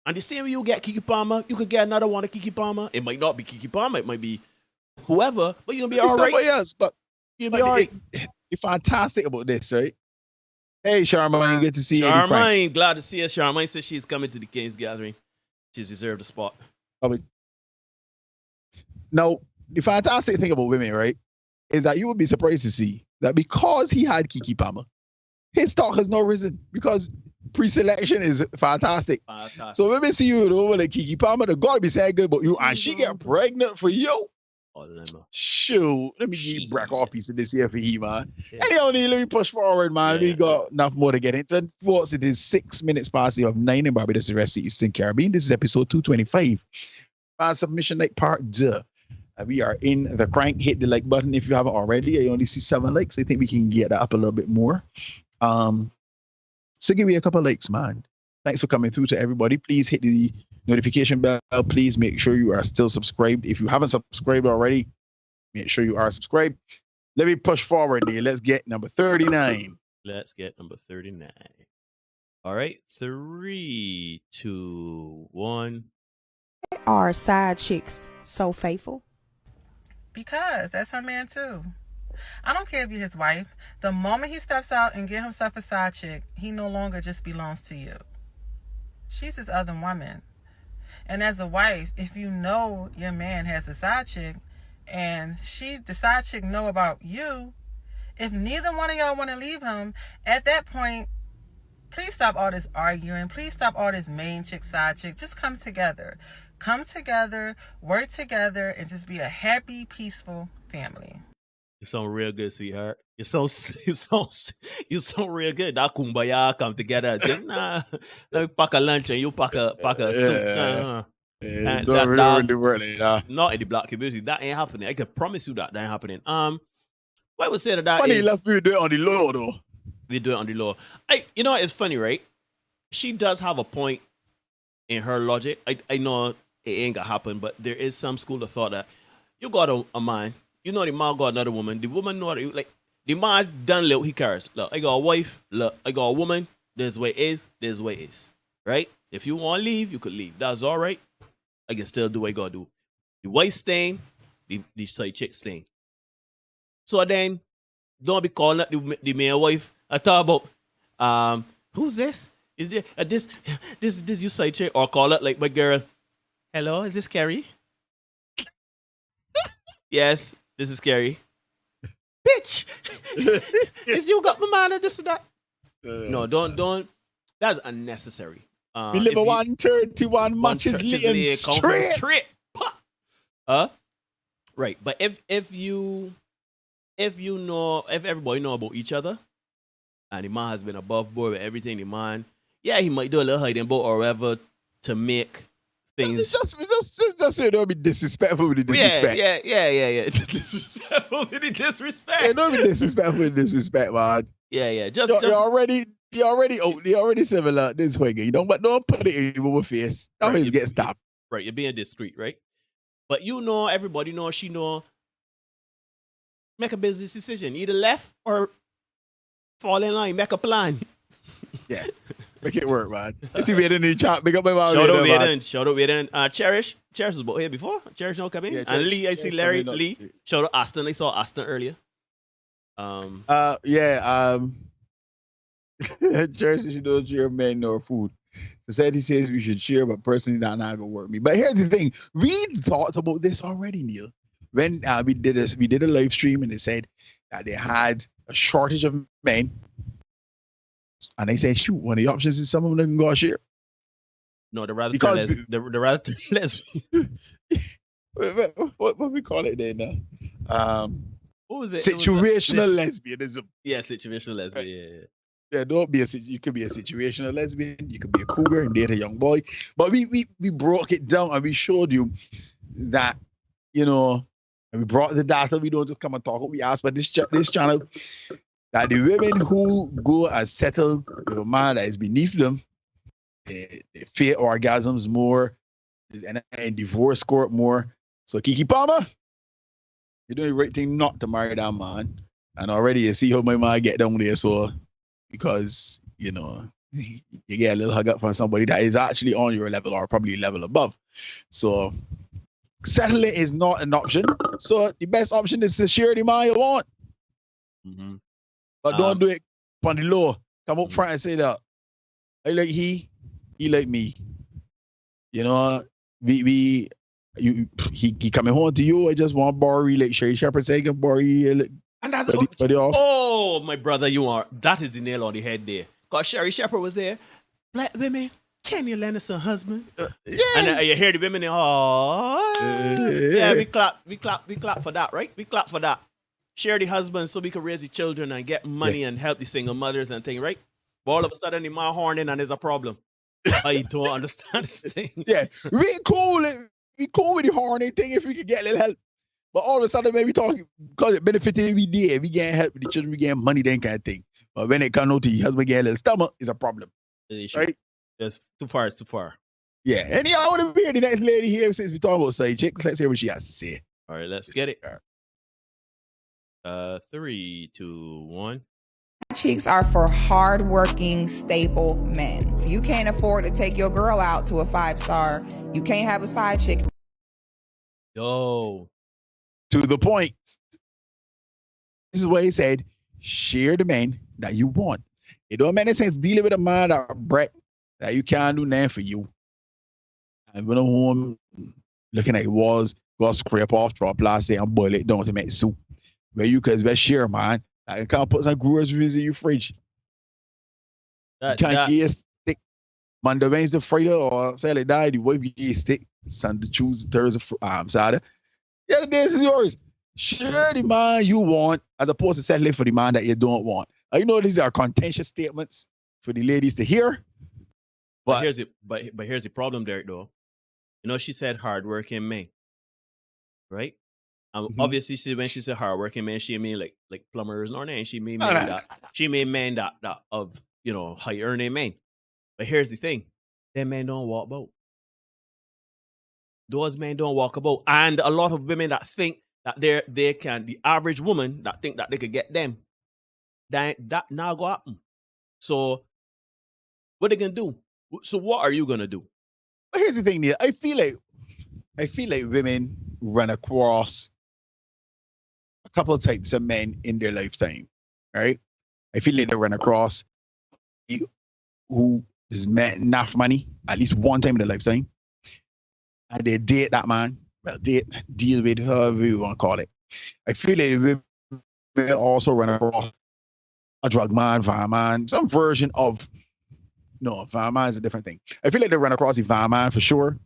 Speaker 10: And the same way you get Keke Palmer, you could get another one of Keke Palmer. It might not be Keke Palmer, it might be whoever, but you'll be all right.
Speaker 12: Else, but you'll be all right. It's fantastic about this, right? Hey, Charmaine, good to see you.
Speaker 10: Charmaine, glad to see her. Charmaine says she's coming to the King's Gathering. She's reserved a spot.
Speaker 12: Now, the fantastic thing about women, right, is that you would be surprised to see that because he had Keke Palmer, his stock has not risen because pre-selection is fantastic. So women see you over like Keke Palmer, they gotta be saying good about you, and she get pregnant for you.
Speaker 10: all of them.
Speaker 12: Shoot, let me give you break off piece of this here for you, man.
Speaker 10: Yeah.
Speaker 12: Anyhow, Neil, let me push forward, man. We got enough more to get into. Folks, it is 6 minutes past the hour of 9 in Barbados, the rest of Eastern Caribbean. This is episode 225. Submission like part 2. We are in the crank. Hit the like button if you haven't already. I only see 7 likes. I think we can get that up a little bit more. So give me a couple likes, man. Thanks for coming through to everybody. Please hit the notification bell. Please make sure you are still subscribed. If you haven't subscribed already, make sure you are subscribed. Let me push forward here. Let's get number 39.
Speaker 10: Let's get number 39. All right. 3, 2, 1.
Speaker 13: Are side chicks so faithful?
Speaker 14: Because that's her man too. I don't care if you're his wife. The moment he steps out and get himself a side chick, he no longer just belongs to you. She's his other woman. And as a wife, if you know your man has a side chick and the side chick know about you, if neither one of y'all want to leave him, at that point, please stop all this arguing. Please stop all this main chick, side chick. Just come together. Come together, work together, and just be a happy, peaceful family.
Speaker 10: You sound real good, sweetheart. You sound real good. That kumbaya come together. Then, let me pack a lunch and you pack a soup.
Speaker 12: Don't really the world,
Speaker 10: not in the black community. That ain't happening. I can promise you that ain't happening. What I would say that
Speaker 12: funny
Speaker 10: is
Speaker 12: enough, we do it on the low though.
Speaker 10: We do it on the low. You know, it's funny, right? She does have a point in her logic. I know it ain't gonna happen, but there is some school of thought that you got a man. You know the man got another woman. The woman know that the man done little he cares. Look, I got a wife. Look, I got a woman. This way is. This way is. Right? If you want to leave, you could leave. That's all right. I can still do what I gotta do. The wife staying, the side chick staying. So then, don't be calling up the male wife. I talk about who's this? Is there this you side chick? Or call it like my girl. Hello, is this Carrie? Yes, this is Carrie. Bitch, is you got my man or this or that? No, don't. That's unnecessary.
Speaker 12: We live a 131 matches leading straight.
Speaker 10: Right, but if everybody know about each other, and the man has been above board with everything, the man, he might do a little hiding boat or whatever to make things.
Speaker 12: Just say don't be disrespectful with the disrespect.
Speaker 10: Yeah. It's disrespectful with the disrespect.
Speaker 12: Yeah, don't be disrespectful with disrespect, man.
Speaker 10: Yeah.
Speaker 12: You're already similar this way, but don't put it in your face. That always get stopped.
Speaker 10: Right, you're being discreet, right? But everybody knows, she know. Make a business decision, either left or fall in line. Make a plan.
Speaker 12: Yeah, make it work, man. Let's see Vaden in the chat. Big up my mom.
Speaker 10: Shout out Vaden. Cherish was about here before. Cherish now coming. Yeah, and Lee, I see Larry. Lee. Shout out Aston. I saw Aston earlier.
Speaker 12: Cherish, you don't share men nor food. Society says we should share, but personally, that's not gonna work me. But here's the thing: we thought about this already, Neil. When we did a live stream, and they said that they had a shortage of men, and they said, "Shoot, one of the options is some of them can go share."
Speaker 10: No, the rather lesbian.
Speaker 12: What we call it then?
Speaker 10: What was it?
Speaker 12: Situational lesbianism.
Speaker 10: Yeah, situational lesbian. Yeah.
Speaker 12: Yeah, you could be a situational lesbian, you could be a cougar and date a young boy. But we broke it down and we showed you that, and we brought the data. We don't just come and talk. We asked by this channel that the women who go and settle with a man that is beneath them, they fear orgasms more and divorce court more. So Kiki Palmer, you're doing the right thing not to marry that man. And already you see how my man get down there, so because you get a little hug up from somebody that is actually on your level or probably level above. So settling is not an option. So the best option is to share the man you want.
Speaker 10: Mm-hmm.
Speaker 12: But don't do it on the low. Come up front and say that I like he like me. He coming home to you. I just want to borrow like Sherry Shepherd say, I can borrow you.
Speaker 10: And that's my brother, that is the nail on the head there. Because Sherry Shepherd was there. Black women can you lend us a husband?
Speaker 12: Yeah.
Speaker 10: And you hear the women, yeah, we clap for that, right? We clap for that. Share the husband so we can raise the children and get money and help the single mothers and thing, right? But all of a sudden, the man horning and there's a problem. I don't understand this thing.
Speaker 12: Yeah, we cool with the horny thing if we could get a little help. But all of a sudden, man, we talking because it benefited every day. We getting help with the children, we getting money, then kind of thing. But when it comes to your husband getting a little stomach, it's a problem. Right?
Speaker 10: It's too far, it's too far.
Speaker 12: Yeah. Anyhow, I want to hear the next lady here since we talking about side chicks. Let's hear what she has to say.
Speaker 10: All right, let's get it. 3, 2, 1.
Speaker 15: Chicks are for hardworking, stable men. If you can't afford to take your girl out to a 5-star, you can't have a side chick.
Speaker 10: Yo.
Speaker 12: To the point. This is what he said. Share the man that you want. It don't make any sense dealing with a man that you can't do nothing for you. And when I'm home looking at walls, go scrape off, throw plastic and boil it down to make soup. Where you can best share, man. I can't put some groceries in your fridge. You can't get a stick. Monday, Wednesday, Friday, or Saturday night, the wife get a stick. Sunday, Tuesday, Thursday, Saturday. Yeah, the days is yours. Share the man you want as opposed to settling for the man that you don't want. You know these are contentious statements for the ladies to hear.
Speaker 10: But here's the problem there, though. You know, she said hardworking men, right? Obviously, when she said hardworking men, she mean like plumbers or anything. She mean men that she mean men that of high earning men. But here's the thing: them men don't walk about. Those men don't walk about, and a lot of women that think that they can. The average woman that think that they could get them, that now go happen. So what they gonna do? So what are you gonna do?
Speaker 12: But here's the thing, Neil. I feel like women run across a couple of types of men in their lifetime, right? I feel like they run across who has met enough money at least one time in their lifetime, and they date that man. Well, deal with however you want to call it. I feel like women also run across a drug man, van man, some version of. No, van man is a different thing. I feel like they run across the van man for sure,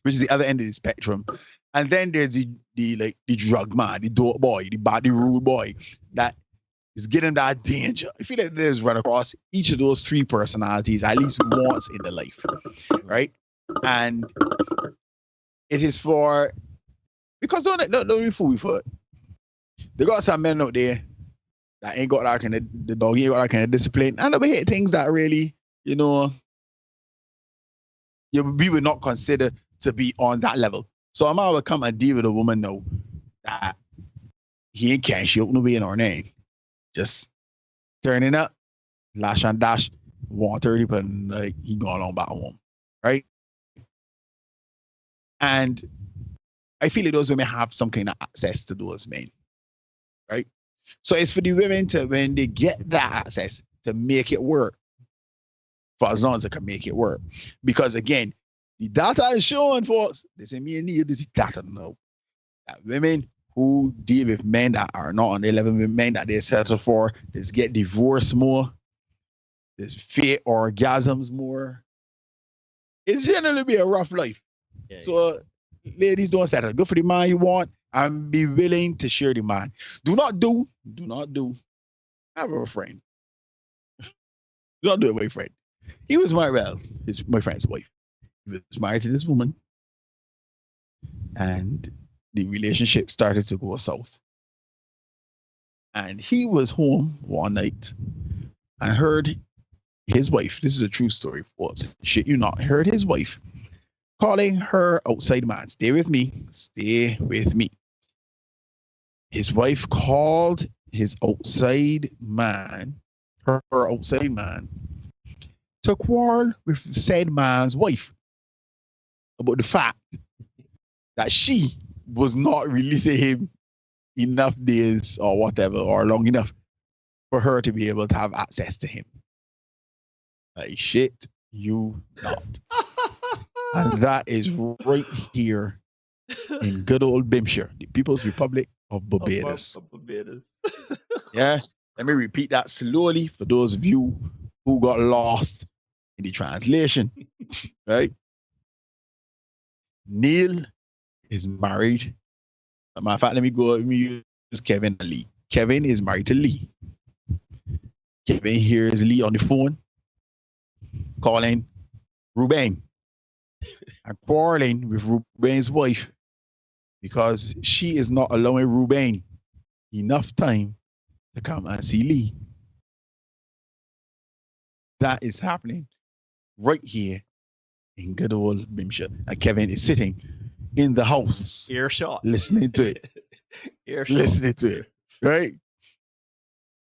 Speaker 12: which is the other end of the spectrum. And then there's the drug man, the dope boy, the rude boy that is getting that danger. I feel like there's run across each of those three personalities at least once in their life, right? And it is because don't be fooled for it. They got some men out there that ain't got that kind of, the dog ain't got that kind of discipline, and they hit things that really, we would not consider to be on that level. So I'm going to come and deal with a woman now that he ain't cash, she open the way in her name. Just turning up, lash and dash, 130, but he going on back home, right? And I feel like those women have some kind of access to those men, right? So it's for the women to, when they get that access, to make it work. For as long as they can make it work. Because again, the data is showing, folks, they say me and you, this is data now. That women who deal with men that are not on their level, with men that they settle for, they get divorced more, there's fake orgasms more. It's generally be a rough life. Yeah, so ladies, don't settle. Go for the man you want and be willing to share the man. Do not do. Have a friend. Do not do a boyfriend. He was married, my friend's wife. He was married to this woman, and the relationship started to go south. And he was home one night and heard his wife, this is a true story, folks, shit you not, heard his wife calling her outside man. Stay with me. His wife called his outside man, her outside man, to quarrel with the said man's wife about the fact that she was not releasing him enough days or whatever, or long enough for her to be able to have access to him. Like, shit, you not. And that is right here in good old Bimshire, the People's Republic of Barbados. Yeah, let me repeat that slowly for those of you who got lost in the translation, right? Neil is married. As a matter of fact, let me use Kevin and Lee. Kevin is married to Lee. Kevin hears Lee on the phone calling Ruben and quarreling with Ruben's wife because she is not allowing Ruben enough time to come and see Lee. That is happening right here in good old Bimsha. And Kevin is sitting in the house.
Speaker 10: Earshot.
Speaker 12: Listening to it.
Speaker 10: Earshot.
Speaker 12: Listening to it. Right?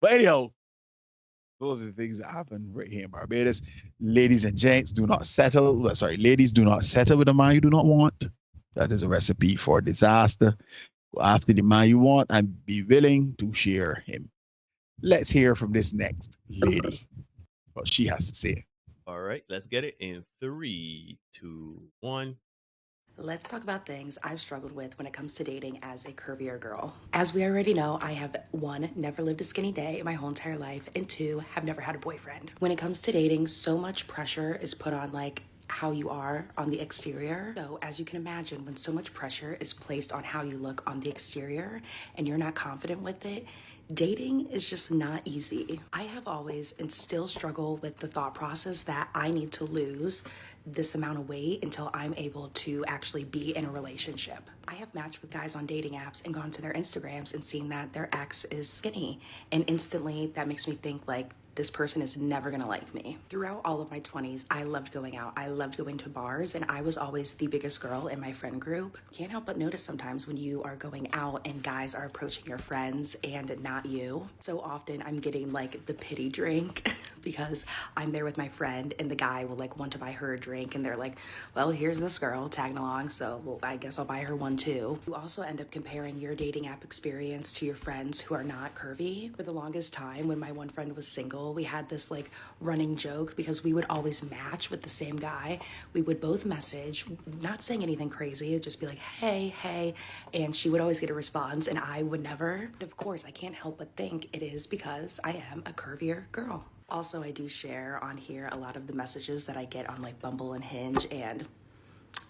Speaker 12: But anyhow, those are the things that happen right here in Barbados. Ladies and gents, do not settle. Ladies, do not settle with a man you do not want. That is a recipe for disaster. Go after the man you want and be willing to share him. Let's hear from this next lady, what she has to say.
Speaker 10: All right, let's get it in 3, 2, 1.
Speaker 16: Let's talk about things I've struggled with when it comes to dating as a curvier girl. As we already know, I have 1, never lived a skinny day in my whole entire life, and 2, have never had a boyfriend. When it comes to dating, so much pressure is put on like how you are on the exterior. So as you can imagine, when so much pressure is placed on how you look on the exterior and you're not confident with it, dating is just not easy. I have always and still struggle with the thought process that I need to lose this amount of weight until I'm able to actually be in a relationship. I have matched with guys on dating apps and gone to their Instagrams and seen that their ex is skinny. And instantly that makes me think like, this person is never gonna like me. Throughout all of my 20s, I loved going out. I loved going to bars, and I was always the biggest girl in my friend group. Can't help but notice sometimes when you are going out and guys are approaching your friends and not you. So often I'm getting like the pity drink because I'm there with my friend and the guy will like want to buy her a drink and they're like, well, here's this girl tagging along, so well, I guess I'll buy her one too. You also end up comparing your dating app experience to your friends who are not curvy. For the longest time, when my one friend was single, we had this like running joke because we would always match with the same guy. We would both message, not saying anything crazy, it'd just be like, hey, and she would always get a response and I would never. Of course, I can't help but think it is because I am a curvier girl. Also, I do share on here a lot of the messages that I get on like Bumble and Hinge, and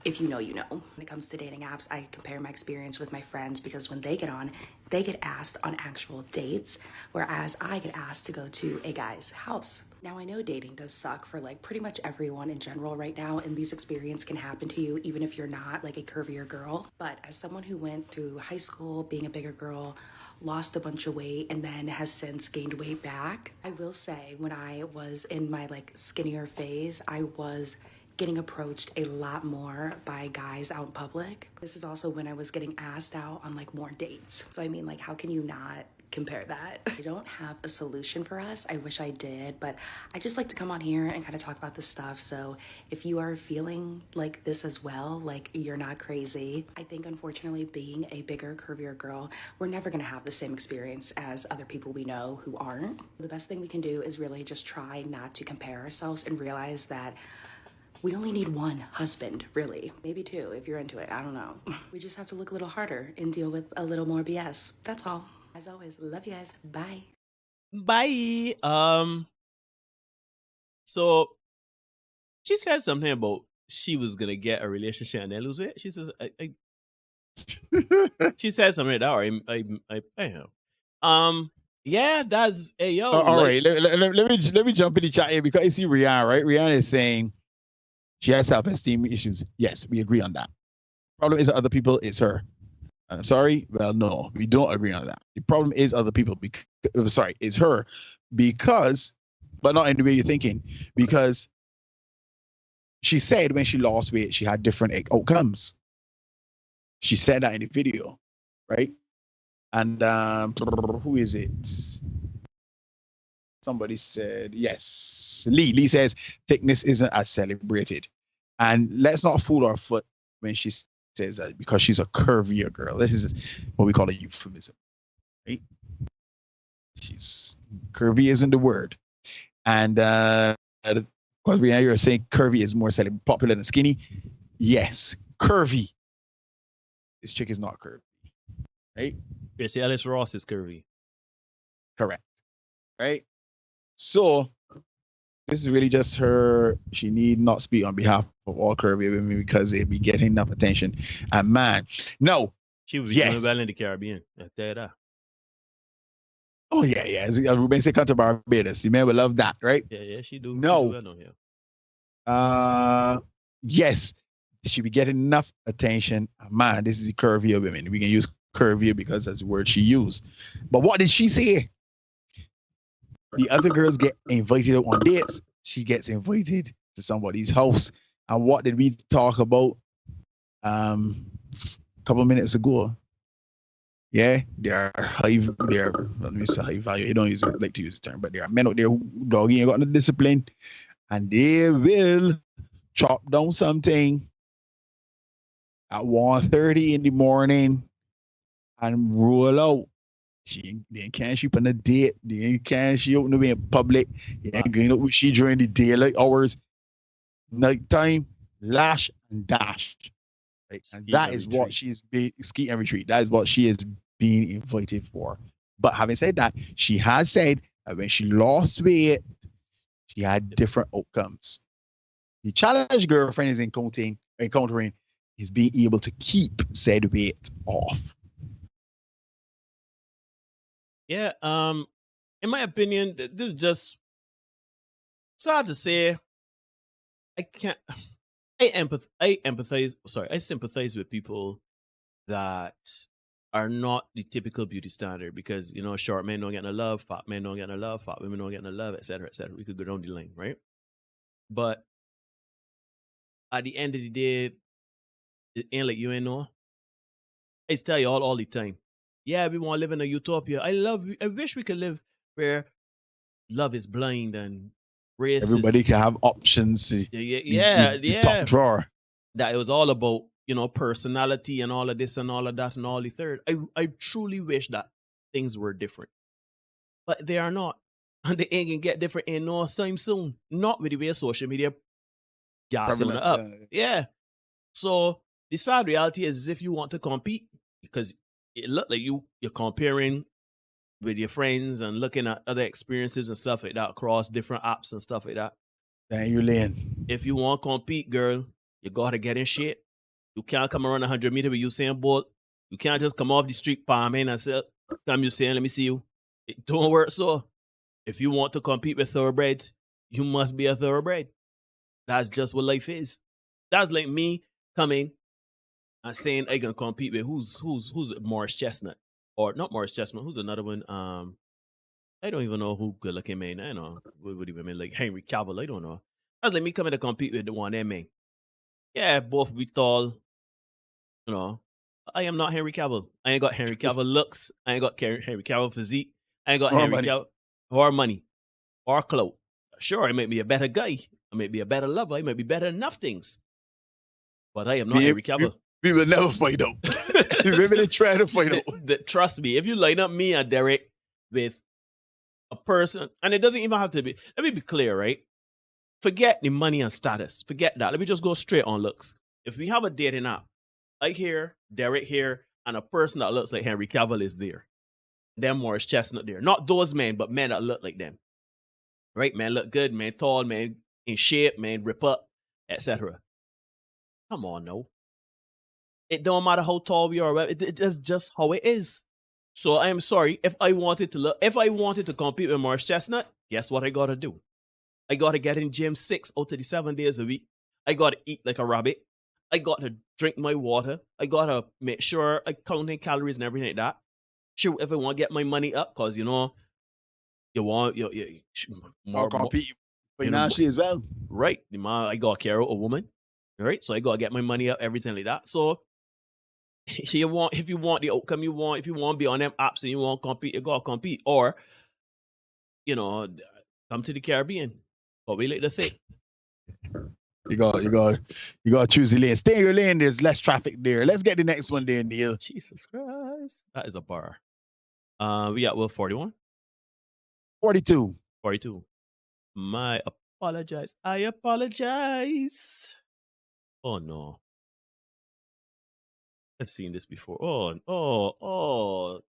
Speaker 16: if you know, you know. When it comes to dating apps, I compare my experience with my friends because when they get on, they get asked on actual dates, whereas I get asked to go to a guy's house. Now, I know dating does suck for like pretty much everyone in general right now, and these experiences can happen to you even if you're not like a curvier girl. But as someone who went through high school being a bigger girl, lost a bunch of weight, and then has since gained weight back, I will say when I was in my like skinnier phase, I was getting approached a lot more by guys out in public. This is also when I was getting asked out on like more dates. So I mean, like, how can you not compare that? I don't have a solution for us. I wish I did, but I just like to come on here and kind of talk about this stuff. So if you are feeling like this as well, like you're not crazy, I think unfortunately being a bigger, curvier girl, we're never gonna have the same experience as other people we know who aren't. The best thing we can do is really just try not to compare ourselves and realize that we only need one husband, really. Maybe 2 if you're into it, I don't know. We just have to look a little harder and deal with a little more BS. That's all. As always, love you guys. Bye.
Speaker 10: Bye. So she said something about she was gonna get a relationship and then lose weight. She says, she said something like that, or I know. Yeah, that's hey yo.
Speaker 12: All right, let me jump in the chat here because you see Rihanna, right? Rihanna is saying she has self-esteem issues. Yes, we agree on that. Problem is other people, it's her. I'm sorry. Well, no, we don't agree on that. The problem is other people. It's her because, but not in the way you're thinking. Because she said when she lost weight, she had different outcomes. She said that in the video, right? And who is it? Somebody said, yes. Lee says thickness isn't as celebrated. And let's not fool our foot when she says that because she's a curvier girl. This is what we call a euphemism, right? She's curvy isn't the word. And because you're saying curvy is more popular than skinny. Yes, curvy. This chick is not curvy, right?
Speaker 10: Yes, Alice Ross is curvy.
Speaker 12: Correct, right? So This is really just her. She need not speak on behalf of all Caribbean women because they'd be getting enough attention. And man, no.
Speaker 10: She would be doing well in the Caribbean. I tell you that.
Speaker 12: Oh yeah. As Ruben said, come to Barbados. The man would love that, right?
Speaker 10: Yeah, she do.
Speaker 12: No.
Speaker 10: She do well on here.
Speaker 12: Yes, she be getting enough attention. Man, this is the curvier women. We can use curvier because that's the word she used. But what did she say? The other girls get invited on dates. She gets invited to somebody's house. And what did we talk about a couple of minutes ago? Yeah, they're let me say high value. You don't like to use the term, but there are men out there who doggy ain't got no discipline, and they will chop down something at 1:30 in the morning and roll out. They can't shoot on a date. They can't shoot out the way in public. They ain't going out with she during the daylight hours, nighttime, lash and dash. Right? And that is what she's ski and retreat. That is what she is being invited for. But having said that, she has said that when she lost weight, she had different outcomes. The challenge girlfriend is encountering is being able to keep said weight off.
Speaker 10: Yeah, in my opinion, this is just, it's hard to say. I sympathize with people that are not the typical beauty standard because, you know, short men don't get no love, fat men don't get no love, fat women don't get no love, etc., etc. We could go down the line, right? But at the end of the day, it ain't like you ain't know. I tell you all the time. Yeah, we want to live in a utopia. I wish we could live where love is blind and race.
Speaker 12: Everybody can have options. Top drawer.
Speaker 10: That it was all about, you know, personality and all of this and all of that and all the third. I truly wish that things were different, but they are not, and they ain't gonna get different in no time soon. Not with the way social media gassing it up. Yeah. So the sad reality is, if you want to compete, because it look like you're comparing with your friends and looking at other experiences and stuff like that across different apps and stuff like that.
Speaker 12: Then you lean.
Speaker 10: If you want to compete, girl, you gotta get in shape. You can't come around 100 meters with Usain Bolt. You can't just come off the street palming and say, "Come, Usain, let me see you." It don't work so. If you want to compete with thoroughbreds, you must be a thoroughbred. That's just what life is. That's like me coming and saying I can compete with who's Morris Chestnut, or not Morris Chestnut. Who's another one? I don't even know who good looking man. I know what even mean, like Henry Cavill. I don't know. That's like me coming to compete with the one that man. Yeah, both be tall. You know, I am not Henry Cavill. I ain't got Henry Cavill looks. I ain't got Henry Cavill physique. I ain't got Henry Cavill or money or clout. Sure, I might be a better guy. I might be a better lover. I might be better enough things. But I am not Henry Cavill.
Speaker 12: We will never find out. Maybe they try to find out.
Speaker 10: Trust me, if you line up me and Derek with a person, and it doesn't even have to be, let me be clear, right? Forget the money and status. Forget that. Let me just go straight on looks. If we have a dating app, I here, Derek here, and a person that looks like Henry Cavill is there. Then Morris Chestnut there. Not those men, but men that look like them. Right? Man look good, man tall, man in shape, man rip up, etc. Come on, no. It don't matter how tall we are. It's just how it is. So I am sorry. If I wanted to compete with Morris Chestnut, guess what I gotta do? I gotta get in gym 6 out of the 7 days a week. I gotta eat like a rabbit. I gotta drink my water. I gotta make sure I counting calories and everything like that. Sure, if I want to get my money up, cause you know, you want
Speaker 12: more compete financially as well.
Speaker 10: Right. I gotta care about a woman. Right. So I gotta get my money up, everything like that. So if you want the outcome you want, if you want to be on them apps and you want to compete, you gotta compete. Or, you know, come to the Caribbean. But we like to think.
Speaker 12: You gotta choose the lane. Stay in your lane, there's less traffic there. Let's get the next one there, Neil.
Speaker 10: Jesus Christ. That is a bar. We got 41.
Speaker 12: 42.
Speaker 10: 42. I apologize. Oh no. I've seen this before. Oh.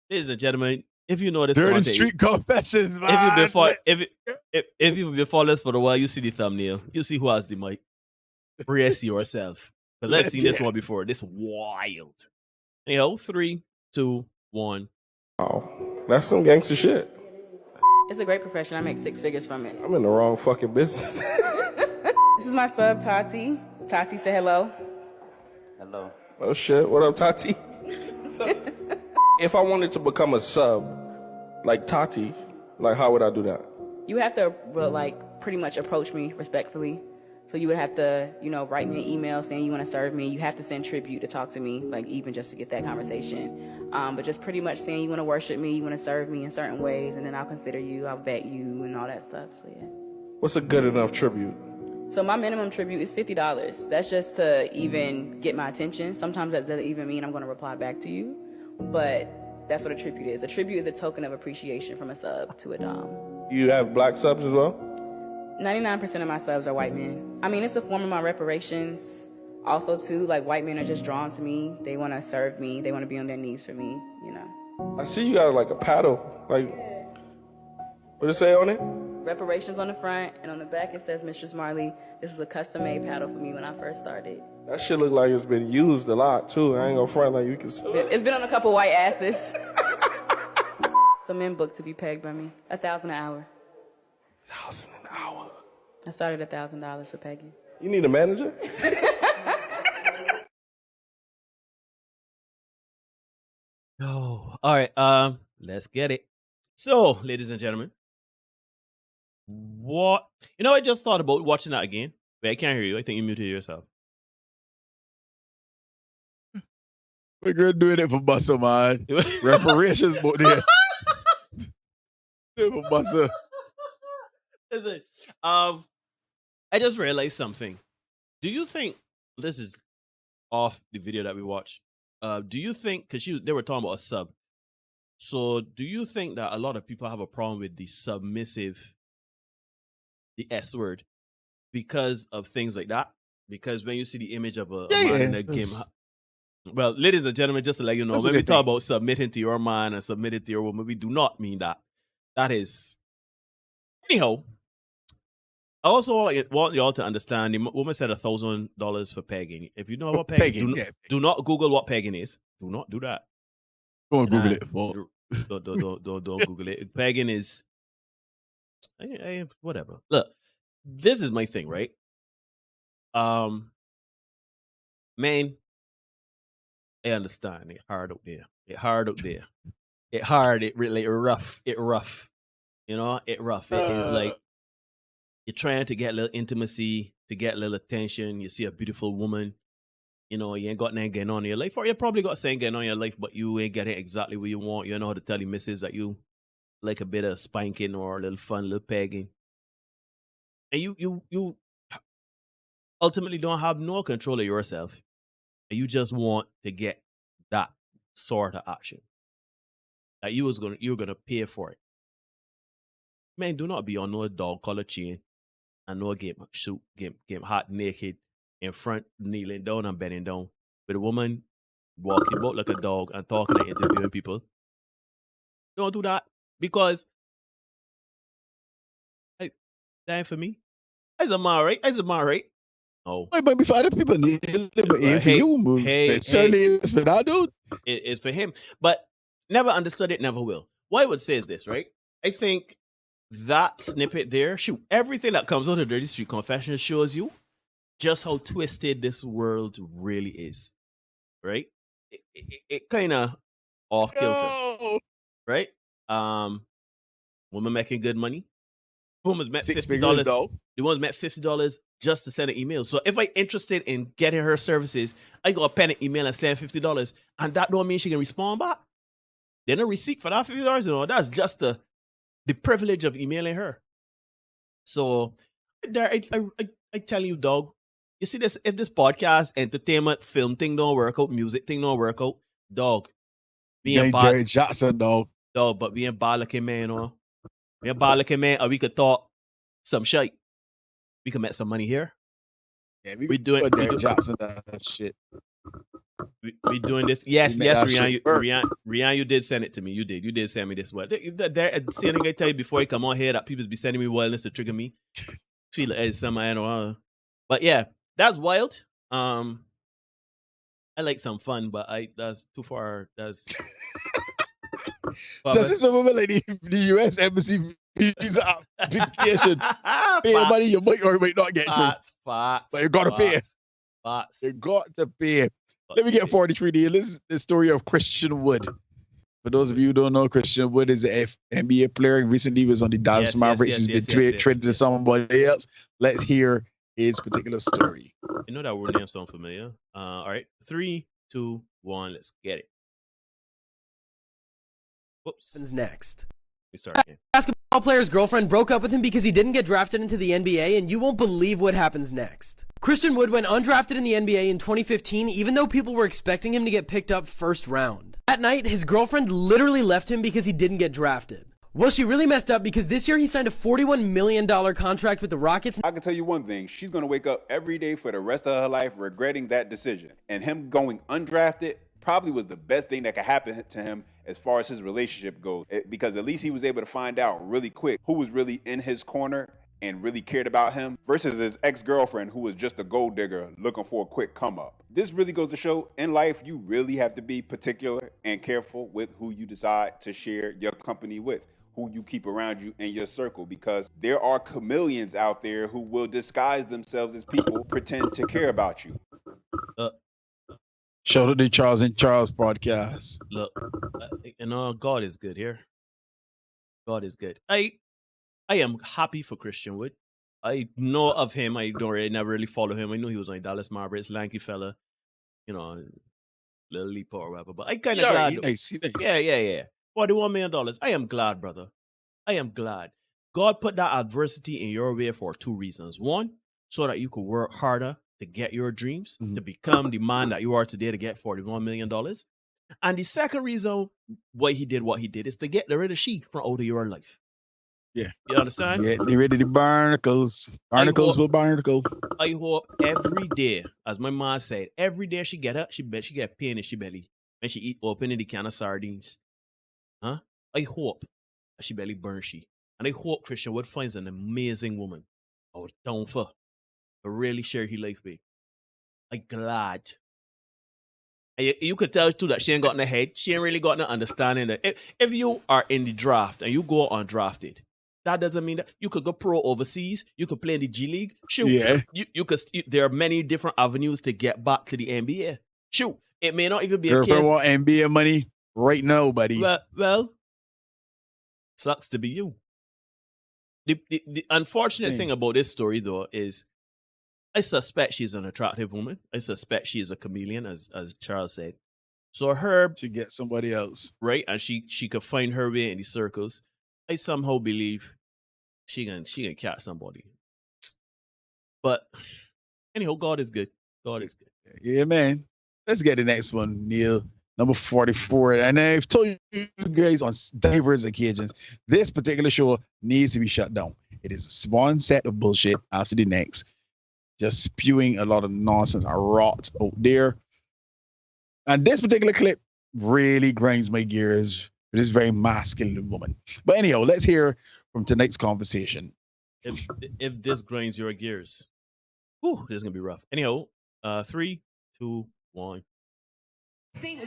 Speaker 10: Ladies and gentlemen, if you know this
Speaker 12: Dirty
Speaker 10: content,
Speaker 12: street confessions, man.
Speaker 10: if you've been following us for a while, you see the thumbnail. You see who has the mic. Brace yourself. Because I've seen this one before. This wild. Anyhow, 3, 2, 1.
Speaker 17: Oh, that's some gangster shit.
Speaker 18: It's a great profession. I make 6 figures from it.
Speaker 17: I'm in the wrong fucking business.
Speaker 18: This is my sub, Tati. Tati, say hello.
Speaker 17: Hello. Oh shit, what up, Tati? If I wanted to become a sub, like Tati, like how would I do that?
Speaker 18: You have to, pretty much approach me respectfully. So you would have to, write me an email saying you want to serve me. You have to send tribute to talk to me, even just to get that conversation. But just pretty much saying you want to worship me, you want to serve me in certain ways, and then I'll consider you, I'll vet you, and all that stuff. So yeah.
Speaker 17: What's a good enough tribute?
Speaker 18: So my minimum tribute is $50. That's just to even get my attention. Sometimes that doesn't even mean I'm going to reply back to you, but that's what a tribute is. A tribute is a token of appreciation from a sub to a dom.
Speaker 17: You have black subs as well?
Speaker 18: 99% of my subs are white men. I mean, it's a form of my reparations. Also, too, white men are just drawn to me. They want to serve me. They want to be on their knees for me,
Speaker 17: I see you got a paddle. What does it say on it?
Speaker 18: Reparations on the front, and on the back it says, Mistress Marley, this was a custom-made paddle for me when I first started.
Speaker 17: That shit look like it's been used a lot, too. I ain't gonna front you can see.
Speaker 18: It's been on a couple white asses. So men book to be pegged by me. $1,000 an hour.
Speaker 17: $1,000 an hour?
Speaker 18: I started at $1,000 for pegging.
Speaker 17: You need a manager?
Speaker 10: Oh, all right. Let's get it. So, ladies and gentlemen, I just thought about watching that again. But I can't hear you. I think you muted yourself.
Speaker 12: We're good doing it for Buster, man. Reparations, but there. For Buster.
Speaker 10: Listen, I just realized something. Do you think this is off the video that we watched? Do you think because they were talking about a sub? So do you think that a lot of people have a problem with the submissive, the S word, because of things like that? Because when you see the image of a man in a game, well, ladies and gentlemen, just to let you know, when we talk about submitting to your man and submitting to your woman, we do not mean that. That is, anyhow. I also want y'all to understand. The woman said $1,000 for pegging. If you know what pegging, do not Google what pegging is. Do not do that.
Speaker 12: Don't Google it.
Speaker 10: Don't Google it. Pegging is whatever. Look, this is my thing, right? Man, I understand. It hard out there. It hard. It really rough. It rough. It rough. It is like. You're trying to get a little intimacy, to get a little attention. You see a beautiful woman. You ain't got nothing getting on in your life. Or you probably got something getting on in your life, but you ain't getting exactly what you want. You don't know how to tell your missus that you like a bit of spanking or a little fun, a little pegging. And you ultimately don't have no control of yourself. And you just want to get that sort of action. That you're gonna pay for it. Man, do not be on no dog collar chain. And no game hot naked in front, kneeling down and bending down with a woman walking about like a dog and talking and interviewing people. Don't do that because that ain't for me. As a man, right? Oh,
Speaker 12: but before other people need it for you move. It certainly is for that dude.
Speaker 10: It's for him, but never understood it, never will. What I would say is this, right? I think that snippet there, everything that comes out of Dirty Street Confessions shows you just how twisted this world really is, right? It kind of off kilter, right? Woman making good money. Woman's met $50. The one's met $50 just to send an email. So if I'm interested in getting her services, I go pen an email and send $50, and that don't mean she can respond back. Then a receipt for that $50, that's just the privilege of emailing her. So there, I tell you, dog, you see this, if this podcast, entertainment, film thing don't work out, music thing don't work out, dog, being
Speaker 12: Jerry Johnson, dog,
Speaker 10: but being bad looking man, being bad looking man, or we could talk some shit. We can make some money here.
Speaker 12: Yeah, we doing Jerry Johnson that shit.
Speaker 10: We doing this? Yes,
Speaker 12: We
Speaker 10: yes,
Speaker 12: make that
Speaker 10: Rian, you did send it to me. You did send me this one. Seeing I tell you before I come on here that people be sending me wildness to trigger me. Feel like some I know. But yeah, that's wild. I like some fun, but that's too far. That's
Speaker 12: just as a woman like the US Embassy visa application. Pay money you might or might not get through. But you gotta pay. You got to pay. Let me get 43 days. This is the story of Christian Wood. For those of you who don't know, Christian Wood is an NBA player. Recently was on the Dallas Mavericks. He's been traded to somebody else. Let's hear his particular story.
Speaker 10: You know that word name sound familiar. All right. 3, 2, 1. Let's get it. Whoops.
Speaker 19: What's next?
Speaker 10: We start again.
Speaker 19: Basketball player's girlfriend broke up with him because he didn't get drafted into the NBA, and you won't believe what happens next. Christian Wood went undrafted in the NBA in 2015, even though people were expecting him to get picked up first round. That night, his girlfriend literally left him because he didn't get drafted. Well, she really messed up because this year he signed a $41 million contract with the Rockets.
Speaker 20: I can tell you one thing, she's going to wake up every day for the rest of her life regretting that decision. And him going undrafted probably was the best thing that could happen to him as far as his relationship goes. Because at least he was able to find out really quick who was really in his corner and really cared about him versus his ex-girlfriend who was just a gold digger looking for a quick come up. This really goes to show in life you really have to be particular and careful with who you decide to share your company with, who you keep around you in your circle, because there are chameleons out there who will disguise themselves as people, pretend to care about you.
Speaker 12: Shout out to Charles and Charles podcast.
Speaker 10: Look, God is good here. God is good. I am happy for Christian Wood. I know of him. I never really follow him. I know he was on Dallas Mavericks, lanky fella, little leap or whatever. But I kind of glad.
Speaker 12: Nice.
Speaker 10: Yeah. $41 million. I am glad, brother. I am glad. God put that adversity in your way for 2 reasons. 1, so that you could work harder to get your dreams, to become the man that you are today to get $41 million. And the second reason why he did what he did is to get rid of she from out of your life.
Speaker 12: Yeah.
Speaker 10: You understand?
Speaker 12: Yeah, they rid of the barnacles. Barnacles will barnacle.
Speaker 10: I hope every day, as my mom said, every day she get up, she get pain in she belly. And she eat opening the can of sardines. Huh? I hope that she belly burn she. And I hope Christian Wood finds an amazing woman. Or down for. To really share his life with. I'm glad. And you could tell too that she ain't got no head. She ain't really got no understanding that if you are in the draft and you go undrafted, that doesn't mean that you could go pro overseas. You could play in the G League. Shoot,
Speaker 12: yeah.
Speaker 10: You could. There are many different avenues to get back to the NBA. Shoot, it may not even be a case.
Speaker 12: Want NBA money right now, buddy.
Speaker 10: Well, sucks to be you. The unfortunate thing about this story, though, is I suspect she's an attractive woman. I suspect she is a chameleon, as Charles said. So she
Speaker 12: get somebody else,
Speaker 10: right? And she could find her way in the circles. I somehow believe she can catch somebody. But anyhow, God is good. God is good.
Speaker 12: Yeah, man. Let's get the next one, Neil. Number 44. And I've told you guys on diverse occasions, this particular show needs to be shut down. It is one set of bullshit after the next. Just spewing a lot of nonsense and rot out there. And this particular clip really grinds my gears for this very masculine woman. But anyhow, let's hear from tonight's conversation.
Speaker 10: If this grinds your gears, this is going to be rough. Anyhow, 3, 2, 1.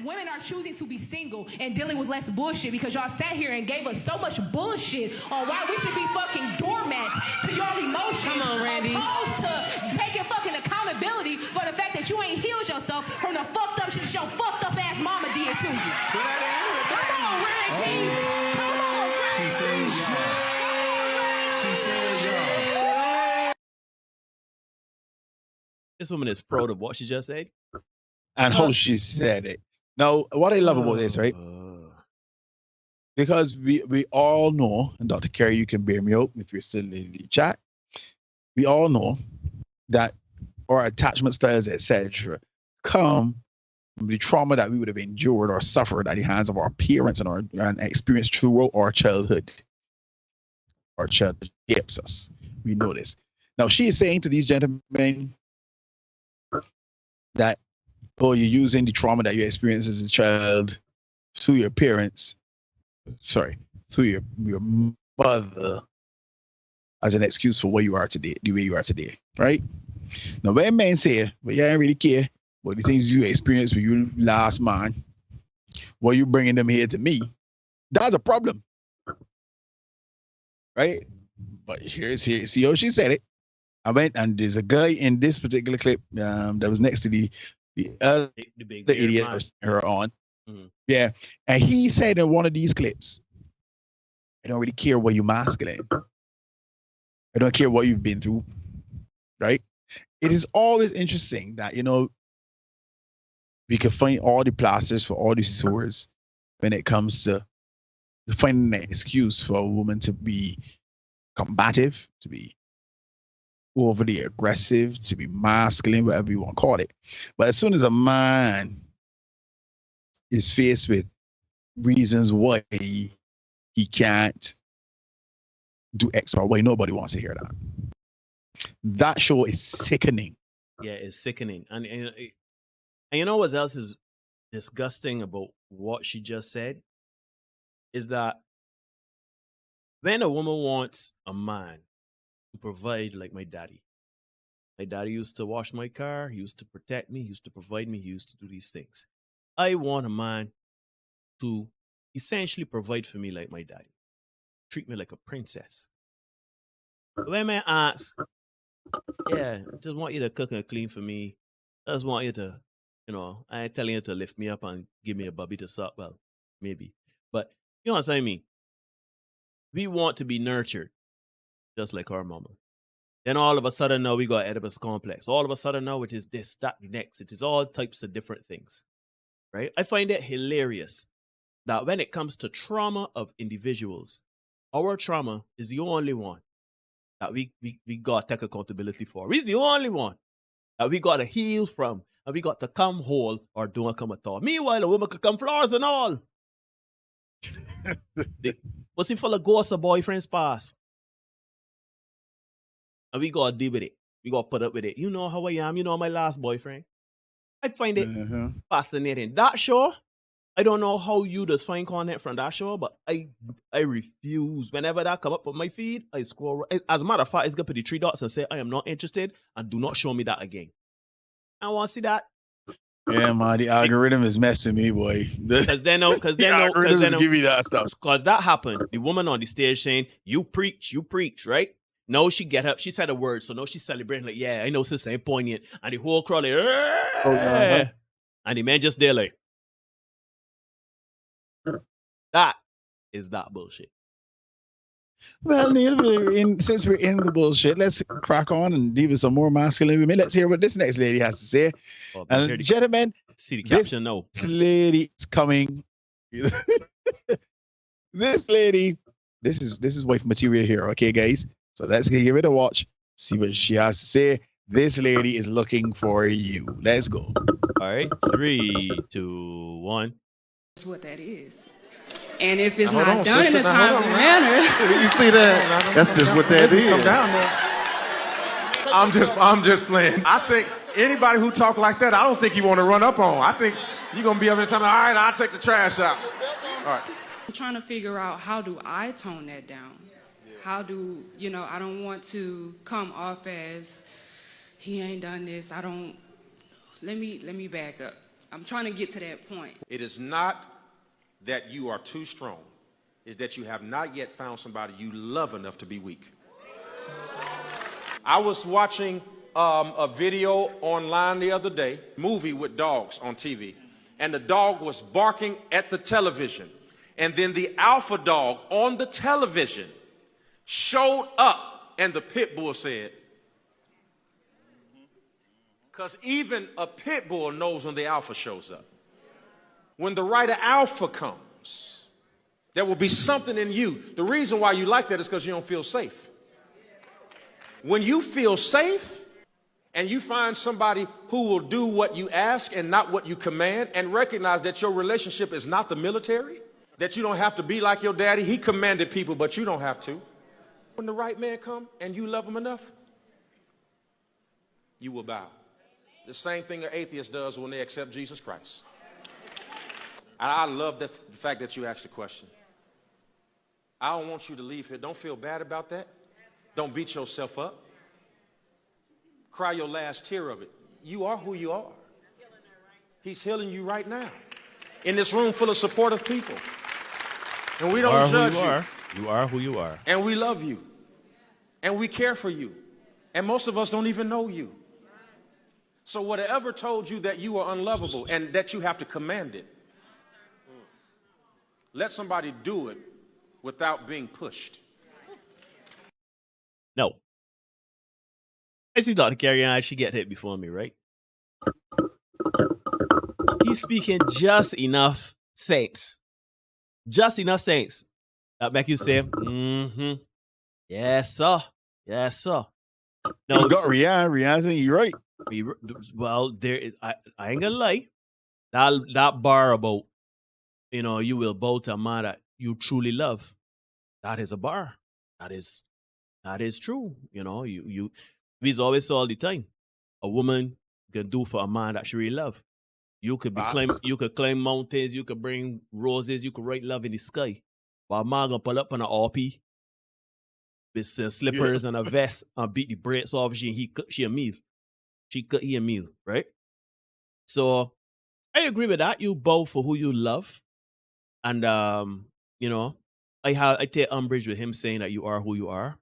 Speaker 21: Women are choosing to be single and dealing with less bullshit because y'all sat here and gave us so much bullshit on why we should be fucking doormats to y'all emotions.
Speaker 19: Come on, Randy.
Speaker 21: Opposed to taking fucking accountability for the fact that you ain't healed yourself from the fucked up shit your fucked up ass mama did to you. Come on, Reggie. Come on, Reggie.
Speaker 10: She said, y'all. This woman is proud of what she just said.
Speaker 12: And how she said it. Now, what I love about this, right? Because we all know, and Dr. Kerry, you can bear me out if you're still in the chat. We all know that our attachment styles, etc., come from the trauma that we would have endured or suffered at the hands of our parents and experienced throughout our childhood. Our childhood shapes us. We know this. Now, she is saying to these gentlemen that or you're using the trauma that you experienced as a child through your parents, through your mother as an excuse for where you are today, the way you are today, right? Now, when men say, but you don't really care about the things you experienced when you last man, why you bringing them here to me? That's a problem, right? But here, see how she said it. I went and there's a guy in this particular clip that was next to the
Speaker 10: big
Speaker 12: idiot
Speaker 10: man.
Speaker 12: her on.
Speaker 10: Mhm.
Speaker 12: Yeah. And he said in one of these clips, I don't really care what you're masculine. I don't care what you've been through. Right? It is always interesting that, we can find all the plasters for all the sores when it comes to finding an excuse for a woman to be combative, to be overly aggressive, to be masculine, whatever you want to call it. But as soon as a man is faced with reasons why he can't do X or Y, nobody wants to hear that. That show is sickening.
Speaker 10: Yeah, it's sickening. And you know what else is disgusting about what she just said? Is that when a woman wants a man to provide, like my daddy used to wash my car, he used to protect me, he used to provide me, he used to do these things. I want a man to essentially provide for me like my daddy, treat me like a princess. When man asks, yeah, just want you to cook and clean for me, just want you to, I ain't telling you to lift me up and give me a bubby to suck, well, maybe. But you know what I mean? We want to be nurtured, just like our mama. Then all of a sudden now we got Oedipus complex. All of a sudden now it is this, that, next. It is all types of different things, right? I find it hilarious that when it comes to trauma of individuals, our trauma is the only one that we got to take accountability for. We're the only one that we got to heal from, and we got to come whole or don't come at all. Meanwhile, a woman could come flaws and all. Pussy full of ghosts of boyfriends past. And we got to deal with it. We got to put up with it. You know how I am. You know my last boyfriend. I find it fascinating. That show, I don't know how you just find content from that show, but I refuse. Whenever that come up on my feed, I scroll. As a matter of fact, it's going to put the 3 dots and say, I am not interested, and do not show me that again. I want to see that.
Speaker 12: Yeah, man, the algorithm is messing me, boy.
Speaker 10: Because then
Speaker 12: give me that stuff.
Speaker 10: Because that happened. The woman on the stage saying, you preach, right? No, she get up. She said a word, so no, she's celebrating like, yeah, I know, sister, ain't poignant. And the whole crowd like, and the man just there like, that is that bullshit.
Speaker 12: Well, Neil, since we're in the bullshit, let's crack on and deal with some more masculine women. Let's hear what this next lady has to say.
Speaker 10: Oh,
Speaker 12: and gentlemen,
Speaker 10: see the caption.
Speaker 12: This lady is coming. This lady, this is wife material here, okay, guys? So let's give it a watch. See what she has to say. This lady is looking for you. Let's go.
Speaker 10: All right, 3, 2, 1.
Speaker 21: That's what that is. And if it's not done in a timely manner,
Speaker 4: you see that? That's just what that is. Come down there. I'm just playing. I think anybody who talk like that, I don't think you want to run up on. I think you're gonna be up in time. All right, I'll take the trash out. All right.
Speaker 21: I'm trying to figure out, how do I tone that down? How do, I don't want to come off as he ain't done this. Let me back up. I'm trying to get to that point.
Speaker 22: It is not that you are too strong. It's that you have not yet found somebody you love enough to be weak. I was watching a video online the other day, movie with dogs on TV, and the dog was barking at the television. And then the alpha dog on the television showed up, and the pit bull said, because even a pit bull knows when the alpha shows up. When the right alpha comes, there will be something in you. The reason why you like that is because you don't feel safe. When you feel safe and you find somebody who will do what you ask and not what you command, and recognize that your relationship is not the military, that you don't have to be like your daddy. He commanded people, but you don't have to. When the right man comes and you love him enough, you will bow. The same thing an atheist does when they accept Jesus Christ. I love the fact that you asked the question. I don't want you to leave here. Don't feel bad about that. Don't beat yourself up. Cry your last tear of it. You are who you are. He's healing you right now. In this room full of supportive people. And we don't judge you.
Speaker 10: You are who you are.
Speaker 22: And we love you. And we care for you. And most of us don't even know you. So whatever told you that you are unlovable and that you have to command it, let somebody do it without being pushed.
Speaker 10: No. I see Dr. Carrie on, she get hit before me, right? He's speaking just enough sense. Just enough sense. That make you say, mm-hmm. Yes, sir. Yes, sir. No,
Speaker 12: you got Rihanna saying you're right.
Speaker 10: Well, I ain't gonna lie. That bar about, you will bow to a man that you truly love. That is a bar. That is true. We always say all the time, a woman can do for a man that she really love. You could climb mountains, you could bring roses, you could write love in the sky. But a man gonna pull up on an RP with some slippers and a vest and beat the brakes off she and he cook she a meal. She cook he a meal, right? So I agree with that. You bow for who you love. And I take umbrage with him saying that you are who you are.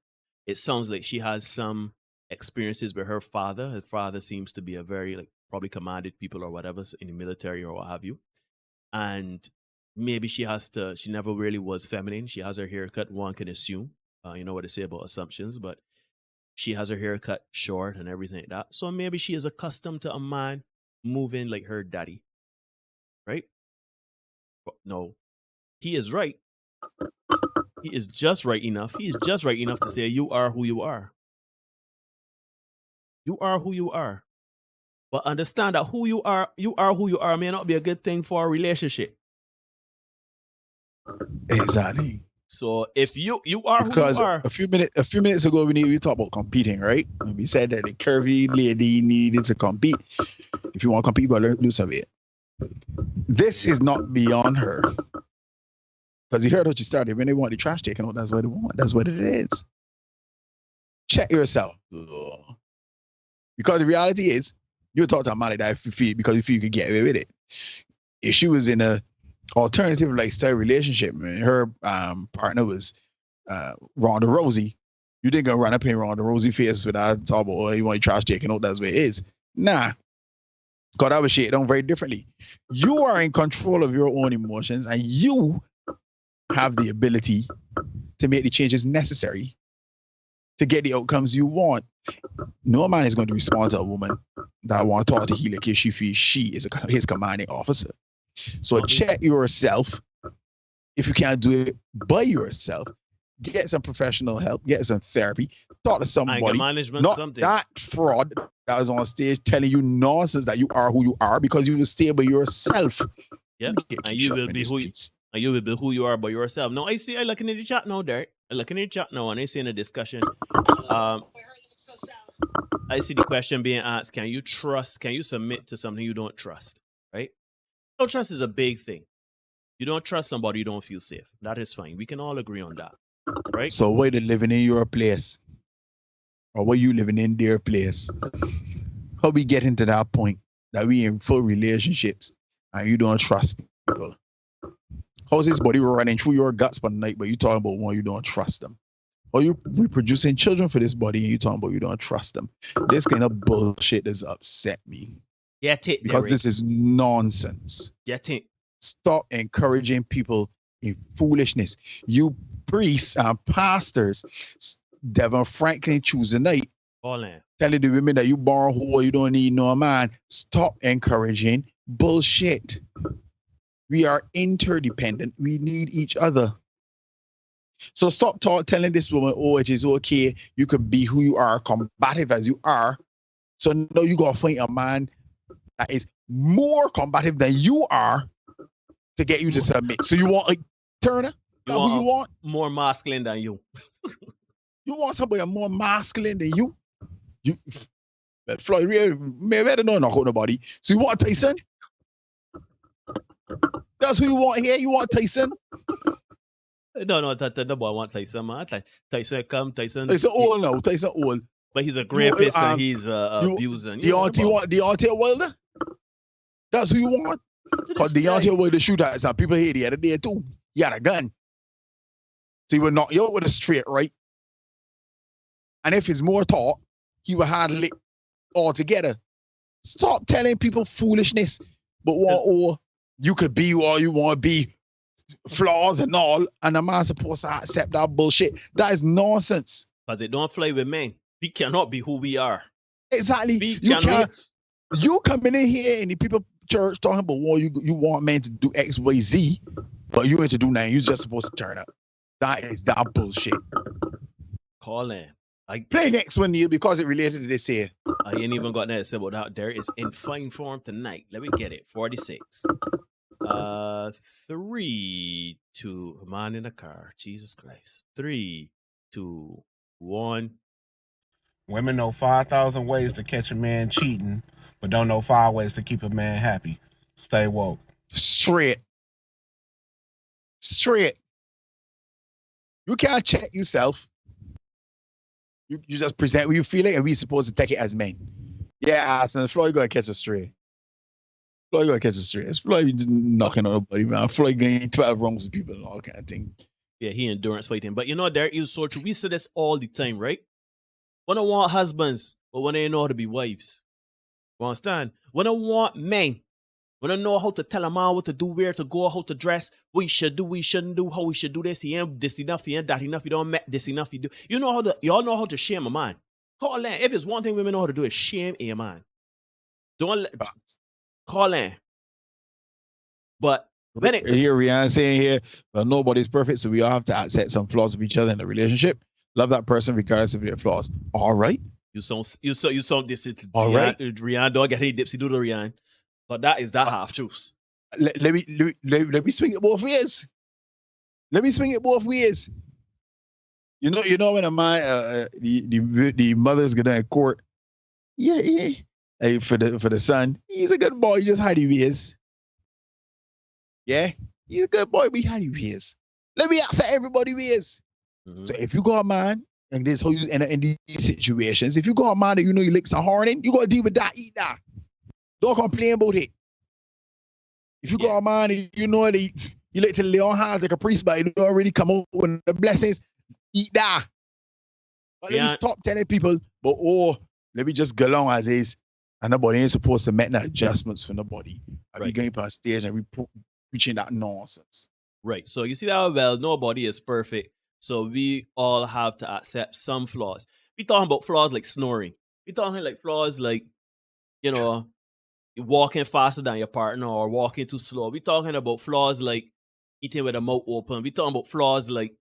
Speaker 10: It sounds like she has some experiences with her father. Her father seems to be a very probably commanded people or whatever in the military or what have you. And maybe she never really was feminine. She has her hair cut, one can assume. You know what they say about assumptions, but she has her hair cut short and everything like that. So maybe she is accustomed to a man moving like her daddy. Right? But no. He is right. He is just right enough. He is just right enough to say you are who you are. You are who you are. But understand that who you are who you are may not be a good thing for a relationship.
Speaker 12: Exactly.
Speaker 10: So if you are
Speaker 12: because
Speaker 10: who you are.
Speaker 12: A few minutes ago we talked about competing, right? And we said that the curvy lady needed to compete. If you want to compete, you gotta learn to do something. This is not beyond her. Because you heard what you started. When they want the trash taken out, that's what they want. That's what it is. Check yourself. Because the reality is, you talk to a man like that because you feel you could get away with it. If she was in a alternative lifestyle relationship, her partner was Ronda Rousey, you didn't go run up in Ronda Rousey face without talking about, you want your trash taken out, that's what it is. Nah. God, I would shake it down very differently. You are in control of your own emotions and you have the ability to make the changes necessary to get the outcomes you want. No man is going to respond to a woman that wants to talk to Healer because she feels she is his commanding officer. So check yourself. If you can't do it by yourself, get some professional help, get some therapy, talk to somebody. Not that fraud that is on stage telling you nonsense that you are who you are because you will stay by yourself.
Speaker 10: Yeah, and you will be who you are by yourself. Now, I looking in the chat now, Derek. I looking in the chat now, and I see in a discussion. I see the question being asked: can you submit to something you don't trust? Right? Don't trust is a big thing. You don't trust somebody, you don't feel safe. That is fine. We can all agree on that. Right?
Speaker 12: So why they living in your place? Or why you living in their place? How we get into that point that we in full relationships and you don't trust people? How's this body running through your guts per night, but you talking about one you don't trust them? Or you reproducing children for this body and you talking about you don't trust them? This kind of bullshit has upset me.
Speaker 10: Yeah,
Speaker 12: because this is nonsense.
Speaker 10: Yeah,
Speaker 12: stop encouraging people in foolishness. You priests and pastors, Devin Franklin choose the night, telling the women that you born whore, you don't need no man. Stop encouraging bullshit. We are interdependent. We need each other. So stop telling this woman, oh, it is okay. You can be who you are, combative as you are. So now you gotta find a man that is more combative than you are to get you to submit. So you want a Turner? You want
Speaker 10: more masculine than you.
Speaker 12: You want somebody more masculine than you? But Floyd Mayweather don't knock out nobody. So you want Tyson? That's who you want here. You want Tyson?
Speaker 10: No, the boy want Tyson, man. Tyson come, Tyson.
Speaker 12: Tyson old now. Tyson old.
Speaker 10: But he's a rapist and he's abusing.
Speaker 12: Deontay Wilder? That's who you want? Because Deontay Wilder shoot at some people here the other day too. He had a gun. So he would knock you out with a straight right. And if he's more taught, he will handle it altogether. Stop telling people foolishness, but you could be all you want to be, flaws and all, and a man supposed to accept that bullshit. That is nonsense.
Speaker 10: Because it don't fly with men. We cannot be who we are.
Speaker 12: Exactly. You coming in here and the people church talking about you want men to do X, Y, Z, but you ain't to do nothing. You're just supposed to turn up. That is that bullshit.
Speaker 10: Call in.
Speaker 12: Play next one, Neil, because it related to this here.
Speaker 10: I ain't even got nothing to say about that. There is in fine form tonight. Let me get it. 46. 3, 2. Man in the car. Jesus Christ. 3, 2, 1.
Speaker 5: Women know 5,000 ways to catch a man cheating, but don't know 5 ways to keep a man happy. Stay woke.
Speaker 12: Straight. You can't check yourself. You just present what you feeling, and we supposed to take it as men. Yeah, and Floyd gonna catch a stray. Floyd knocking on nobody, man. Floyd getting 12 wrongs with people and all kind of thing.
Speaker 10: Yeah, he endurance fighting. But you know, there is so true. We say this all the time, right? When I want husbands, but when they know how to be wives. You understand? When I want men, when I know how to tell a man what to do, where to go, how to dress, what he should do, what he shouldn't do, how he should do this, he ain't this enough, he ain't that enough, you don't make this enough, you do. Y'all know how to shame a man. Call in. If it's one thing women know how to do is shame a man. Call in. But when it
Speaker 12: here Rihanna saying here, well, nobody's perfect, so we all have to accept some flaws of each other in the relationship. Love that person regardless of their flaws. All right.
Speaker 10: You sound this. It's
Speaker 12: all right.
Speaker 10: Rihanna don't get any dipsy doodle Rihanna. But that is that half truth.
Speaker 12: Let me swing it both ways. You know when a man the mother's gonna in court. Yeah. Hey, for the son, he's a good boy. He just how he is. Yeah, he's a good boy. But how he is. Let me ask everybody is. Mm-hmm. So if you got a man, and this how you in these situations, if you got a man that you know your licks are horning, you gotta deal with that. Eat that. Don't complain about it. If you got a man and you know that you like to lay on hands like a priest, but you don't already come out with the blessings, eat that. But let me stop telling people, but let me just go along as is. And nobody ain't supposed to make no adjustments for nobody. Right. We going on stage and we preaching that nonsense.
Speaker 10: Right. So you see that well, nobody is perfect. So we all have to accept some flaws. We talking about flaws like snoring. We talking like flaws like, walking faster than your partner or walking too slow. We talking about flaws like eating with a mouth open. We talking about flaws like,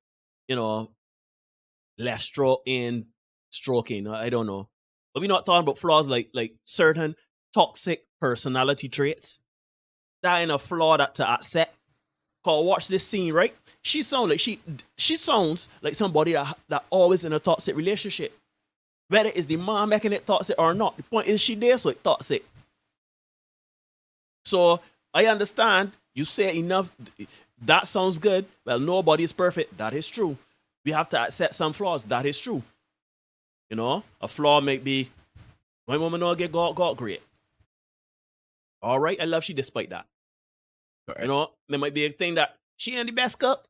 Speaker 10: less stroking. I don't know. But we're not talking about flaws like certain toxic personality traits. That ain't a flaw that to accept. Cause watch this scene, right? She sounds like somebody that always in a toxic relationship. Whether it's the man making it toxic or not. The point is she there, so it's toxic. So I understand you say enough. That sounds good. Well, nobody is perfect. That is true. We have to accept some flaws. That is true. A flaw may be my woman don't get got great. All right, I love she despite that. Right. There might be a thing that she ain't the best cook.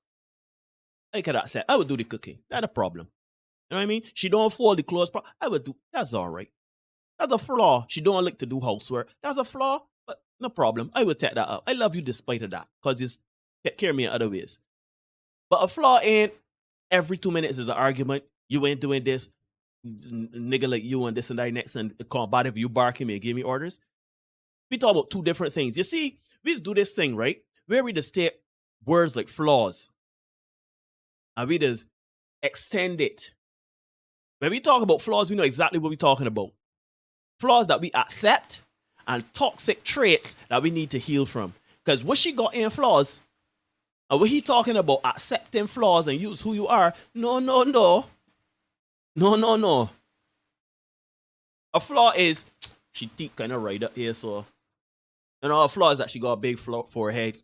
Speaker 10: I could accept. I would do the cooking. That's a problem. You know what I mean? She don't fold the clothes. I would do. That's all right. That's a flaw. She don't like to do housework. That's a flaw, but no problem. I would take that up. I love you despite of that because it's take care of me in other ways. But a flaw ain't every 2 minutes is an argument. You ain't doing this. Nigga like you and this and that next and come bad if you barking me and give me orders. We talk about two different things. You see, we just do this thing, right? Where we just take words like flaws and we just extend it. When we talk about flaws, we know exactly what we're talking about. Flaws that we accept and toxic traits that we need to heal from. Because what she got in flaws, and what he talking about accepting flaws and use who you are, no. A flaw is she teeth kind of right up here, so a flaw is that she got a big forehead.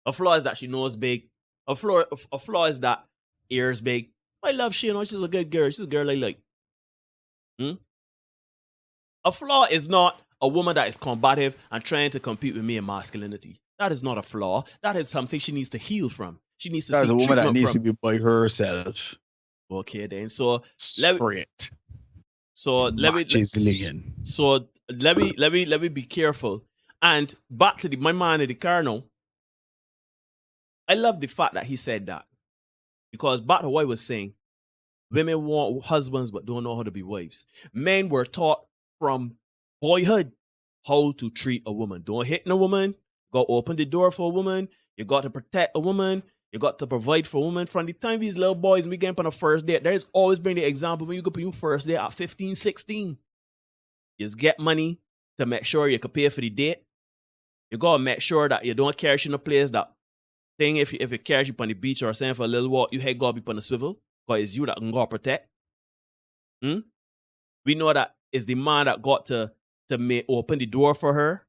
Speaker 10: A flaw is that she nose big. A flaw is that ears big. I love she, she's a good girl. She's a girl I like. A flaw is not a woman that is combative and trying to compete with me in masculinity. That is not a flaw. That is something she needs to heal from. She needs to.
Speaker 12: That's a woman that needs
Speaker 10: from.
Speaker 12: to be by herself.
Speaker 10: Okay, then. So
Speaker 12: let
Speaker 10: me be careful. And back to my man in the car now. I love the fact that he said that. Because back to what I was saying, women want husbands but don't know how to be wives. Men were taught from boyhood how to treat a woman. Don't hit a woman. Go open the door for a woman. You got to protect a woman. You got to provide for a woman. From the time these little boys we get on a first date, there's always been the example when you go for your first date at 15, 16. You just get money to make sure you can pay for the date. You got to make sure that you don't carry you in a place that thing if it carries you on the beach or something for a little walk, you head got to be on the swivel because it's you that can go protect. We know that it's the man that got to open the door for her,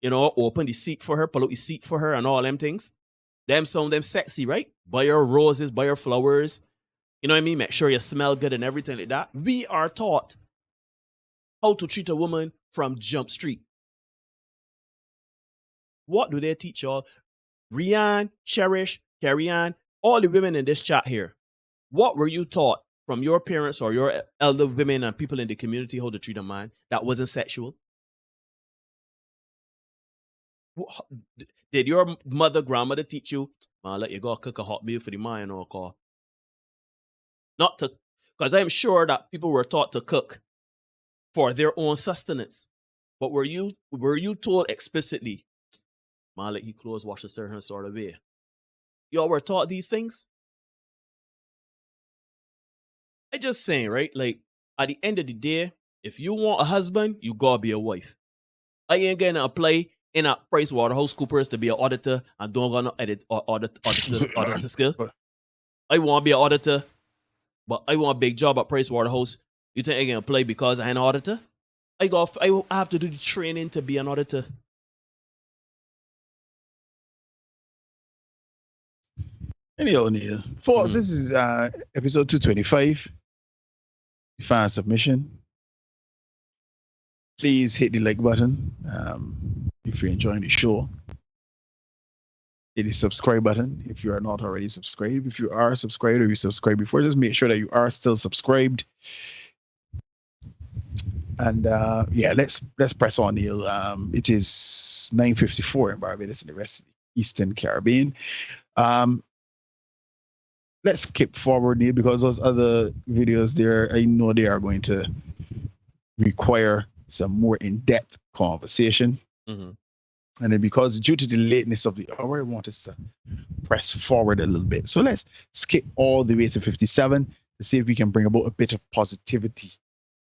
Speaker 10: open the seat for her, pull out the seat for her and all them things. Them sexy, right? Buy her roses, buy her flowers. You know what I mean? Make sure you smell good and everything like that. We are taught how to treat a woman from Jump Street. What do they teach y'all? Rian, Cherish, Carrie Ann, all the women in this chat here. What were you taught from your parents or your elder women and people in the community how to treat a man that wasn't sexual? Did your grandmother teach you, man, let you go cook a hot meal for the man or call? Not to, because I'm sure that people were taught to cook for their own sustenance. But were you told explicitly, man, let you clothes wash a certain sort of way? Y'all were taught these things? I just saying, right? Like, at the end of the day, if you want a husband, you gotta be a wife. I ain't gonna apply in a PricewaterhouseCoopers to be an auditor and don't gonna auditor skill. I want to be an auditor, but I want a big job at Pricewaterhouse. You think I can apply because I'm an auditor? I have to do the training to be an auditor.
Speaker 12: Anyhow, Neil. Folks, this is episode 225. Fan submission. Please hit the like button if you're enjoying the show. Hit the subscribe button if you are not already subscribed. If you are subscribed or you subscribed before, just make sure that you are still subscribed. And let's press on, Neil. It is 9:54 in Barbados and the rest of the Eastern Caribbean. Let's skip forward, Neil, because those other videos there, I know they are going to require some more in-depth conversation.
Speaker 10: Mm-hmm.
Speaker 12: And then because due to the lateness of the hour, I want us to press forward a little bit. So let's skip all the way to 57 to see if we can bring about a bit of positivity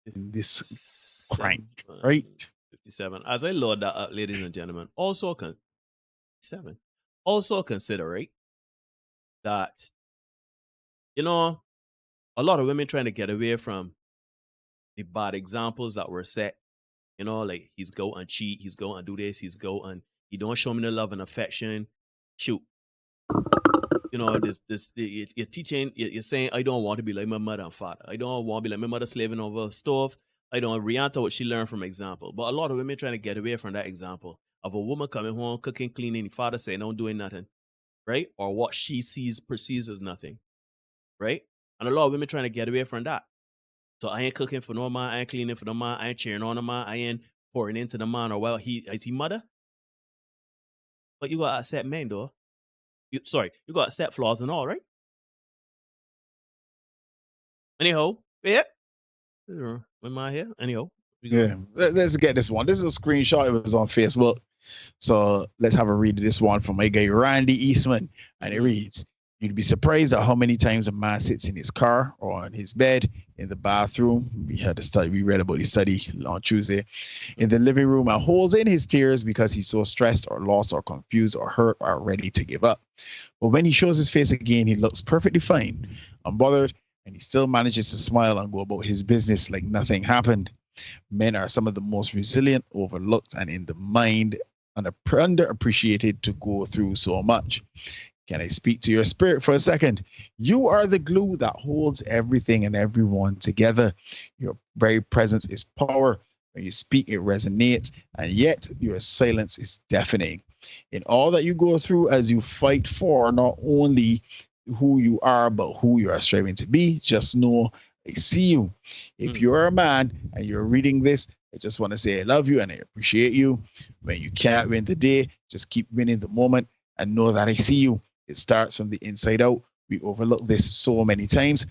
Speaker 12: in this crank, right?
Speaker 10: 57. As I load that up, ladies and gentlemen, also consider, right, that, a lot of women trying to get away from the bad examples that were set. Like he's go and cheat, he's go and do this, he's go and he don't show me the love and affection. Shoot. You're teaching, you're saying, I don't want to be like my mother and father. I don't want to be like my mother slaving over a stove. I don't react to what she learned from example. But a lot of women trying to get away from that example of a woman coming home, cooking, cleaning, the father saying, don't doing nothing. Right? Or what she perceives as nothing. Right? And a lot of women trying to get away from that. So I ain't cooking for no man, I ain't cleaning for no man, I ain't cheering on the man, I ain't pouring into the man, or is he mother? But you gotta accept men though. You gotta accept flaws and all, right? Anyhow, yeah. When am I here? Anyhow.
Speaker 12: Yeah, let's get this one. This is a screenshot. It was on Facebook. So let's have a read of this one from my guy Randy Eastman. And it reads, you'd be surprised at how many times a man sits in his car or on his bed, in the bathroom. We read about the study on Tuesday. In the living room and holds in his tears because he's so stressed or lost or confused or hurt or ready to give up. But when he shows his face again, he looks perfectly fine, unbothered, and he still manages to smile and go about his business like nothing happened. Men are some of the most resilient, overlooked, and in the mind and underappreciated to go through so much. Can I speak to your spirit for a second? You are the glue that holds everything and everyone together. Your very presence is power. When you speak, it resonates, and yet your silence is deafening. In all that you go through as you fight for not only who you are, but who you are striving to be, just know I see you. If you're a man and you're reading this, I just want to say I love you and I appreciate you. When you can't win the day, just keep winning the moment and know that I see you. It starts from the inside out. We overlook this so many times.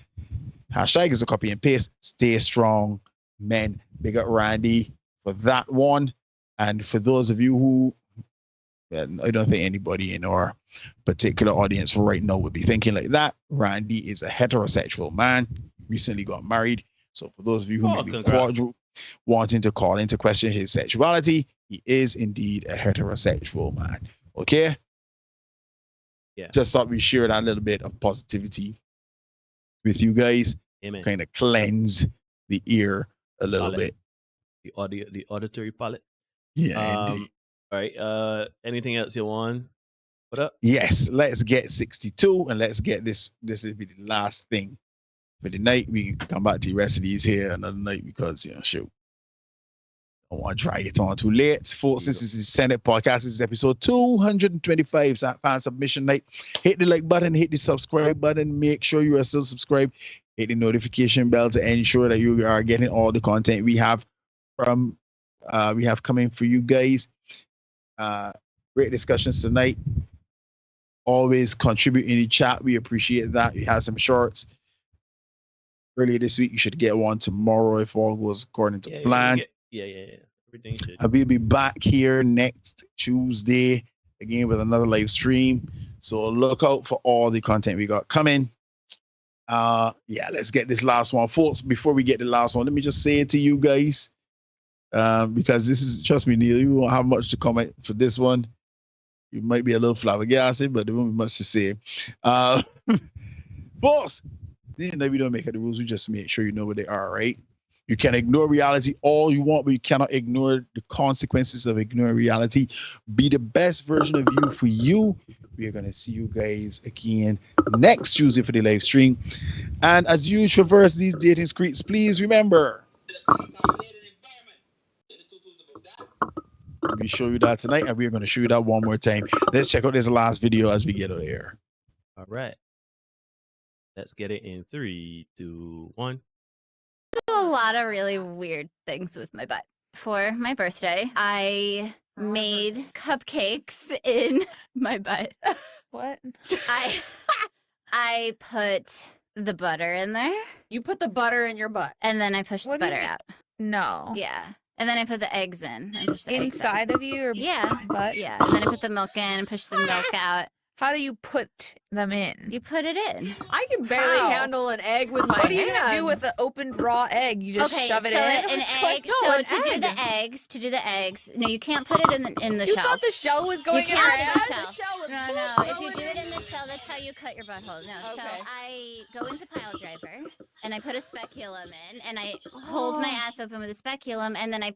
Speaker 12: Hashtag is a copy and paste. Stay strong, men. Big up Randy for that one. And for those of you who, I don't think anybody in our particular audience right now would be thinking like that. Randy is a heterosexual man, recently got married. So for those of you who may be wanting to call into question his sexuality, he is indeed a heterosexual man. Okay?
Speaker 10: Yeah.
Speaker 12: Just thought we share that little bit of positivity with you guys.
Speaker 10: Amen.
Speaker 12: Kind of cleanse the ear a little bit.
Speaker 10: The auditory palette.
Speaker 12: Yeah, indeed.
Speaker 10: All right. Anything else you want? What up?
Speaker 12: Yes, let's get 62 and let's get this. This will be the last thing for the night. We can come back to the rest of these here another night because, shoot. I don't want to drag it on too late. Folks, this is the Senate Podcast. This is episode 225, fan submission night. Hit the like button, hit the subscribe button. Make sure you are still subscribed. Hit the notification bell to ensure that you are getting all the content we have coming for you guys. Great discussions tonight. Always contribute in the chat. We appreciate that. We had some shorts earlier this week. You should get one tomorrow if all goes according to plan.
Speaker 10: Yeah. Everything should.
Speaker 12: I will be back here next Tuesday again with another live stream. So look out for all the content we got coming. Let's get this last one, folks. Before we get the last one, let me just say it to you guys, because this is, trust me, Neil, you won't have much to comment for this one. You might be a little flabbergasted, but there won't be much to say. Boss, we don't make it the rules. We just make sure you know what they are, right? You can ignore reality all you want, but you cannot ignore the consequences of ignoring reality. Be the best version of you for you. We are going to see you guys again next Tuesday for the live stream. And as you traverse these dating streets, please remember, we show you that tonight, and we're going to show you that one more time. Let's check out this last video as we get out of here.
Speaker 10: All right. Let's get it in 3, 2, 1.
Speaker 6: A lot of really weird things with my butt. For my birthday, I made cupcakes in my butt.
Speaker 7: What?
Speaker 6: I put the butter in there.
Speaker 7: You put the butter in your butt?
Speaker 6: And then I pushed the butter out.
Speaker 7: No.
Speaker 6: Yeah. And then I put the eggs in. And pushed the
Speaker 7: Inside
Speaker 6: eggs out.
Speaker 7: of you or
Speaker 6: butt? Yeah. And then I put the milk in and pushed the milk out.
Speaker 7: How do you put them in?
Speaker 6: You put it in.
Speaker 7: I can barely handle an egg with my hands. What are you gonna do with an opened raw egg? You just shove it in?
Speaker 6: An egg. To do the eggs. No, you can't put it in the shell.
Speaker 7: You thought the shell was going in your ass?
Speaker 6: No. If you do it in the shell, that's how you cut your butthole. No. So I go into pile driver and I put a speculum in and I hold my ass open with a speculum and then I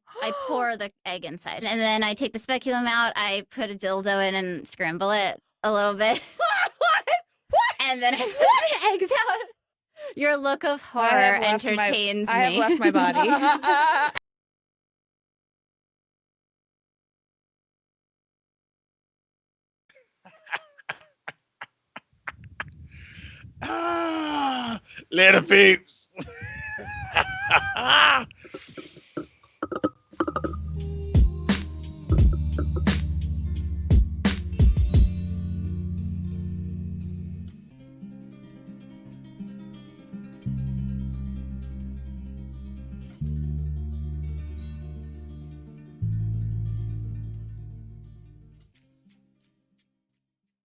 Speaker 6: pour the egg inside. And then I take the speculum out, I put a dildo in and scramble it a little bit. What? And then I push the eggs out. Your look of horror entertains me.
Speaker 7: I have left my body.
Speaker 12: Later, peeps.